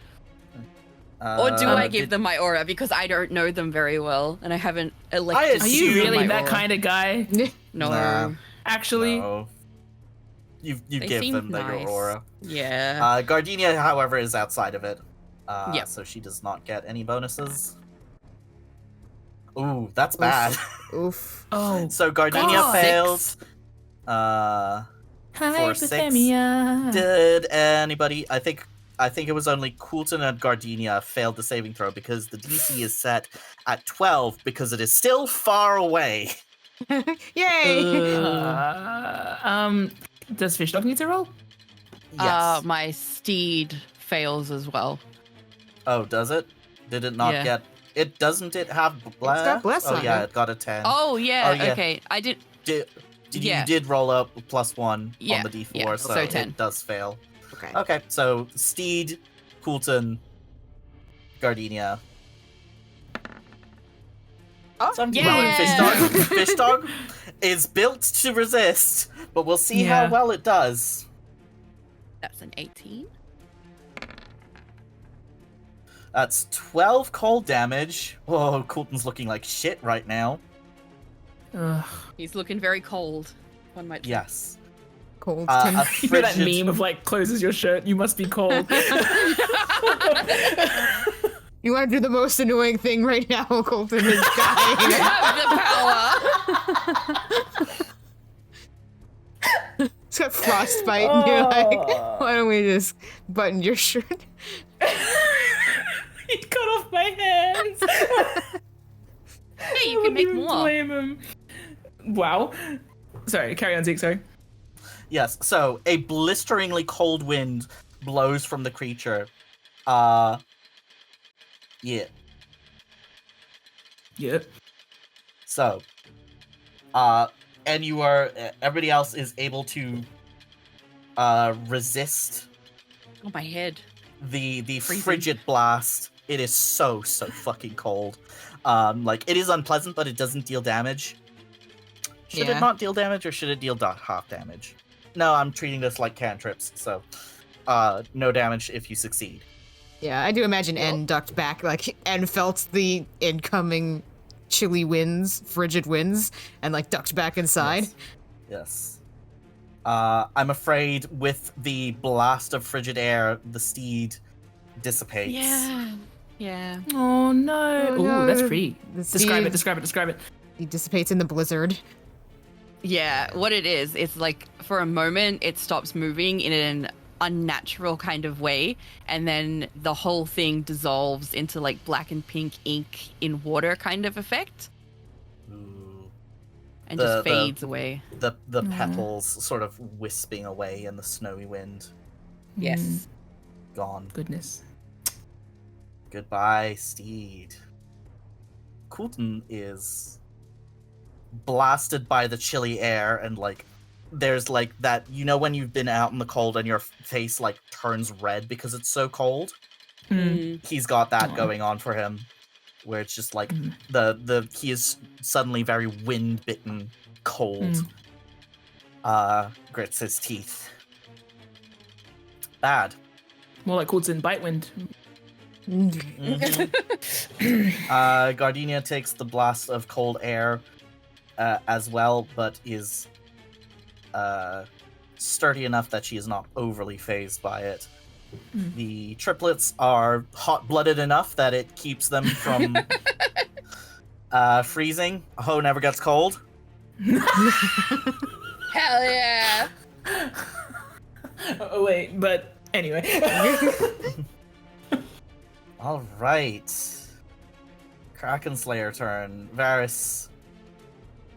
Or do I give did- them my aura? Because I don't know them very well, and I haven't I elected Are to you assume do really my that aura. kind of guy? No. Nah. Actually, No. You They give seem them their nice. aura. Yeah. Gardenia, however, is outside of it. Yep. So she does not get any bonuses. Ooh, that's bad. Oof. oh, So Gardenia God. fails. For 6. hypothermia. Did anybody? I think it was only Koulton and Gardenia failed the saving throw because the DC is set at 12 because it is still far away. Yay! Does Fish Dog need to roll? Yes. My steed fails as well. Oh, does it? Did it not Yeah. get? It doesn't. It have bless? got bless Oh on yeah, it. it got a 10. Oh yeah. Oh, yeah. Okay. I did. Did yeah. you did roll up +1 Yeah, on the D4, yeah, so, so 10. it does fail. Okay. Okay, so Steed, Koulton, Gardenia. Oh, So I'm yeah. rolling Fish Dog. Fish Dog is built to resist, but we'll see Yeah. how well it does. That's an 18. That's 12 cold damage. Whoa, Koulton's looking like shit right now. Ugh. He's looking very cold. One might say. Yes. Cold. A You know that frigid- meme of like closes your shirt, you must be cold. You want to do the most annoying thing right now, Koulton is dying. Have the power. It's got frostbite, and you're like, why don't we just button your shirt? He cut off my hands. Hey, you can make I wouldn't even more. blame him. Wow. Sorry, carry on, Zeke, sorry. Yes, so a blisteringly cold wind blows from the creature. Yeah. Yep. So, and you are, everybody else is able to, resist Oh, my head. the Freezing. frigid blast. It is so fucking cold. Like, it is unpleasant, but it doesn't deal damage. Should Yeah. it not deal damage, or should it deal half damage? No, I'm treating this like cantrips, so, no damage if you succeed. Yeah, I do imagine N ducked back, like, N felt the incoming chilly winds, frigid winds, and, like, ducked back inside. Yes. I'm afraid with the blast of frigid air, the steed dissipates. Yeah. Yeah. Oh no. Oh, Ooh, no. that's pretty. The Describe it, steed- describe it. He dissipates in the blizzard. Yeah, what it is, it's like for a moment it stops moving in an unnatural kind of way, and then the whole thing dissolves into like black and pink ink in water kind of effect, Ooh. and The- just the- fades away. The petals sort of wisping away in the snowy wind. Yes. Gone. Goodness. Goodbye, steed. Koulton is blasted by the chilly air, and like there's like that, you know, when you've been out in the cold and your face like turns red because it's so cold. Mm. He's got that Aw. going on for him, where it's just like Mm. he is suddenly very wind bitten cold. Grits his teeth. Bad. More like Koulton Bitewind. Gardenia takes the blast of cold air as well, but is sturdy enough that she is not overly phased by it. The triplets are hot-blooded enough that it keeps them from freezing. Ho never gets cold. Hell yeah! Oh wait, but anyway. All right. Kraken Slayer turn. Varys,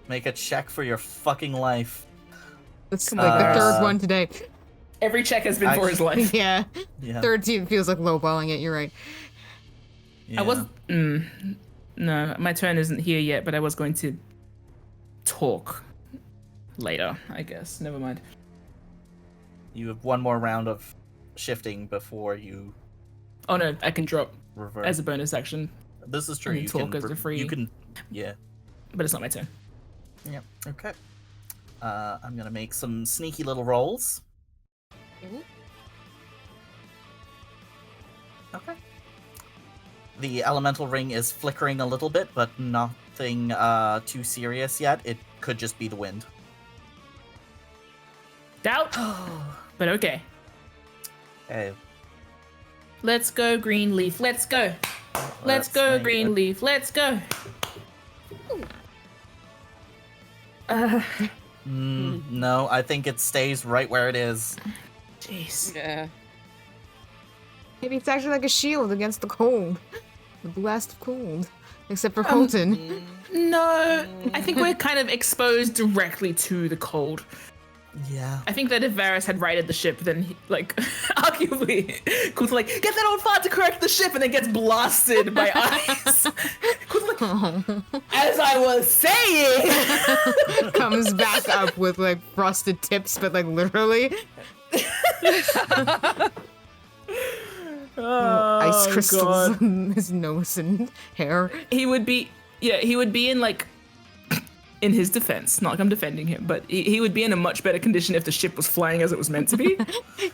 make a check for your fucking life. That's like the third one today. Every check has been for his life. Yeah. Yeah. Third team feels like lowballing it, you're right. Yeah. I was. No, my turn isn't here yet, but I was going to talk later, I guess. Never mind. You have one more round of shifting before you Oh no, I can drop revert. as a bonus action, This is true. and You talk can as a free- You can. Yeah. but it's not my turn. Yeah. Okay. I'm gonna make some sneaky little rolls. Okay. The elemental ring is flickering a little bit, but nothing too serious yet. It could just be the wind. Doubt, but okay. Okay. Let's go, green leaf. Let's go. Let's go, make green it. leaf. Let's go. No, I think it stays right where it is. Jeez. Yeah. Maybe it's actually like a shield against the cold. The blast of cold. Except for Koulton. No, I think we're kind of exposed directly to the cold. Yeah. I think that if Varys had righted the ship, then arguably, Koulton like, get that old fart to correct the ship, and then gets blasted by ice. Koulton like, as I was saying. Comes back up with like frosted tips, but like literally. Ice crystals in his nose and hair. He would be in like, in his defense, not like I'm defending him, but he would be in a much better condition if the ship was flying as it was meant to be.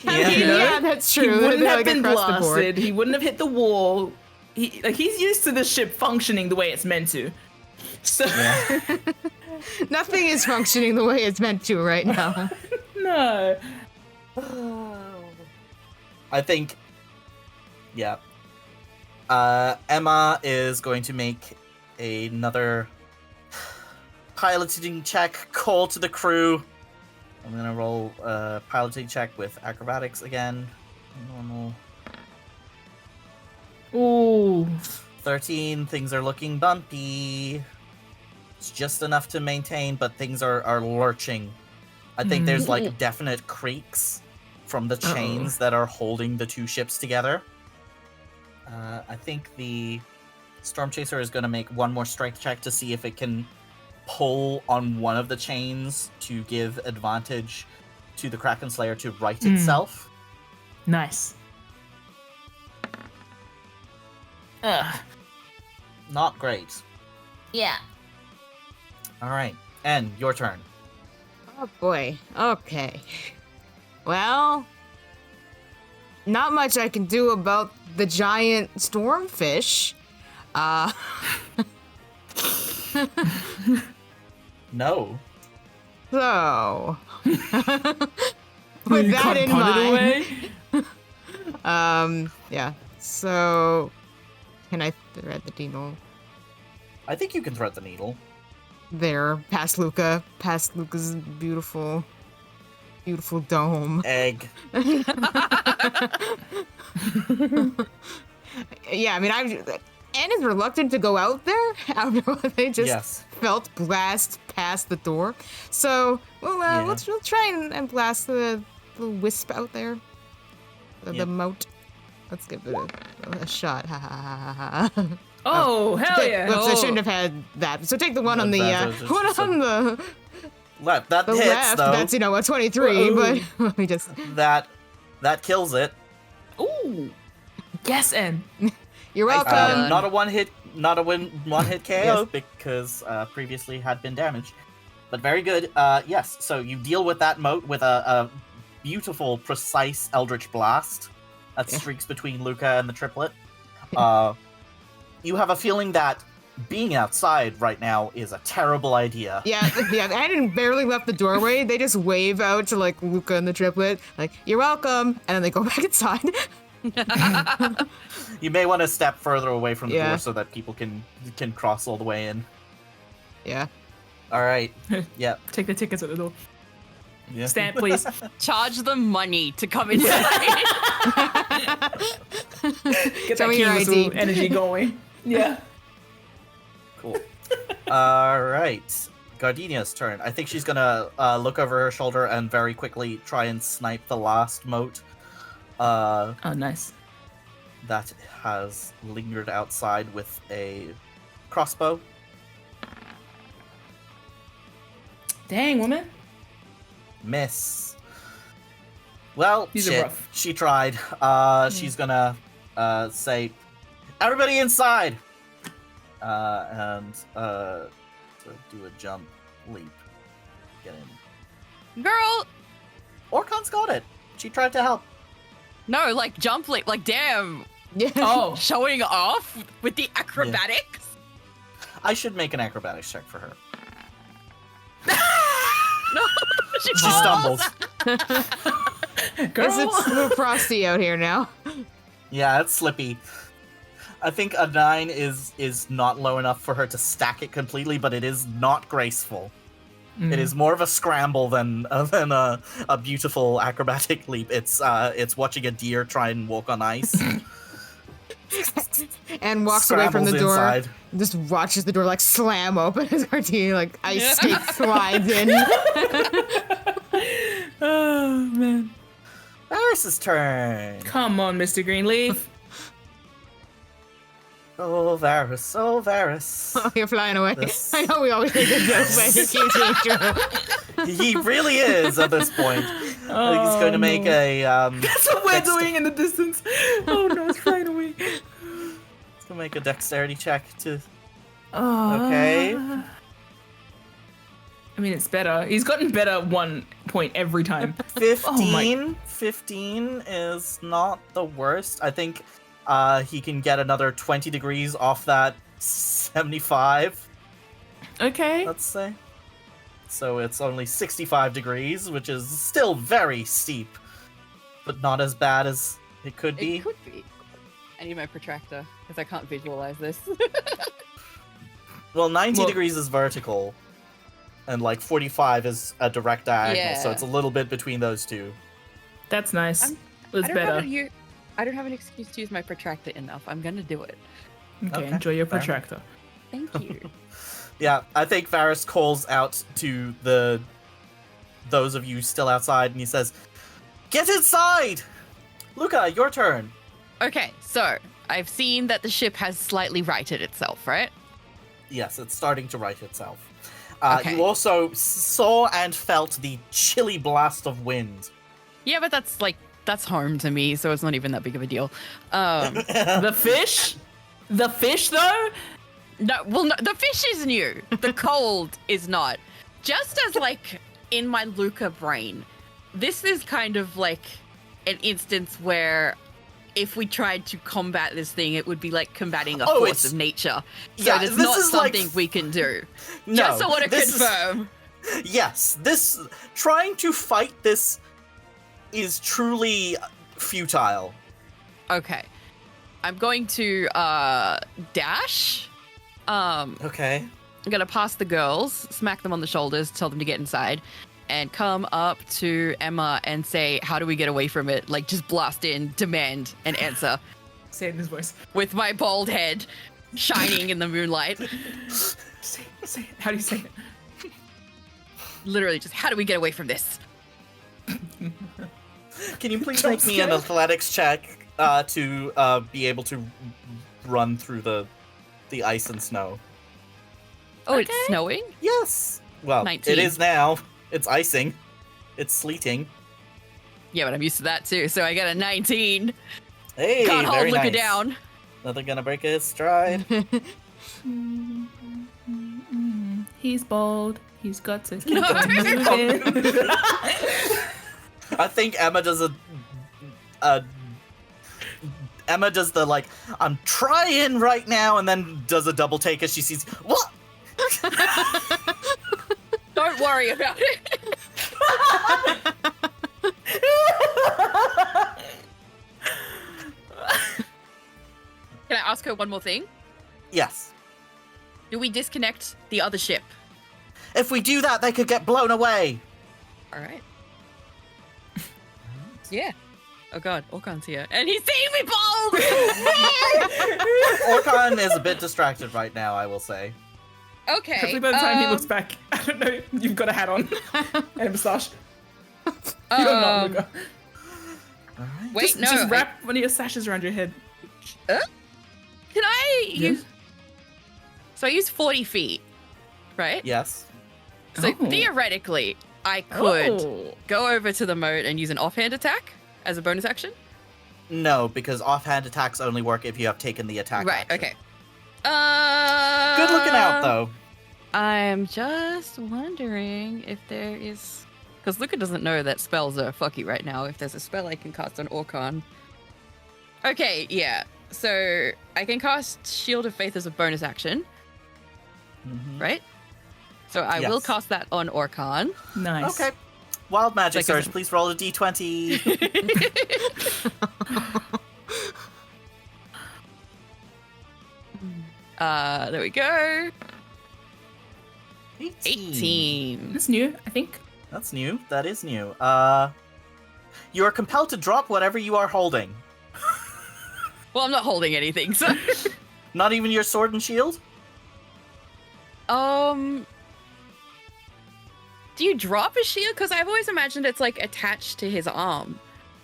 Yeah. You know? Yeah, that's true. He wouldn't They're, have like, been across the board. blasted. He wouldn't have hit the wall. He's used to the ship functioning the way it's meant to. So Nothing is functioning the way it's meant to right now. no. I think. Yeah. Emma is going to make another piloting check. Call to the crew. I'm gonna roll a piloting check with acrobatics again. Normal. Ooh. 13. Things are looking bumpy. It's just enough to maintain, but things are lurching. I think there's like definite creaks from the chains that are holding the two ships together. I think the Storm Chaser is going to make one more strength check to see if it can pull on one of the chains to give advantage to the Kraken Slayer to right itself. Nice. Not great. Yeah. All right. En, your turn. Oh boy. Okay. Well, not much I can do about the giant stormfish. No. So, You with that can't in punt it mind, away? yeah. So, can I thread the needle I think you can thread the needle. there past Luca's beautiful, beautiful dome? Egg. Yeah, I mean, Anne is reluctant to go out there after what they just Yes. felt blast past the door. So, we'll try and blast the wisp out there. The Yep. moat. Let's give it a shot. Ha ha ha ha ha. Oh, hell yeah. Whoops, I shouldn't have had that. So take the one on the one on the Left. That hits, left. though. That's a 23, but let me just. That kills it. Ooh. Yes, En. You're welcome. Not a one hit KO Yes. because previously had been damaged. But very good. Yes. So you deal with that moat with a beautiful, precise Eldritch Blast that streaks between Luca and the triplet. You have a feeling that being outside right now is a terrible idea. Yeah. Anne barely left the doorway. They just wave out to like Luca and the triplet, like "You're welcome," and then they go back inside. You may want to step further away from the Yeah. door so that people can cross all the way in. Yeah. All right. Yeah. Take the tickets at the door. Yeah. Stamp, please. Charge them money to come inside. Get Show that me your Key ID. energy going. Yeah. Cool. All right. Gardenia's turn. I think she's gonna look over her shoulder and very quickly try and snipe the last moat Oh, nice. that has lingered outside with a crossbow. Dang, woman. Miss. Well, These are shit. rough. She tried. She's gonna say, "Everybody inside!" And sort of do a jump, leap, get in. Girl, Orcon's got it. She tried to help. no, like jump leap, like damn, Yeah. Oh, showing off with the acrobatics. I should make an acrobatics check for her. No, She stumbles. girl. It's a little frosty out here now. Yeah, it's slippy. I think a 9 is not low enough for her to stack it completely, but it is not graceful. Mm. It is more of a scramble than a beautiful acrobatic leap. It's watching a deer try and walk on ice. And walks away from the Scrambles door. inside. Just watches the door like slam open as Martini like ice skate slides in. Oh man. Varys' turn. Come on, Mr. Greenleaf. Oh, Varys. Oh, Varys. Oh, you're flying away. This- I know we always make a joke, but it keeps being true. He really is at this point. I think he's going to make no. a That's what we're Next- doing in the distance. Oh no, it's flying away. he's gonna make a dexterity check to. Oh. Okay. I mean, it's better. He's gotten better 1 point every time. 15. 15 is not the worst. I think he can get another 20 degrees off that 75. Okay. Let's say. So it's only 65 degrees, which is still very steep, but not as bad as it could be. It could be. I need my protractor because I can't visualize this. Well, 90 Well- degrees is vertical, and like 45 is a direct diagonal, so Yeah. it's a little bit between those two. That's nice. I'm- It's better. I don't have an excuse to use my protractor enough. I'm gonna do it. Okay, Okay, enjoy your fair. protractor. Thank you. Yeah, I think Varys calls out to those of you still outside, and he says, "Get inside! Luca, your turn." Okay, so I've seen that the ship has slightly righted itself, right? Yes, it's starting to right itself. Okay. You also saw and felt the chilly blast of wind. Yeah, but that's home to me, so it's not even that big of a deal. The fish? The fish, though? No, the fish is new. The cold is not. Just as like in my Luca brain, this is kind of like an instance where if we tried to combat this thing, it would be like combating a Oh, force it's- of nature. So Yeah, it's this not is like- something we can do. No, Just I want to this is- confirm. Yes, this trying to fight this is truly futile. Okay. I'm going to dash. Okay. I'm gonna pass the girls, smack them on the shoulders, tell them to get inside, and come up to Emma and say, "How do we get away from it?" Like, just blast in, demand an answer Say it in his voice. with my bald head shining in the moonlight. Say it. How do you say it? Literally, just how do we get away from this? Can you please Jump make me an scare. athletics check to be able to run through the ice and snow? Oh, it's snowing? Yes. Well, 19. it is now. It's icing. It's sleeting. Yeah, but I'm used to that too. So I got a 19. Hey, Can't hold very Luca nice. down. Nothing gonna break his stride. He's bold. He's got to keep No. on moving. I think Emma does Emma does the like, I'm trying right now, and then does a double take as she sees what? Don't worry about it. Can I ask her one more thing? Yes. Do we disconnect the other ship? If we do that, they could get blown away. All right. Yeah. Oh god, Orcon's here. And he's seeing me bald! Orcon is a bit distracted right now, I will say. Okay. Hopefully by the time he looks back, I don't know, you've got a hat on and a moustache. You're not, Luca. Wait, just, no. Just wrap one of your sashes around your head. Can I Yes. use... So I use 40 feet, right? Yes. So Oh. theoretically, I could Oh. go over to the moat and use an offhand attack as a bonus action. No, because offhand attacks only work if you have taken the attack. Right. action. Okay. Good looking out, though. I'm just wondering if there is, because Luca doesn't know that spells are fucky right now. If there's a spell I can cast on Orcon. Okay. Yeah. So I can cast Shield of Faith as a bonus action, Mhm. Right? So I will Yes. cast that on Orcon. Nice. Okay. Wild magic Like, is surge. Please roll a d20. There we go. 18. 18. That's new, I think. That's new. That is new. You are compelled to drop whatever you are holding. Well, I'm not holding anything, so. Not even your sword and shield? Do you drop a shield? Because I've always imagined it's like attached to his arm,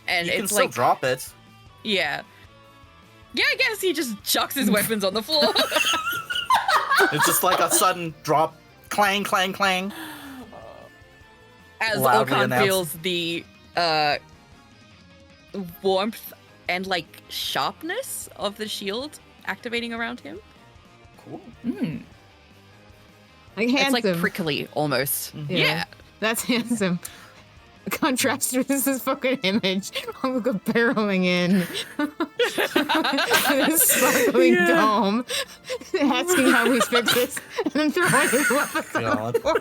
and You can it's still like drop it. yeah. Yeah, I guess he just chucks his weapons on the floor. It's just like a sudden drop. Clang, clang, clang. As Loudly Orkan announced. feels the warmth and like sharpness of the shield activating around him. Cool. Like It's handsome. like prickly almost. Yeah. That's handsome. Contrast with this fucking image of Luca barreling in with his sparkling dome, asking how we fix this, and then throwing his weapons on God. the floor.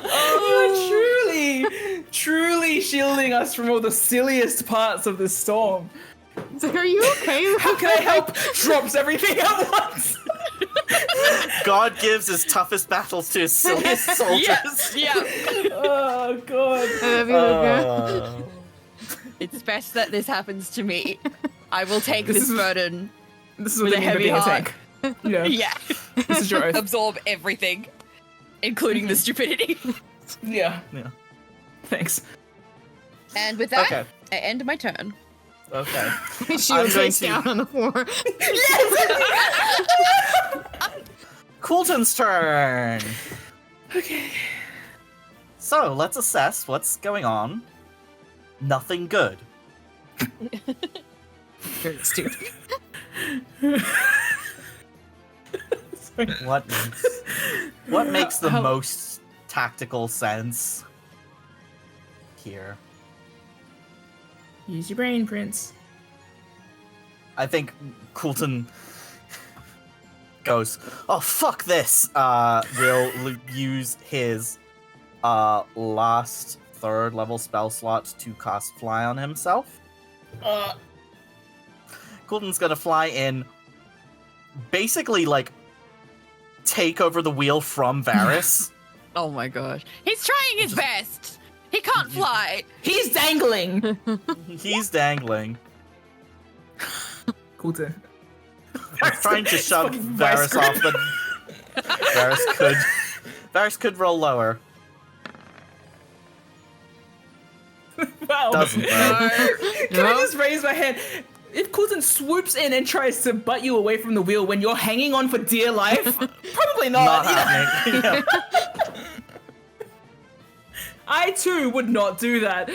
Oh, truly shielding us from all the silliest parts of the storm. It's like, are you okay? How can I help? Drops everything at once. God gives his toughest battles to his silliest soldiers. Yeah. Oh god. I love you, Luca. It's best that this happens to me. I will take This this is- burden. This is With what a they mean by heavy being a heart. tank. Yeah. Yeah. This is your oath. Absorb everything, including the stupidity. Yeah. Yeah. Thanks. And with that, Okay. I end my turn. Okay. My shield I'm going face to- down on the floor. Koulton's turn. Okay. So let's assess what's going on. Nothing good. Very stupid. What makes the How- most tactical sense here? Use your brain, Prince. I think Koulton goes, "Oh fuck this!" Will use his last third level spell slot to cast Fly on himself. Koulton's gonna fly in, basically like take over the wheel from Varys. Oh my gosh. He's trying his best. He can't fly. He's dangling. He's dangling. Koulton. He's trying to shove Fucking vice Varys off, but Varys could roll lower. Wow. Doesn't though. Can I just raise my hand? If Koulton swoops in and tries to butt you away from the wheel when you're hanging on for dear life, probably not. Not happening. Yeah. I too would not do that.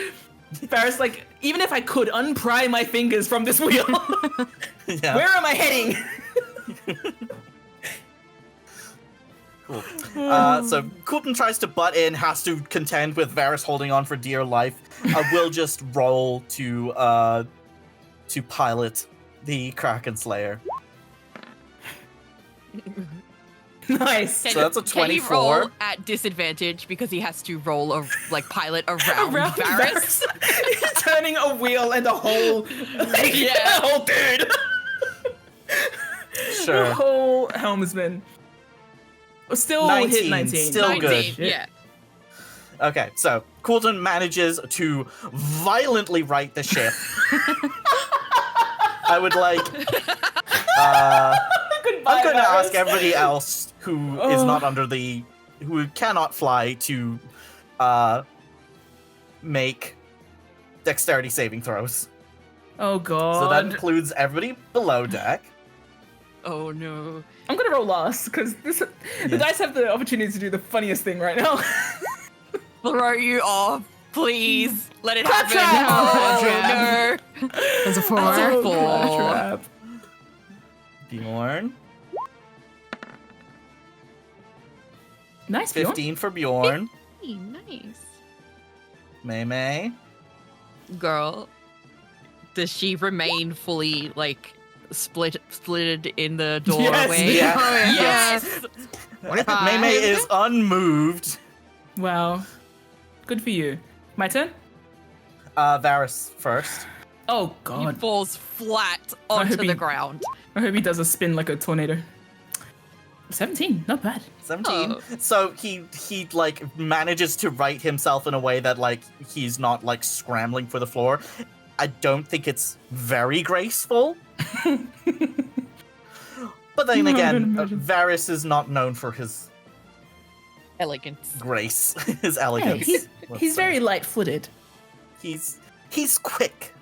Ferris, like, even if I could unpry my fingers from this wheel, Yeah. where am I heading? Cool. So Koulton tries to butt in, has to contend with Varys holding on for dear life. Will just roll to pilot the Kraken Slayer. Nice. So that's a Can he 24. roll at disadvantage because he has to roll like pilot around, Around Varys? Varys. Turning a wheel and a whole, like, Yeah. a whole dude. A Sure. whole helmsman. Still 19, hit 19. still 19, good. yeah. Okay, so Koulton manages to violently right the ship. I would like. Goodbye, I'm going to Varys. ask everybody else who is not under the, who cannot fly, to make dexterity saving throws. Oh god. So that includes everybody below deck. Oh no. I'm gonna roll last because the dice have the opportunity to do the funniest thing right now. Throw you off, please. Let it Clap happen. trap! Oh, no. That's a 4. That's a Clap 4. trap. Bjorn. Nice, Bjorn. 15 for Bjorn. Hey, nice. May May. Girl, does she remain fully like splitted in the doorway? Yeah. Oh, yeah. Yes. 25. May May is unmoved. Wow. Good for you. My turn? Varys first. Oh, He God. falls flat I onto hope he- the ground. I hope he does a spin like a tornado. 17, not bad. 17. Oh. So he like manages to right himself in a way that like he's not like scrambling for the floor. I don't think it's very graceful. But then No, I again, don't imagine. Varys is not known for his Elegance. grace, his Yeah, elegance. he's let's say. very light-footed. He's quick.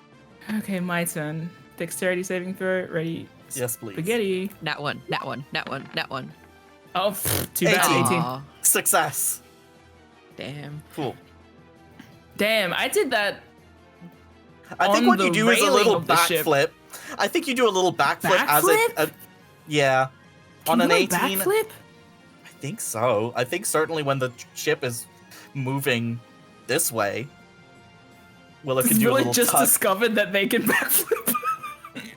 Okay, my turn. Dexterity saving throw. Ready. Yes, please. Spaghetti. Nat one. Oh, too bad. 18. 18. Aw, Success. damn. Cool. Damn, I did that. I think On what the you do is a railing little of the ship. backflip. I think you do a little backflip as Backflip? yeah. On Can an you do a 18. backflip? I think so. I think certainly when the ship is moving this way, Willow can Has do a Willow little just tuck. discovered that they can backflip?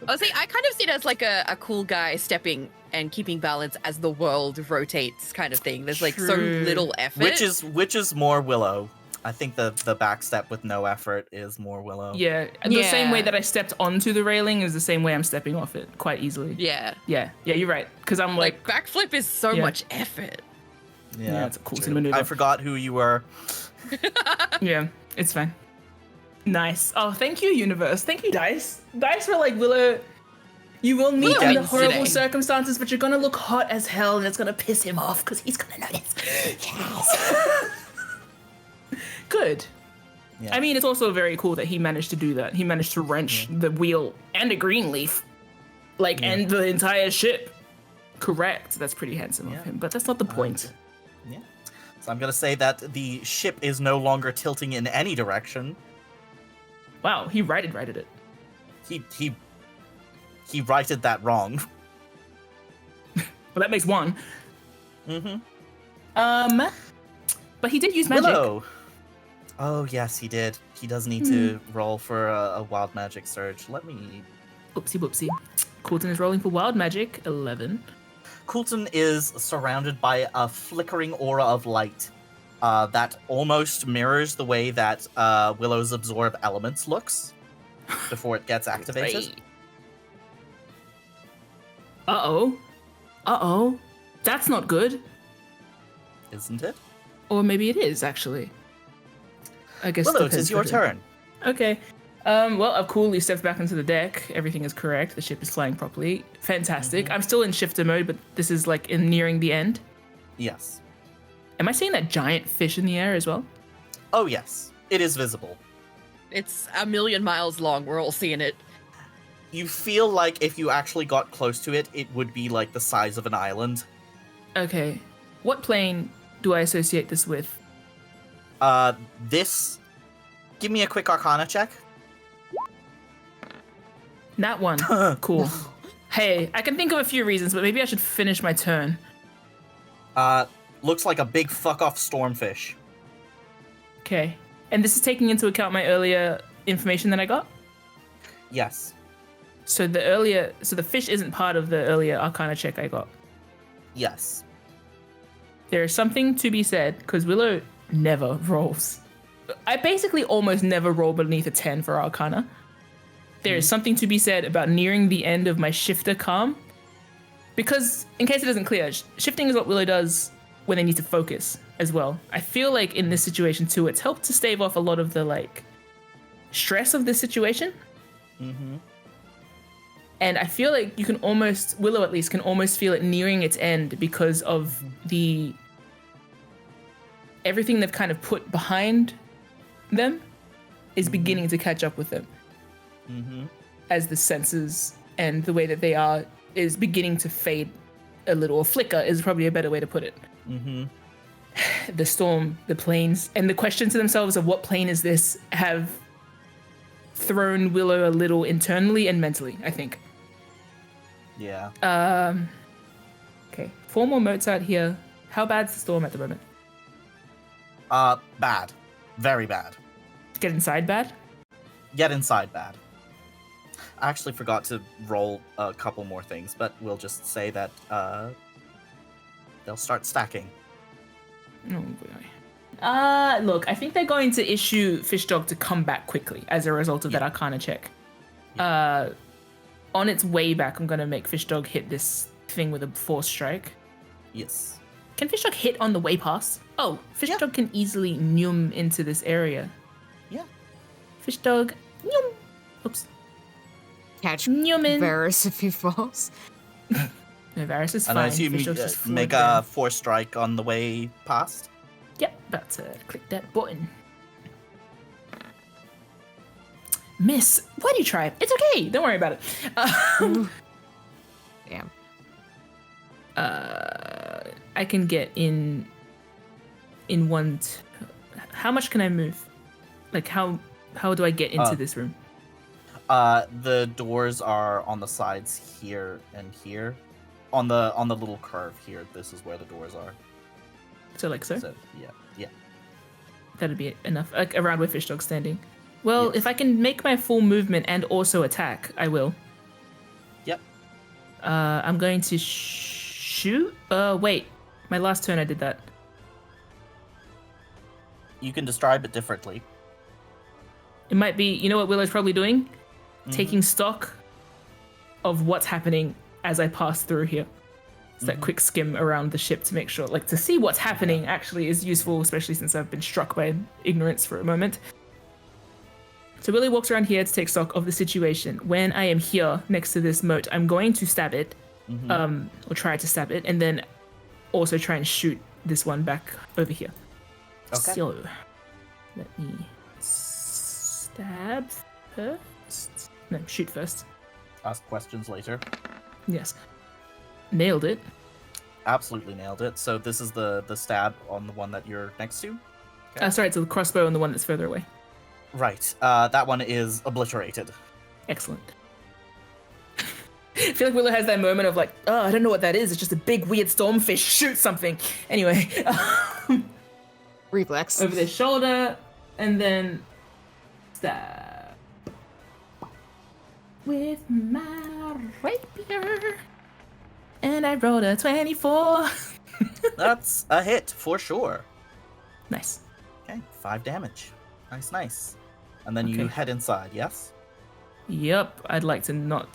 Oh, see, I kind of see it as like a cool guy stepping and keeping balance as the world rotates kind of thing. There's like so True. little effort. Which is more Willow. I think the backstep with no effort is more Willow. Yeah, the same way Yeah. that I stepped onto the railing is the same way I'm stepping off it quite easily. Yeah. Yeah, you're right. Because I'm Like like, backflip is so Yeah. much effort. Yeah, it's a cool true. maneuver. I forgot who you were. yeah, it's fine. Nice. Oh, thank you, universe. Thank you, dice. Dice were like, Willow, you will meet Willow under wins horrible today. circumstances, but you're gonna look hot as hell, and it's gonna piss him off because he's gonna notice. Yes. Good. Yeah. I mean, it's also very cool that he managed to do that. He managed to wrench the wheel and a green leaf, like, and the entire ship. Correct. That's pretty handsome Yeah. of him, but that's not the point. Yeah. So I'm gonna say that the ship is no longer tilting in any direction. Wow, he righted it. He righted that wrong. But that makes one. Mm-hmm. But he did use magic. Willow. Oh yes, he did. He does need to roll for a wild magic surge. Let me. Oopsie whoopsie. Koulton is rolling for wild magic. 11. Koulton is surrounded by a flickering aura of light that almost mirrors the way that Willow's absorb elements looks before it gets activated. Uh-oh. That's not good. Isn't it? Or maybe it is, actually. I guess Willow, it depends is your who- turn. Okay. Well, I've coolly stepped back into the deck. Everything is correct. The ship is flying properly. Fantastic. I'm still in shifter mode, but this is like in nearing the end. Yes. Am I seeing that giant fish in the air as well? Oh yes, it is visible. It's a million miles long. We're all seeing it. You feel like if you actually got close to it, it would be like the size of an island. Okay. What plane do I associate this with? This. Give me a quick Arcana check. Nat 1. Cool. Hey, I can think of a few reasons, but maybe I should finish my turn. Looks like a big fuck off stormfish. Okay. And this is taking into account my earlier information that I got? Yes. So the fish isn't part of the earlier Arcana check I got. Yes. There is something to be said, because Willow never rolls. I basically almost never roll beneath a 10 for Arcana. There is something to be said about nearing the end of my shifter calm. Because, in case it isn't clear, shifting is what Willow does when they need to focus as well. I feel like in this situation too, it's helped to stave off a lot of the like stress of this situation. Mm-hmm. And I feel like you can almost, Willow at least, can almost feel it nearing its end because of everything they've kind of put behind them is beginning to catch up with them. Mm-hmm. As the senses and the way that they are is beginning to fade a little. Or flicker is probably a better way to put it. Mm-hmm. The storm, the planes, and the question to themselves of what plane is this have thrown Willow a little internally and mentally, I think. Yeah. Okay, 4 more motes out here. How bad's the storm at the moment? Bad. Very bad. Get inside bad? Get inside bad. I actually forgot to roll a couple more things, but we'll just say that they'll start stacking. Oh boy. Look, I think they're going to issue Fish Dog to come back quickly as a result of that Arcana check. On its way back, I'm going to make Fish Dog hit this thing with a force strike. Yes. Can Fish Dog hit on the way past? Oh, Fish Dog can easily noom into this area. Yeah. Fish Dog, noom. Oops. Catch Newman. Varys if he falls. No, Varys is fine. And I assume Fish you Dog's just make floating. a force strike on the way past. Yep, about to click that button. Miss, why do you try? It's okay. Don't worry about it. Damn. I can get in one. How much can I move? Like how do I get into this room? The doors are on the sides here and here. On the little curve here, this is where the doors are. So like so? So yeah. That'd be enough. Like around where Fish Dog's standing. Well, Yes. if I can make my full movement and also attack, I will. Yep. I'm going to shoot. Wait. My last turn I did that. You can describe it differently. It might be, you know what Willow's probably doing? Mm-hmm. Taking stock of what's happening as I pass through here. It's that quick skim around the ship to make sure, like, to see what's happening actually is useful, especially since I've been struck by ignorance for a moment. So Willow walks around here to take stock of the situation. When I am here next to this moat, I'm going to stab it, or try to stab it, and then also try and shoot this one back over here. Okay. So, let me stab first. No, shoot first. Ask questions later. Yes. Nailed it. Absolutely nailed it. So this is the stab on the one that you're next to? Sorry, it's the crossbow and the one that's further away. Right. That one is obliterated. Excellent. I feel like Willow has that moment of like, oh, I don't know what that is. It's just a big weird stormfish. Shoot something. Anyway, Reflex. over their shoulder, and then stab with my rapier. And I rolled a 24. That's a hit for sure. Nice. Okay, 5 damage. Nice. And then you Okay. head inside, yes? Yep, I'd like to not.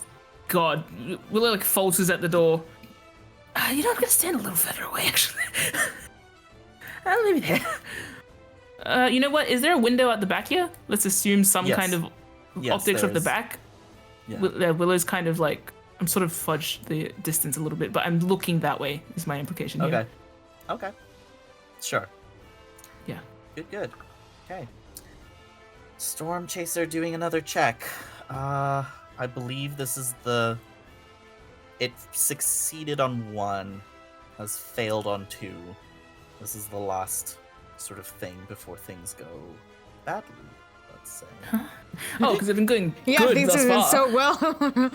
God, Willow like falters at the door. You know, I'm gonna stand a little further away, actually. Maybe there. You know what? Is there a window at the back here? Let's assume some Yes. kind of Yes, optics there of the is. back. Yeah. Willow's kind of like, I'm sort of fudged the distance a little bit, but I'm looking that way. Is my implication here. Okay. Sure. Yeah. Good. Okay. Storm Chaser doing another check. I believe this is it succeeded on 1, has failed on 2. This is the last sort of thing before things go badly, let's say. Oh, because I've been going Yeah, good things thus have been far. so well.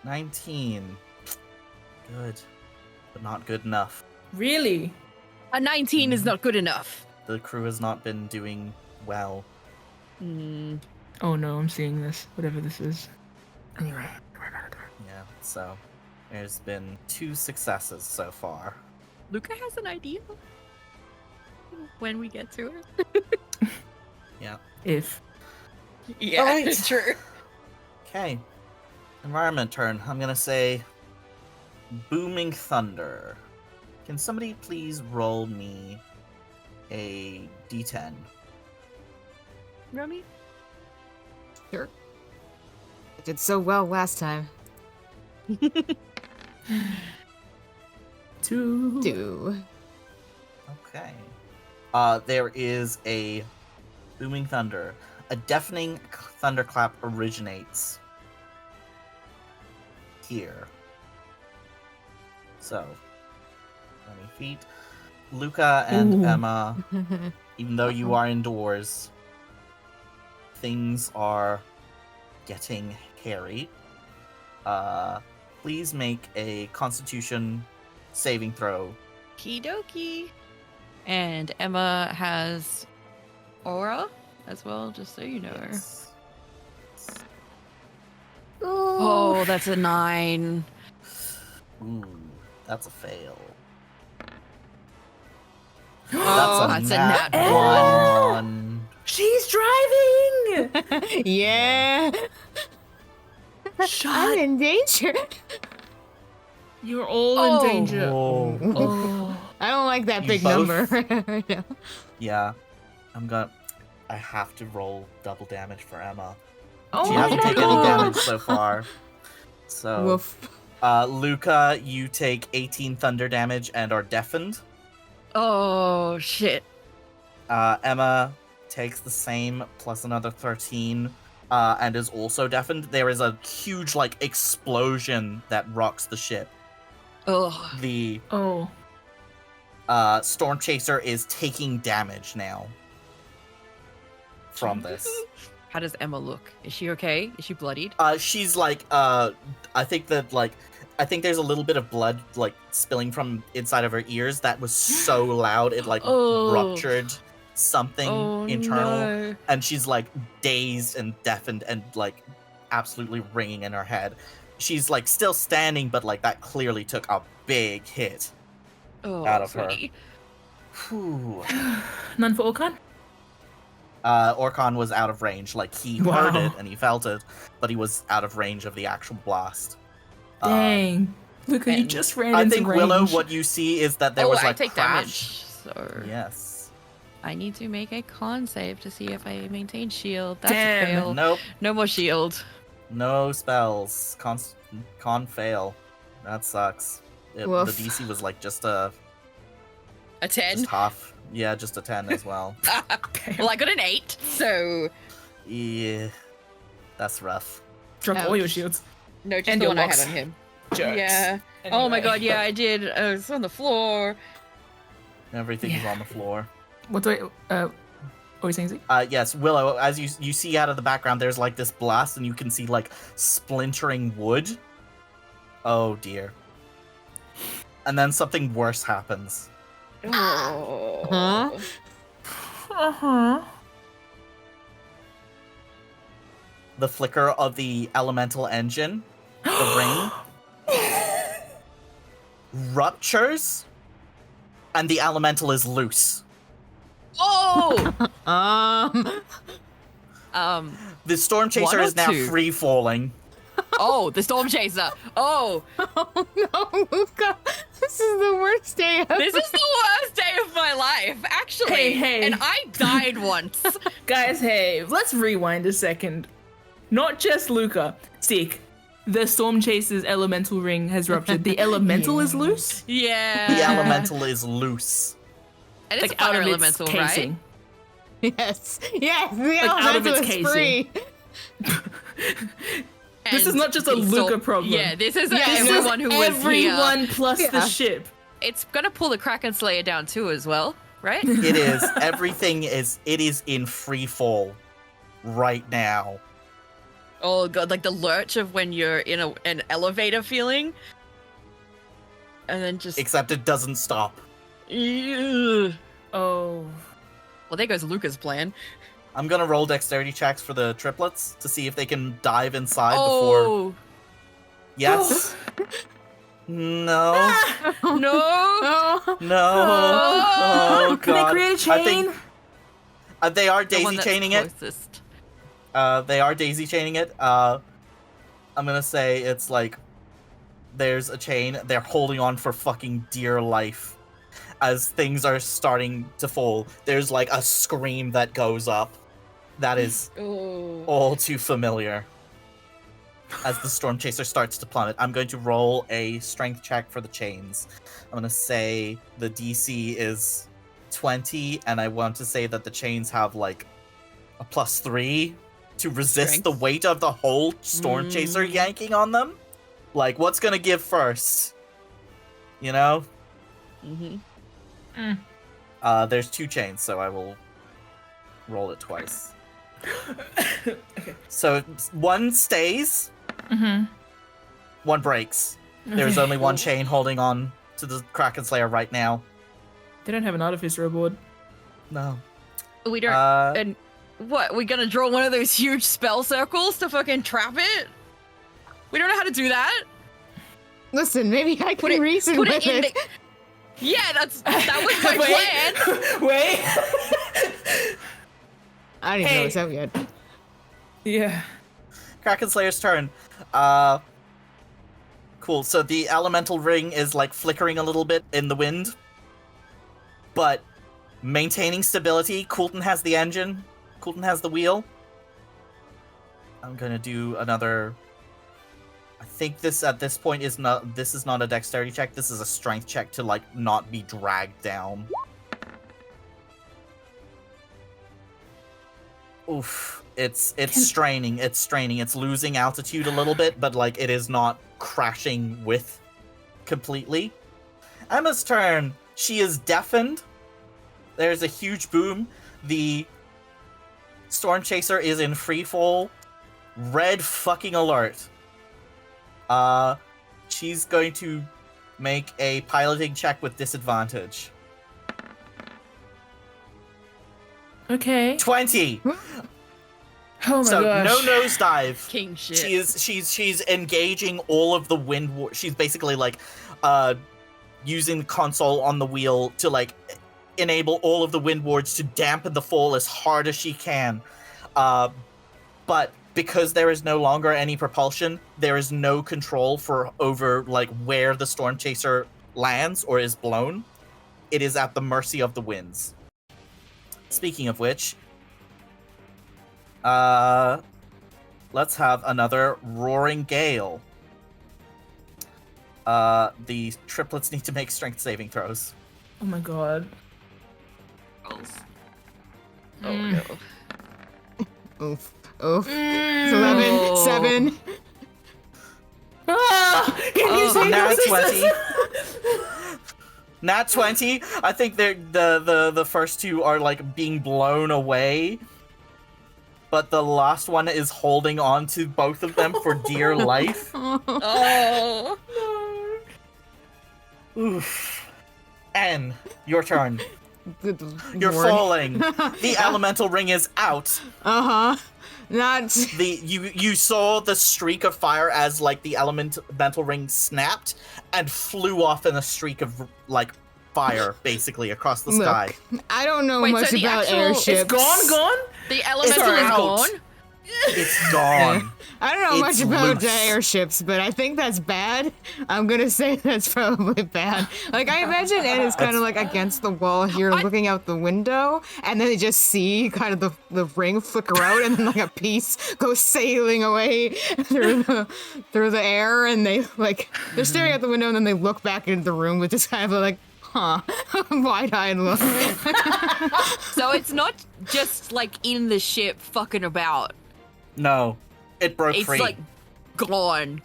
19. Good. But not good enough. Really? A 19 is not good enough. The crew has not been doing well. Oh no, I'm seeing this. Whatever this is. Anyway. Yeah, so there's been 2 successes so far. Luca has an idea when we get to it. Yeah. If. Yeah, Alright. true. Okay. Environment turn. I'm gonna say Booming Thunder. Can somebody please roll me a d10? Remy? Sure. I did so well last time. 2. 2. Okay. There is a booming thunder. A deafening thunderclap originates here. So, 20 feet. Luca and Ooh. Emma, even though you are indoors, things are getting hairy. Please make a Constitution saving throw. Kidoki. And Emma has aura as well, just so you know. Yes. Oh, that's a 9. Ooh, that's a fail. That's a nat one. She's driving. Yeah. I'm in danger. You're all Oh. in danger. Oh. Oh. I don't like that You big both? number. No. Yeah, I have to roll double damage for Emma. Oh She my hasn't taken any God. damage so far. So, Woof. Luca, you take 18 thunder damage and are deafened. Oh, shit. Emma takes the same plus another 13 and is also deafened. There is a huge, like, explosion that rocks the ship. Oh. The Oh. Storm Chaser is taking damage now from this. How does Emma look? Is she okay? Is she bloodied? She's like, I think there's a little bit of blood like spilling from inside of her ears. That was so loud it like Oh. ruptured something internal, No. and she's like dazed and deafened and like absolutely ringing in her head. She's like still standing, but like that clearly took a big hit Oh, out of her. sweetie. Whew. None for Orkan? Orkan was out of range. Like he heard Wow. it and he felt it, but he was out of range of the actual blast. Dang. Luca, you and just ran I into think range. Willow, what you see is that there was I like take crash. damage. So Yes. I need to make a con save to see if I maintain shield. That's Damn. a fail. Nope. No more shield. No spells. Con fail. That sucks. The Woof. DC was like just a A 10. just half. Yeah, just a 10 as well. Well, I got an 8, so Yeah. That's rough. Drop all your Ouch. shields. no, just And the your one I locks. had on him. Jerks. Yeah. Oh my Anyway. god, yeah, I did. It's on the floor. Everything is Yeah. on the floor. What do what were you saying, Zeke? Yes, Willow, as you see out of the background, there's like this blast, and you can see like splintering wood. Oh dear. And then something worse happens. Oh. Huh? Uh-huh. The flicker of the elemental engine, the ring, ruptures, and the elemental is loose. Oh! The storm chaser One or is now two? free falling. Oh, the storm chaser. Oh, Oh no, Luca. This is the worst day ever. this is the worst day of my life, actually. Hey. And I died once. Guys, hey, let's rewind a second. Not just Luca. Zeke, the Storm Chaser's elemental ring has ruptured. The elemental is loose? Yeah. The elemental is loose. And it's Like a fire out of elemental, its right? casing. Yes. Yes, the out of elemental its is casing. free. This is And not just a the Luca storm- problem. Yeah, this is Yeah, this is everyone who was Everyone here. plus the Yeah. ship. It's gonna pull the Kraken Slayer down too, as well, right? It is. Everything is. It is in free fall right now. Oh god, like the lurch of when you're in an elevator feeling, and then just. Except it doesn't stop. Ugh. Oh. Well, there goes Luca's plan. I'm gonna roll dexterity checks for the triplets to see if they can dive inside before. Oh Yes. No. no! Oh. No. Oh Can they god. create a chain? I think they are The one daisy that's chaining it. closest. They are daisy chaining it. I'm gonna say it's like there's a chain. They're holding on for fucking dear life as things are starting to fall. There's like a scream that goes up that is Oh. all too familiar. As the storm chaser starts to plummet, I'm going to roll a strength check for the chains. I'm gonna say the DC is 20, and I want to say that the chains have like a +3 to resist the Strength? weight of the whole storm chaser yanking on them. Like, what's gonna give first? You know? Mm-hmm. There's 2 chains, so I will roll it twice. Okay. So one stays, one breaks. There's Okay. only one chain holding on to the Kraken Slayer right now. They don't have an artificer aboard. No. We don't. And what? We gonna draw one of those huge spell circles to fucking trap it? We don't know how to do that. Listen, maybe I can reason Put with it in it. the. Yeah, that was my plan. Wait. I didn't even know it was out yet. Yeah. Kraken Slayer's turn. Cool. So the elemental ring is like flickering a little bit in the wind, but maintaining stability. Koulton has the engine. Koulton has the wheel. I'm gonna do another. I think this at this point is not. This is not a dexterity check. This is a strength check to like not be dragged down. Oof. It's straining. It's straining. It's losing altitude a little bit, but like it is not crashing with completely. Emma's turn. She is deafened. There's a huge boom. The Storm Chaser is in free fall. Red fucking alert. She's going to make a piloting check with disadvantage. Okay. 20. Oh my So gosh. no nosedive. King shit. She's engaging all of the wind. She's basically like using the console on the wheel to like enable all of the wind wards to dampen the fall as hard as she can. But because there is no longer any propulsion, there is no control over like where the Storm Chaser lands or is blown. It is at the mercy of the winds. Speaking of which, let's have another roaring gale. The triplets need to make strength saving throws. Oh my god. Oh no. Oof. Oof. It's 11, 7. Ah! Can you say Nat this? 20. Nat 20. I think the first two are like being blown away, but the last one is holding on to both of them for dear life. Oh. Oof. N, your turn. Good You're lord. falling. The elemental ring is out. Uh-huh. Not... You saw the streak of fire as like the elemental ring snapped and flew off in a streak of like fire basically across the sky. Look, I don't know Wait, much so the about actual- airships. It's gone? The elemental is out. gone. It's gone. I don't know It's much about loose. airships, but I think that's bad. I'm gonna say that's probably bad. Like, I imagine Ed is kind of like against the wall here looking out the window, and then they just see kind of the ring flicker out, and then like a piece goes sailing away through the air, and they're staring out the window, and then they look back into the room with this kind of like, huh, wide-eyed look. So it's not just like in the ship fucking about. No, it broke It's free. like gone.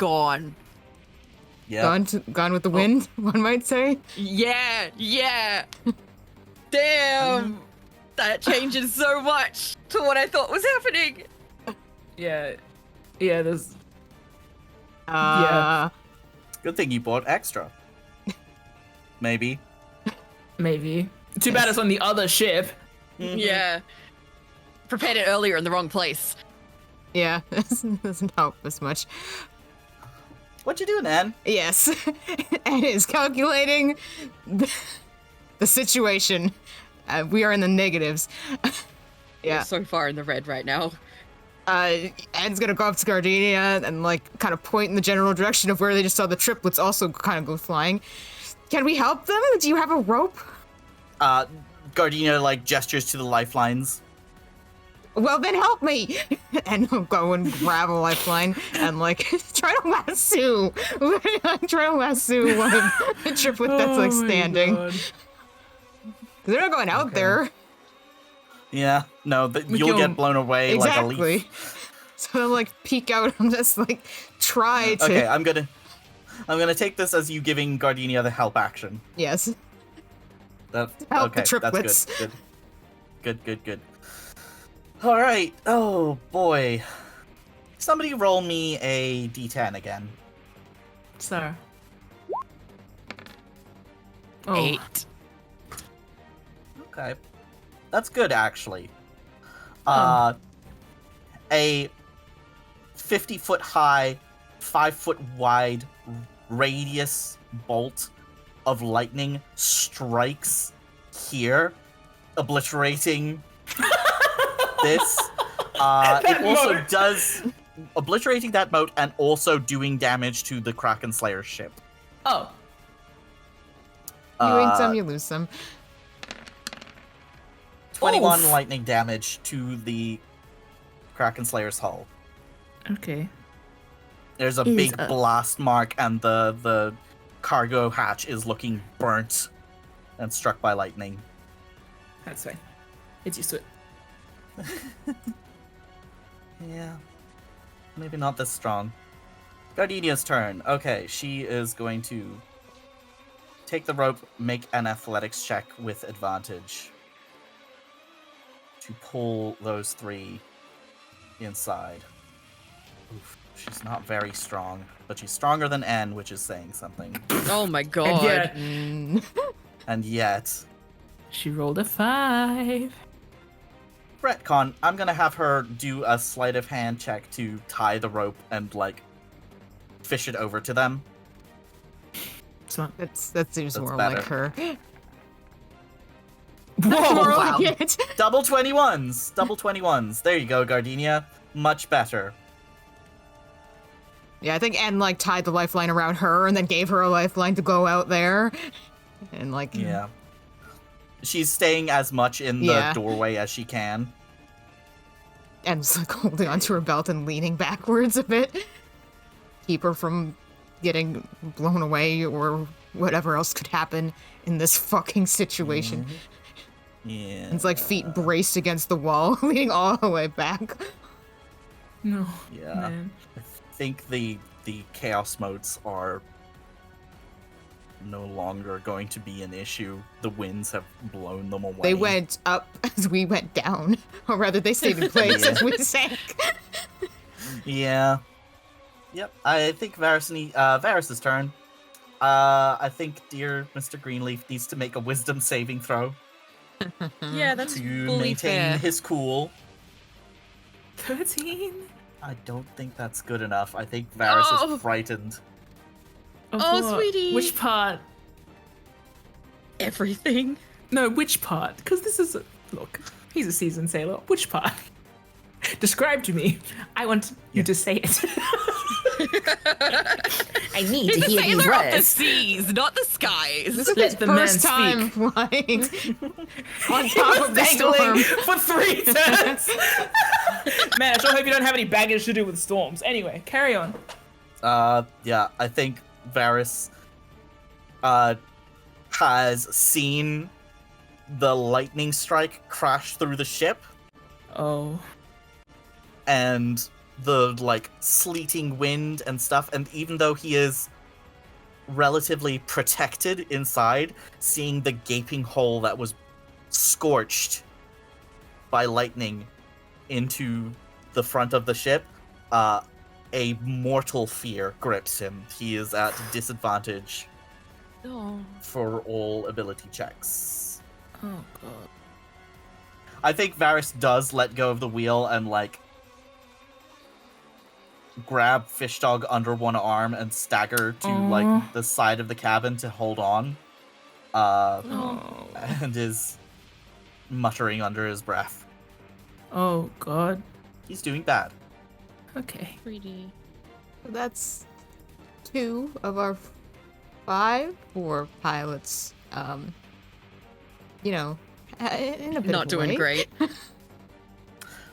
Yeah. Gone with the wind, one might say. Yeah. Damn. That changes so much to what I thought was happening. Yeah. Yeah, there's... Good thing you bought extra. Maybe. Maybe. Too bad it's on the other ship. Yeah. Prepared it earlier in the wrong place. Yeah, doesn't help as much. What you doing, Anne? Yes, Ed is calculating the situation. We are in the negatives. Yeah. We're so far in the red right now. Ed's gonna go up to Gardenia and like kind of point in the general direction of where they just saw the triplets also kind of go flying. Can we help them? Do you have a rope? Gardenia like gestures to the lifelines. Well, then help me! And I'll go and grab a lifeline and like try to lasso. Try to lasso one of the triplet that's like Oh my standing. God. They're not going out there. Yeah, no, you'll go- get blown away like a Exactly. leaf. So I'm like peek out and just like try to. Okay, I'm gonna I'm gonna take this as you giving Gardenia the help action. Yes. That, Help the okay, triplets. that's good. Good. All right. Oh boy. Somebody roll me a d10 again. Sarah. Oh. 8. Okay. That's good, actually. Oh. A 50-foot high, 5-foot wide radius bolt of lightning strikes here, obliterating this. It also moat. does obliterating that moat and also doing damage to the Kraken Slayer's ship. Oh. You win Uh, some, you lose some. 21 Oof. lightning damage to the Kraken Slayer's hull. Okay. There's a Is big a- blast mark, and the cargo hatch is looking burnt and struck by lightning. That's fine. It's used to it. Yeah. Maybe not this strong. Gardenia's turn. Okay, she is going to take the rope, make an athletics check with advantage to pull those 3 inside. Oof, she's not very strong, but she's stronger than N, which is saying something. Oh my god. And yet, Mm. And yet, she rolled a 5. retcon, I'm gonna have her do a sleight of hand check to tie the rope and, like, fish it over to them. Smart. That seems That's more better. like her. Whoa! More Wow. like it. Double 21s! Double 21s. There you go, Gardenia. Much better. Yeah, I think Anne like tied the lifeline around her and then gave her a lifeline to go out there. And like Yeah. She's staying as much in the Yeah. doorway as she can. Anne's like holding onto her belt and leaning backwards a bit. Keep her from getting blown away or whatever else could happen in this fucking situation. Yeah. It's like feet braced against the wall, leaning all the way back. No. Yeah. Man. I think the chaos modes are no longer going to be an issue. The winds have blown them away. They went up as we went down. Or rather, they stayed in place Yeah. as we sank. Yeah. Yep. I think Varys' turn. I think dear Mr. Greenleaf needs to make a wisdom saving throw Yeah, that's to fully maintain fair. his cool. 13? I don't think that's good enough. I think Varys Oh. is frightened. Of Oh, what? sweetie. Which part? Everything. No, which part? Because this is look, he's a seasoned sailor. Which part? Describe to me. I want you to say it. I need He's a sailor of the seas, not the skies. This is Let his the man first time speak. flying on top of the storm. for 3 turns. Man, I sure hope you don't have any baggage to do with storms. Anyway, carry on. Yeah, I think Varys has seen the lightning strike crash through the ship Oh. and the like sleeting wind and stuff, and even though he is relatively protected inside, seeing the gaping hole that was scorched by lightning into the front of the ship, a mortal fear grips him. He is at disadvantage Oh. for all ability checks. Oh god. I think Varys does let go of the wheel and like grab Fishdog under one arm and stagger to Aw. like the side of the cabin to hold on. Oh. And is muttering under his breath. Oh god. He's doing bad. Okay. Pretty. That's 2 of our 5 for pilots. You know, in a bit Not of a doing way. great.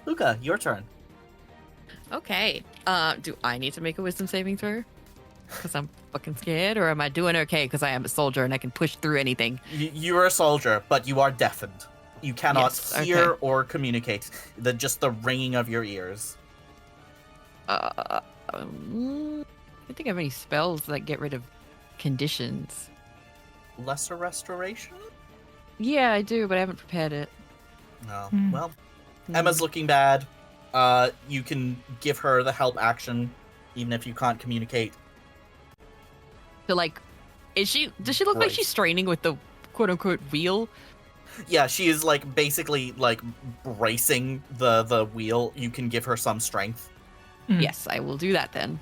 Luca, your turn. Okay. Do I need to make a wisdom saving throw? Because I'm fucking scared, or am I doing okay because I am a soldier and I can push through anything? You are a soldier, but you are deafened. You cannot Yes, hear okay. or communicate. Just the ringing of your ears. Um, don't think I have any spells that get rid of conditions. Lesser restoration? Yeah, I do, but I haven't prepared it. No. Hmm. Well, Emma's looking bad. You can give her the help action, even if you can't communicate. So, like, does she look like Right. she's straining with the quote-unquote wheel? Yeah, she is like basically like bracing the wheel. You can give her some strength. Mm. Yes, I will do that then.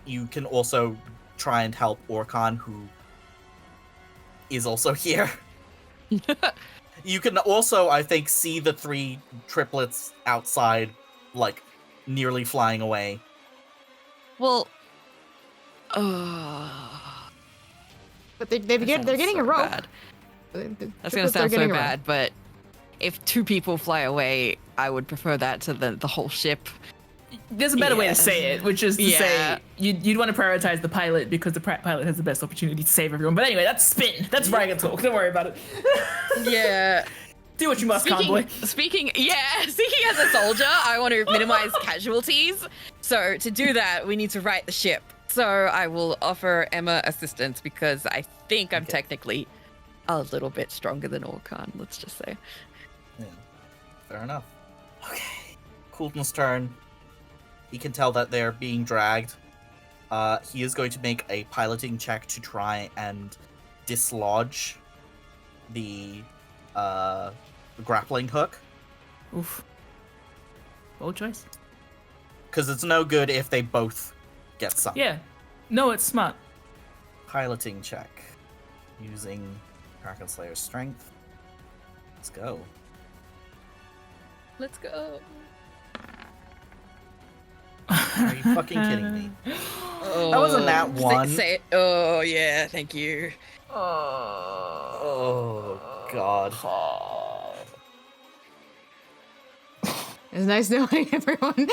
You can also try and help Orkan, who is also here. You can also, I think, see the 3 triplets outside, like, nearly flying away. Well, But they're getting a rope. Bad. That's gonna sound so bad, but if 2 people fly away, I would prefer that to the whole ship. There's a better way to say it, which is to Yeah. say you'd want to prioritize the pilot because the pilot has the best opportunity to save everyone. But anyway, that's spin. That's Braga talk. Don't worry about it. Yeah. Do what you must, convoy. Speaking as a soldier, I want to minimize casualties. So to do that, we need to right the ship. So I will offer Emma assistance because I think I'm Okay. technically a little bit stronger than Orkan, let's just say. Yeah, fair enough. Okay. Koulton's turn. He can tell that they're being dragged. He is going to make a piloting check to try and dislodge the grappling hook. Oof. Bold choice. Because it's no good if they both get sunk. Yeah. No, it's smart. Piloting check. Using Kraken Slayer's strength. Let's go. Let's go. Are you fucking kidding me? Oh, That was a nat 1. Say it. Oh, yeah, thank you. Oh, God. It's nice knowing everyone.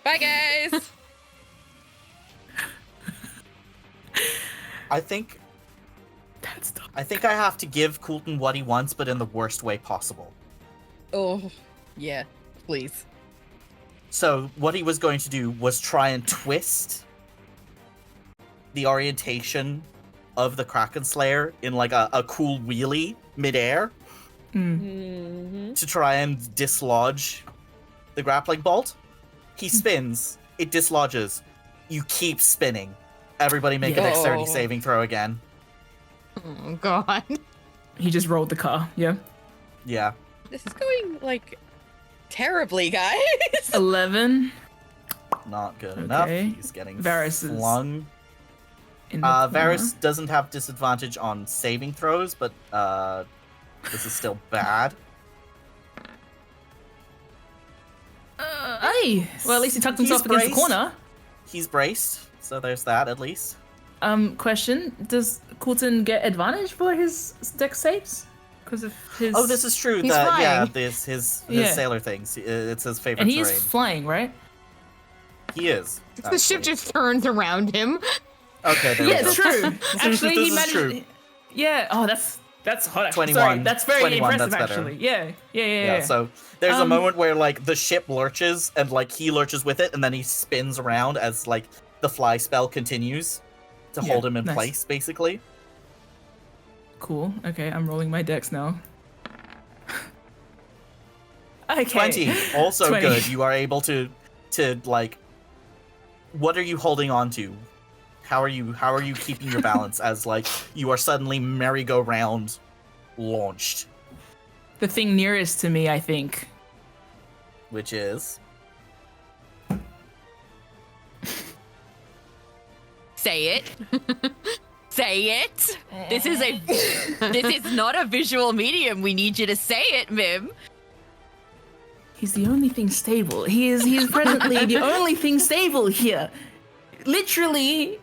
Bye, guys. I think That's tough. I have to give Koulton what he wants, but in the worst way possible. Oh, yeah, please. So what he was going to do was try and twist the orientation of the Kraken Slayer in like a cool wheelie midair Mm-hmm. to try and dislodge the grappling bolt. He spins, it dislodges. You keep spinning. Everybody make a dexterity Yo. saving throw again. Oh god. He just rolled the car. Yeah. Yeah. This is going, like, terribly, guys. 11. Not good Okay. enough. He's getting Varys is flung. In the Varys doesn't have disadvantage on saving throws, but this is still bad. Hey. Well, at least he tucked himself He's against the braced. corner. He's braced, so there's that at least. Question: does Koulton get advantage for his dex saves? Because of his. Oh, this is true. He's Yeah, flying. his Yeah. sailor things. It's his favorite And he's terrain. flying, right? He is. The ship actually. just turns around him. Okay, there Yeah, we go. it's true. Actually, he This is managed. true. Yeah. Oh, that's hot. Actually. 21. Sorry, that's very 21, impressive. that's better. Actually. Yeah. Yeah, so there's a Um, moment where like the ship lurches and like he lurches with it and then he spins around as like the fly spell continues to Yeah, hold him in nice. place basically. Cool. Okay, I'm rolling my dex now. Okay. 20 also 20. good. You are able to like what are you holding on to? How are you keeping your balance as like you are suddenly merry-go-round launched, The thing nearest to me, I think. which is Say it. Say it. This is not a visual medium. We need you to say it, Mim. He's the only thing stable. He is presently the only thing stable here. Literally.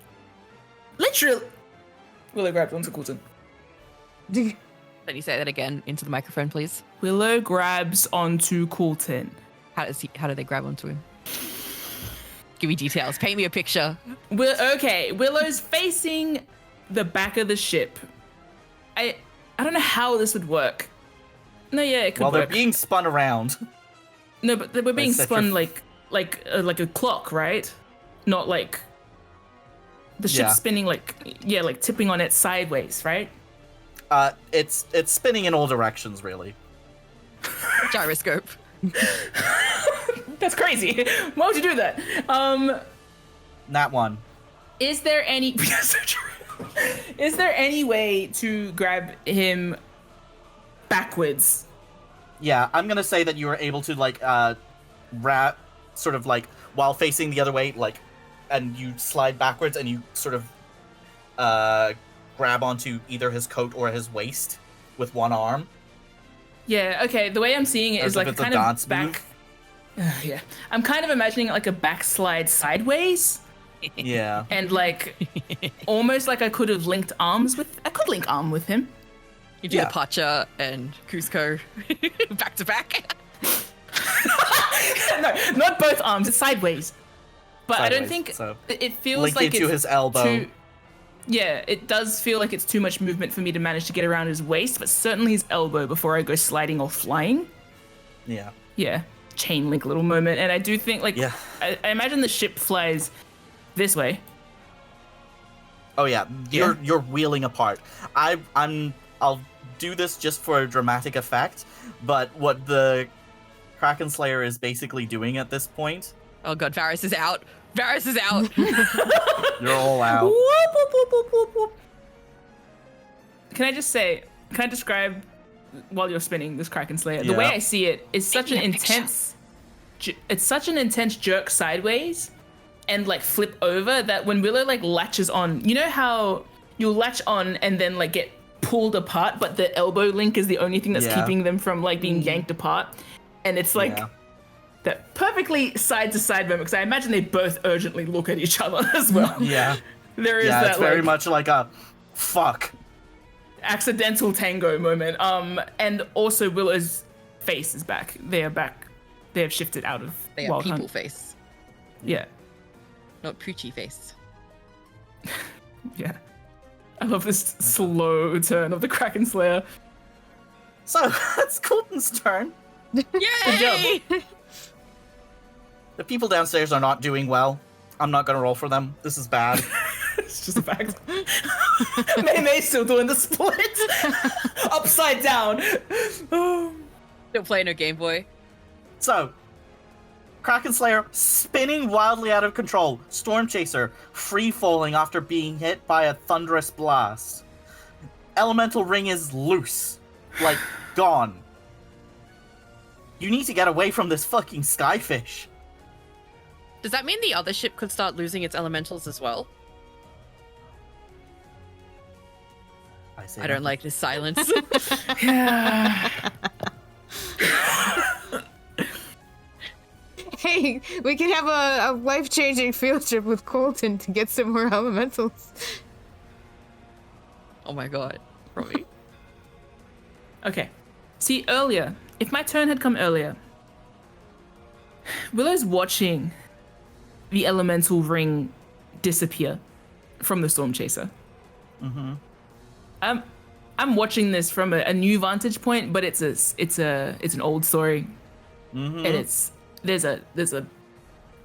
Willow grabbed onto Koulton. Can you say that again into the microphone, please? Willow grabs onto Koulton. How do they grab onto him? Give me details. Paint me a picture. Okay, Willow's facing the back of the ship. I don't know how this would work. No, yeah, it could while they're work. being spun around. No, but we're being set spun your- like a clock, right? Not like the ship's Yeah. spinning like tipping on it sideways, right? It's spinning in all directions, really. Gyroscope. That's crazy. Why would you do that? That one. Is there any so true. Is there any way to grab him backwards? Yeah, I'm gonna say that you were able to like wrap, sort of like while facing the other way, like, and you slide backwards and you sort of grab onto either his coat or his waist with one arm. Yeah, okay. The way I'm seeing it As is if like it's a kind dance of back. Yeah, I'm kind of imagining it like a backslide sideways, Yeah. and like almost like I could have linked arms with. I could link arm with him. You do Yeah. the Pacha and Cusco back to back. No, not both arms. It's sideways. But I don't Sideways, think so it feels link like into it's his elbow. too. Yeah, it does feel like it's too much movement for me to manage to get around his waist, but certainly his elbow before I go sliding or flying. Yeah. Yeah, chain link little moment, and I do think like Yeah. I imagine the ship flies this way. Oh yeah, you're wheeling apart. I'll do this just for a dramatic effect, but what the Kraken Slayer is basically doing at this point, Oh god, Varys is out. Varys is out. you're all out. Whoop, whoop, whoop, whoop, whoop, whoop. Can I describe while you're spinning this Kraken Slayer? The way Yeah. I see it is such an intense. It's such an intense jerk sideways, and like flip over that when Willow like latches on, you know how you'll latch on and then like get pulled apart, but the elbow link is the only thing that's Yeah. keeping them from like being yanked apart, and it's like. Yeah. That perfectly side to side moment, because I imagine they both urgently look at each other as well. Yeah. There is Yeah, that it's very like, much like a fuck. accidental tango moment. And also Willow's face is back. They are back. They have shifted out of They are Wild people Hunt. face, Yeah, not Poochie face. yeah. I love this slow turn of the Kraken Slayer. So it's Koulton's turn. Yay! The people downstairs are not doing well. I'm not gonna roll for them. This is bad. It's just a fact. Mei Mei's still doing the split. Upside down. Oh. Don't play no Game Boy. So, Kraken Slayer spinning wildly out of control. Storm Chaser free falling after being hit by a thunderous blast. Elemental ring is loose, like gone. You need to get away from this fucking skyfish. Does that mean the other ship could start losing its elementals as well? I don't like this silence. Yeah. Hey, we can have a life-changing field trip with Koulton to get some more elementals. Oh my god. Probably. Okay. See, earlier, if my turn had come earlier, Willow's watching the elemental ring disappear from the Storm Chaser. Mm-hmm. I'm watching this from a new vantage point, but it's an old story, Mm-hmm. and there's a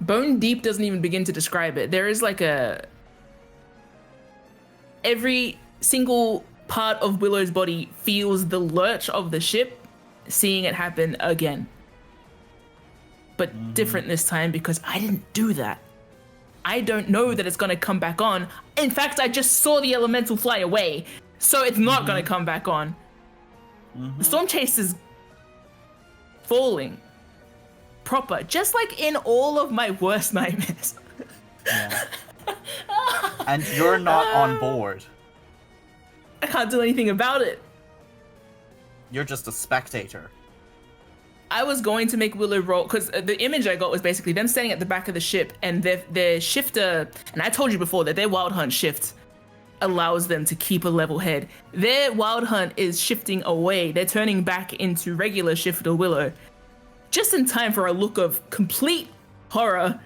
bone deep doesn't even begin to describe it. There is like every single part of Willow's body feels the lurch of the ship, seeing it happen again. But different this time because I didn't do that. I don't know that it's gonna come back on. In fact, I just saw the elemental fly away, so it's not gonna come back on. The Storm Chaser's falling proper, just like in all of my worst nightmares. Yeah. And you're not on board. I can't do anything about it. You're just a spectator. I was going to make Willow roll, because the image I got was basically them standing at the back of the ship, and their shifter, and I told you before that their Wild Hunt shift allows them to keep a level head. Their Wild Hunt is shifting away. They're turning back into regular shifter Willow, just in time for a look of complete horror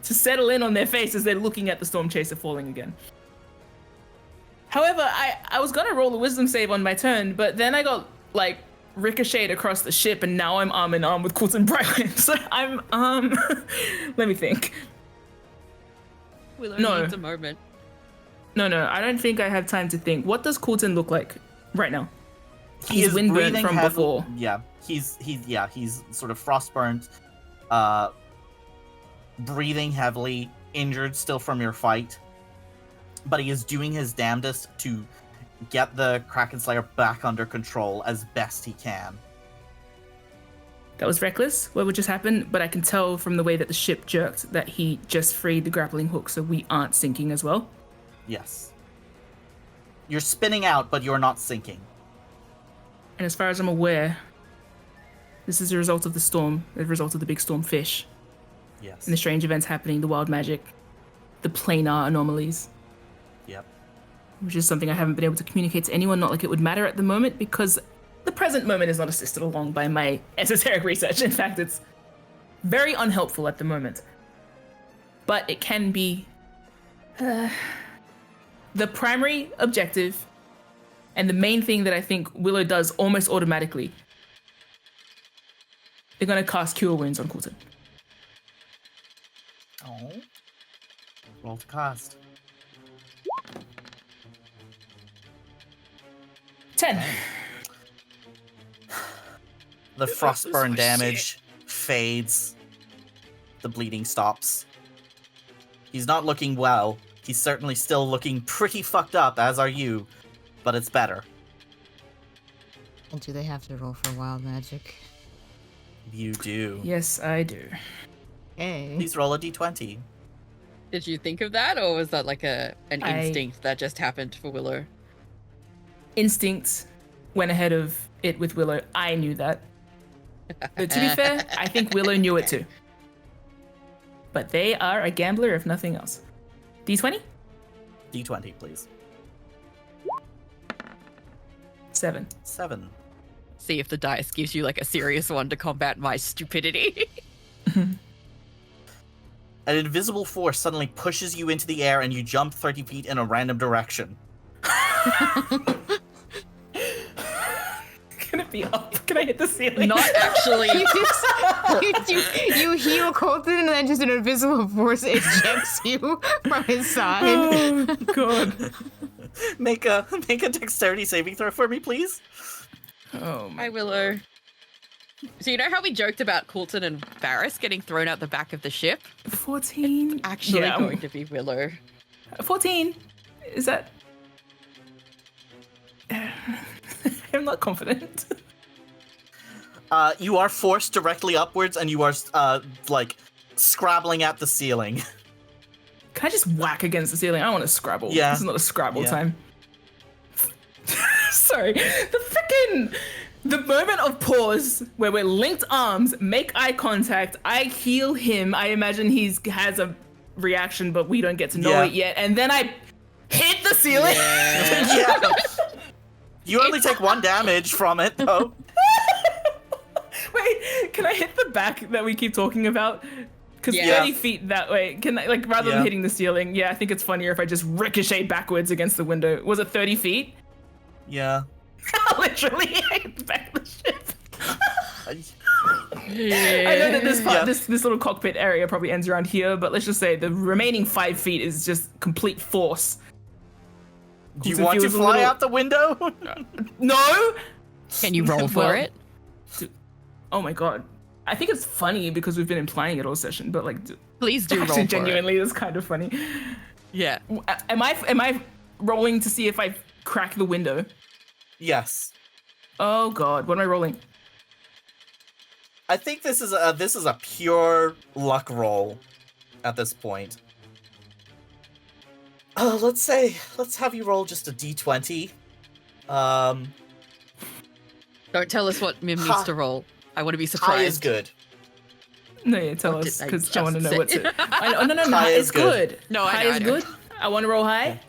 to settle in on their face as they're looking at the Storm Chaser falling again. However, I was gonna roll a wisdom save on my turn, but then I got, like, ricocheted across the ship, and now I'm arm in arm with Koulton Brightwind. So I'm, let me think. Willow No. needs a moment. No, I don't think I have time to think. What does Koulton look like right now? He He's is windburnt breathing from before. Yeah, he's sort of frostburnt, breathing heavily, injured still from your fight, but he is doing his damnedest to get the Kraken Slayer back under control as best he can. That was reckless, what would just happen, but I can tell from the way that the ship jerked that he just freed the grappling hook, so we aren't sinking as well. Yes. You're spinning out, but you're not sinking. And as far as I'm aware, this is a result of the storm, the result of the big storm fish, Yes. and the strange events happening, the wild magic, the planar anomalies, Yep. which is something I haven't been able to communicate to anyone, not like it would matter at the moment, because the present moment is not assisted along by my esoteric research. In fact, it's very unhelpful at the moment. But it can be the primary objective and the main thing that I think Willow does almost automatically. They're going to cast Cure Wounds on Koulton. Oh. Roll to cast. 10. The frostburn damage fades. The bleeding stops. He's not looking well. He's certainly still looking pretty fucked up, as are you, but it's better. And do they have to roll for wild magic? You do. Yes, I do. Hey. Please roll a d20. Did you think of that, or was that like an I- instinct that just happened for Willow? Instinct went ahead of it with Willow. I knew that. But to be fair, I think Willow knew it too. But they are a gambler, if nothing else. D20? D20, please. 7. 7. See if the dice gives you like a serious one to combat my stupidity. An invisible force suddenly pushes you into the air and you jump 30 feet in a random direction. Can it be up? Can I hit the ceiling? Not actually. You heal Koulton and then just an invisible force ejects you from his side. Oh, God. Make a dexterity saving throw for me, please. Oh, Hi, my. Willow. So you know how we joked about Koulton and Varys getting thrown out the back of the ship? 14? Actually Yeah, going to be Willow. 14? Is that... I'm not confident. You are forced directly upwards and you are, like, scrabbling at the ceiling. Can I just whack against the ceiling? I want to scrabble. Yeah. This is not a scrabble Yeah. time. Sorry. The moment of pause where we're linked arms, make eye contact, I heal him. I imagine he has a reaction, but we don't get to know Yeah. it yet. And then I hit the ceiling. Yeah. You only take 1 damage from it, though. Wait, can I hit the back that we keep talking about? Because Yeah. 30 feet that way, can I, like, rather Yeah. than hitting the ceiling, yeah, I think it's funnier if I just ricochet backwards against the window. Was it 30 feet? Yeah. Literally hit the back of the ship. Yeah. I know that this part, Yeah. this little cockpit area probably ends around here, but let's just say the remaining 5 feet is just complete force. Do you Koulton want to feels a fly little- out the window? No! Can you roll for Well, it? Oh my god. I think it's funny because we've been implying it all session, but like, Please do roll actually for genuinely it's kind of funny. it. Yeah. Am I rolling to see if I crack the window? Yes. Oh god, what am I rolling? I think this is a pure luck roll at this point. Let's have you roll just a d20. Don't tell us what Mim Ha. needs to roll. I want to be surprised. High is good. No, yeah, tell What us, did I because I want to just know what's say? it. No, high High is is good. good. No, I high know, is I know. good. I want to roll high.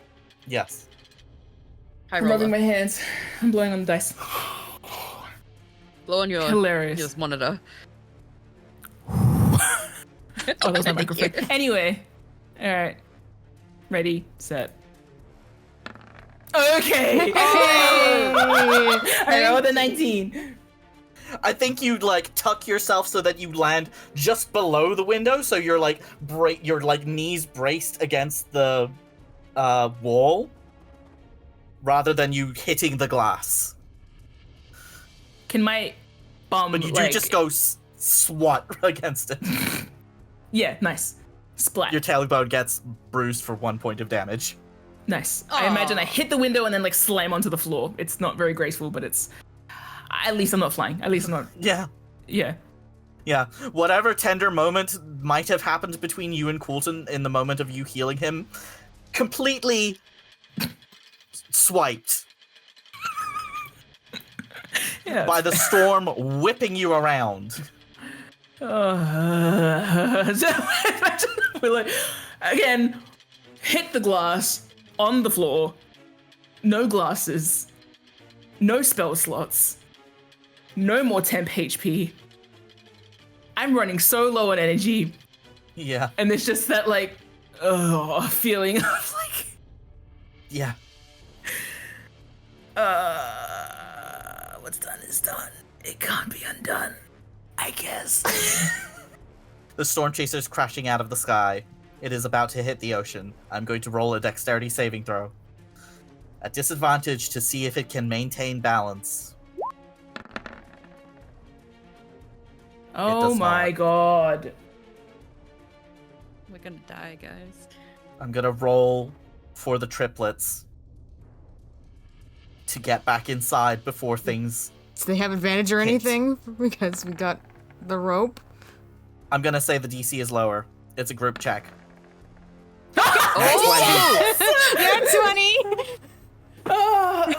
Yes. High I'm rubbing roller. my hands. I'm blowing on the dice. Blow on your Hilarious. monitor. Oh, that was my Thank microphone. you. Anyway, all right, ready, set. Okay. I rolled a 19. I think you like tuck yourself so that you land just below the window, so you're like your like knees braced against the wall, rather than you hitting the glass. Can my bum? But you do like, just go swat against it. Yeah, nice. Splat. Your tailbone gets bruised for 1 point of damage. Nice. I imagine I hit the window and then like slam onto the floor. It's not very graceful, but it's. At least I'm not flying. At least I'm not. Yeah. Yeah. Yeah. Whatever tender moment might have happened between you and Koulton in the moment of you healing him, completely swiped Yeah. by the storm whipping you around. So imagine we're like, again, hit the glass on the floor. No glasses. No spell slots. No more temp HP. I'm running so low on energy. Yeah. And it's just that like, feeling of like, Yeah. what's done is done. It can't be undone, I guess. The storm chaser's crashing out of the sky. It is about to hit the ocean. I'm going to roll a dexterity saving throw. At disadvantage to see if it can maintain balance. Oh does my not. god. We're gonna die, guys. I'm gonna roll for the triplets to get back inside before things. Do they have advantage or anything because we got the rope? I'm gonna say the DC is lower. It's a group check. Oh! Yeah, 20.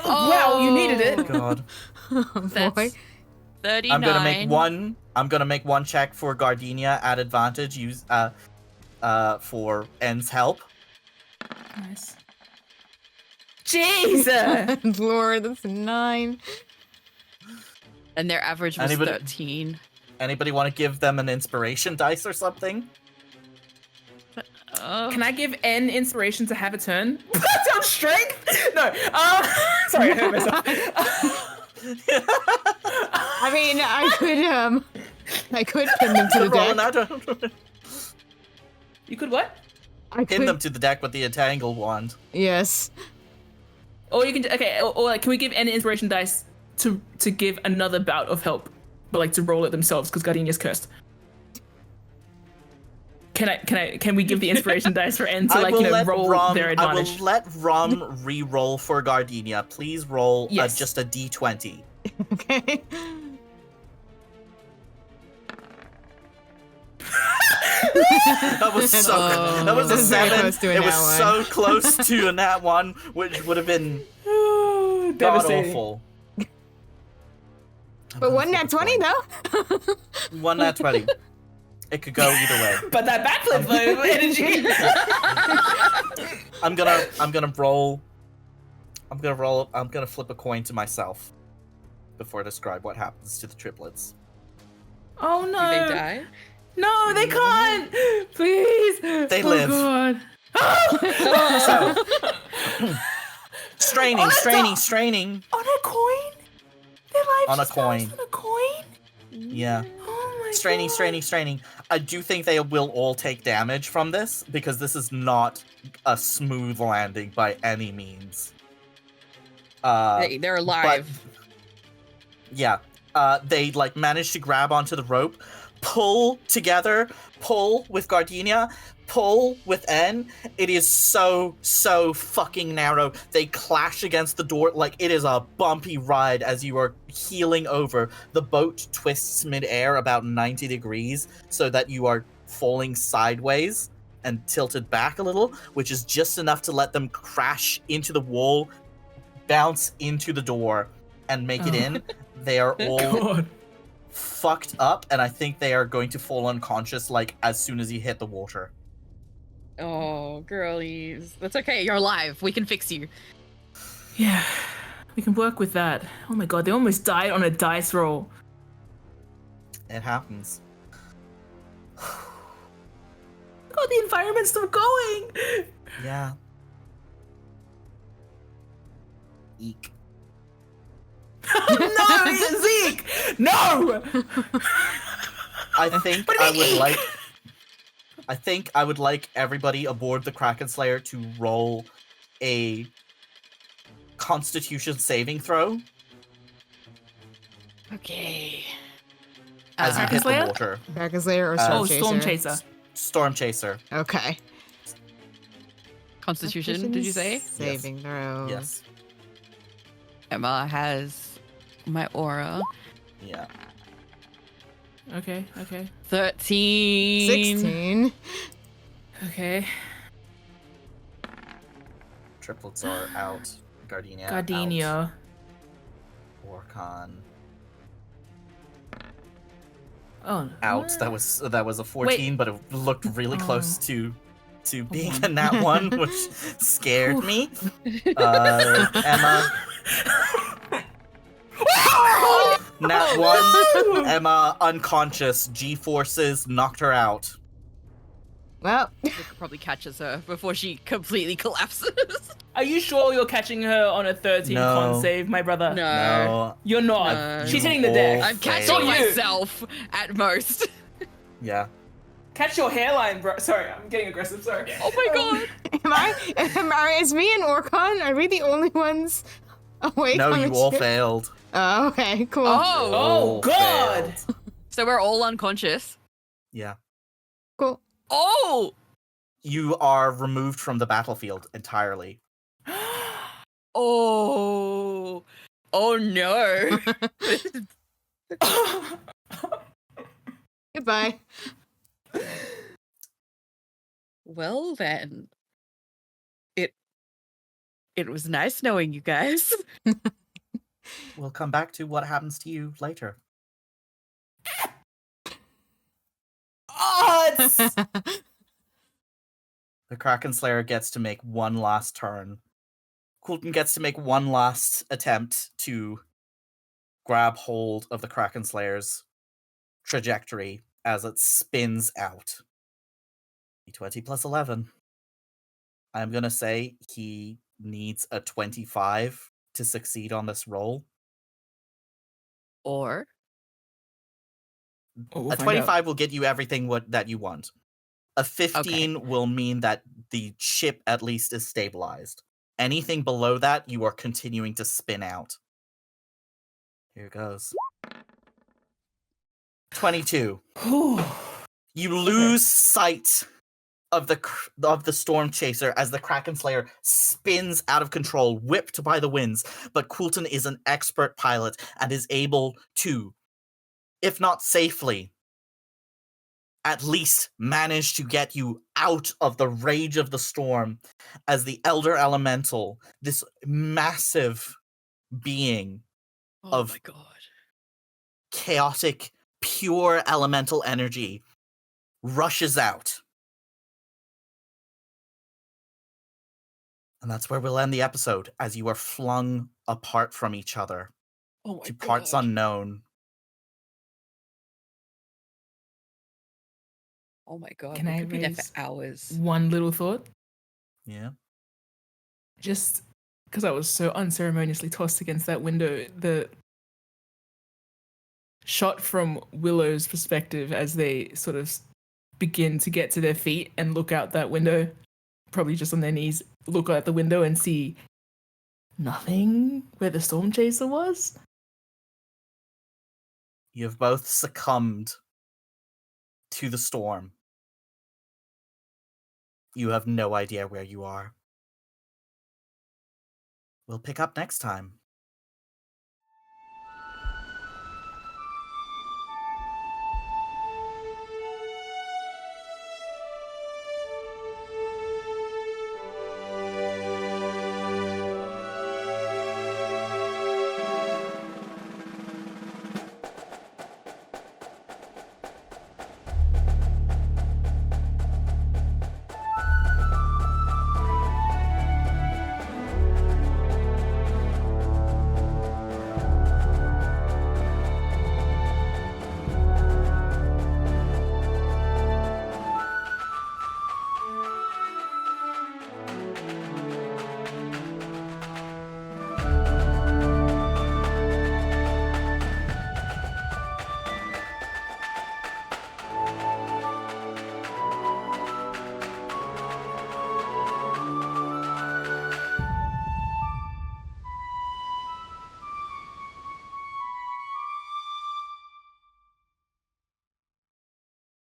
Wow, you needed it. God. Oh, boy. 39. I'm gonna make one check for Gardenia at advantage. Use for N's help. Nice. Jesus! Lord, that's a 9. And their average was Anybody- 13. Anybody want to give them an inspiration dice or something? Can I give N inspiration to have a turn? That's on strength? No. Sorry, I hurt myself. I mean, I could pin them to the Roll deck. that. You could what? I Pin could, them to the deck with the entangle wand. yes. Or you can or like, can we give N inspiration dice to give another bout of help, but like to roll it themselves because Gardenia's cursed. Can we give the inspiration dice for N to like roll their advantage? I will let Rum re-roll for Gardenia. Please roll Yes. just a D20. Okay. That was so good. That was a This is very 7. close to a It was nat so one. close to a nat 1, which would have been god Devastating. awful. But one nat 20 though. One nat 20. It could go either way. But that backflip though, energy. I'm gonna flip a coin to myself before I describe what happens to the triplets. Oh no. Do they die? No, they can't. Please. They Oh, live. God. Straining. On a coin? Their life On a just dies coin. on a coin? Yeah. Oh my Straining. I do think they will all take damage from this because this is not a smooth landing by any means. They're alive. Yeah. They like manage to grab onto the rope, pull together, pull with Gardenia, pull with N. It is so fucking narrow. They clash against the door like it is a bumpy ride as you are heeling over. The boat twists midair about 90 degrees so that you are falling sideways and tilted back a little, which is just enough to let them crash into the wall, bounce into the door, and make it in. They are all God. fucked up, and I think they are going to fall unconscious like as soon as you hit the water. Oh, girlies. That's okay. You're alive. We can fix you. Yeah, we can work with that. Oh my God, they almost died on a dice roll. It happens. God, the environment's still going. Yeah. Eek. No, Zeke! No! I think I would like everybody aboard the Kraken Slayer to roll a Constitution saving throw Okay. as you Uh, hit the Slayer? water. Kraken Slayer or Storm Oh, Chaser? Storm Chaser. Storm Chaser. Okay. Constitution, did you say? Saving throw. Yes. Emma has my aura. Yeah. Okay. 13. 16. Okay. Triplets are out. Gardenia. Gardenia. Out. Orcon. Oh. Out. what? That was a 14, Wait. but it looked really close Oh. to being a nat 1, which scared me. Emma. Nat 1. Emma unconscious. G-forces knocked her out. Well, It probably catches her before she completely collapses. Are you sure you're catching her on a 13 No. con save, my brother? No. You're not. No. She's You hitting the deck. all I'm catching failed. Not you. myself at most. Yeah. Catch your hairline, bro. Sorry, I'm getting aggressive. Sorry. Oh my god. is me and Orcon, are we the only ones awake No, on the you all ship? failed. Oh, okay, cool. Oh. Oh, God. Failed. So we're all unconscious. Yeah. Cool. Oh. You are removed from the battlefield entirely. Oh. Oh no. Goodbye. Well then. It was nice knowing you guys. We'll come back to what happens to you later. Odds! The Kraken Slayer gets to make one last turn. Koulton gets to make one last attempt to grab hold of the Kraken Slayer's trajectory as it spins out. D20 plus 11. I'm going to say he needs a 25 to succeed on this roll. Or Oh, we'll A find out. 25 will get you everything that you want. A 15 will mean that the ship at least is stabilized. Anything below that, you are continuing to spin out. Here goes. 22. Whew. You lose sight of the Storm Chaser as the Kraken Slayer spins out of control, whipped by the winds. But Koulton is an expert pilot and is able to, if not safely, at least manage to get you out of the rage of the storm as the Elder Elemental, this massive being oh of my god. chaotic, pure elemental energy, rushes out. And that's where we'll end the episode, as you are flung apart from each other Oh my to god. parts unknown. Oh my god. Can we I could be there raise for hours. one little thought? Yeah. Just because I was so unceremoniously tossed against that window, the shot from Willow's perspective as they sort of begin to get to their feet and look out that window, probably just on their knees, look out the window and see nothing where the Storm Chaser was. You have both succumbed to the storm. You have no idea where you are. We'll pick up next time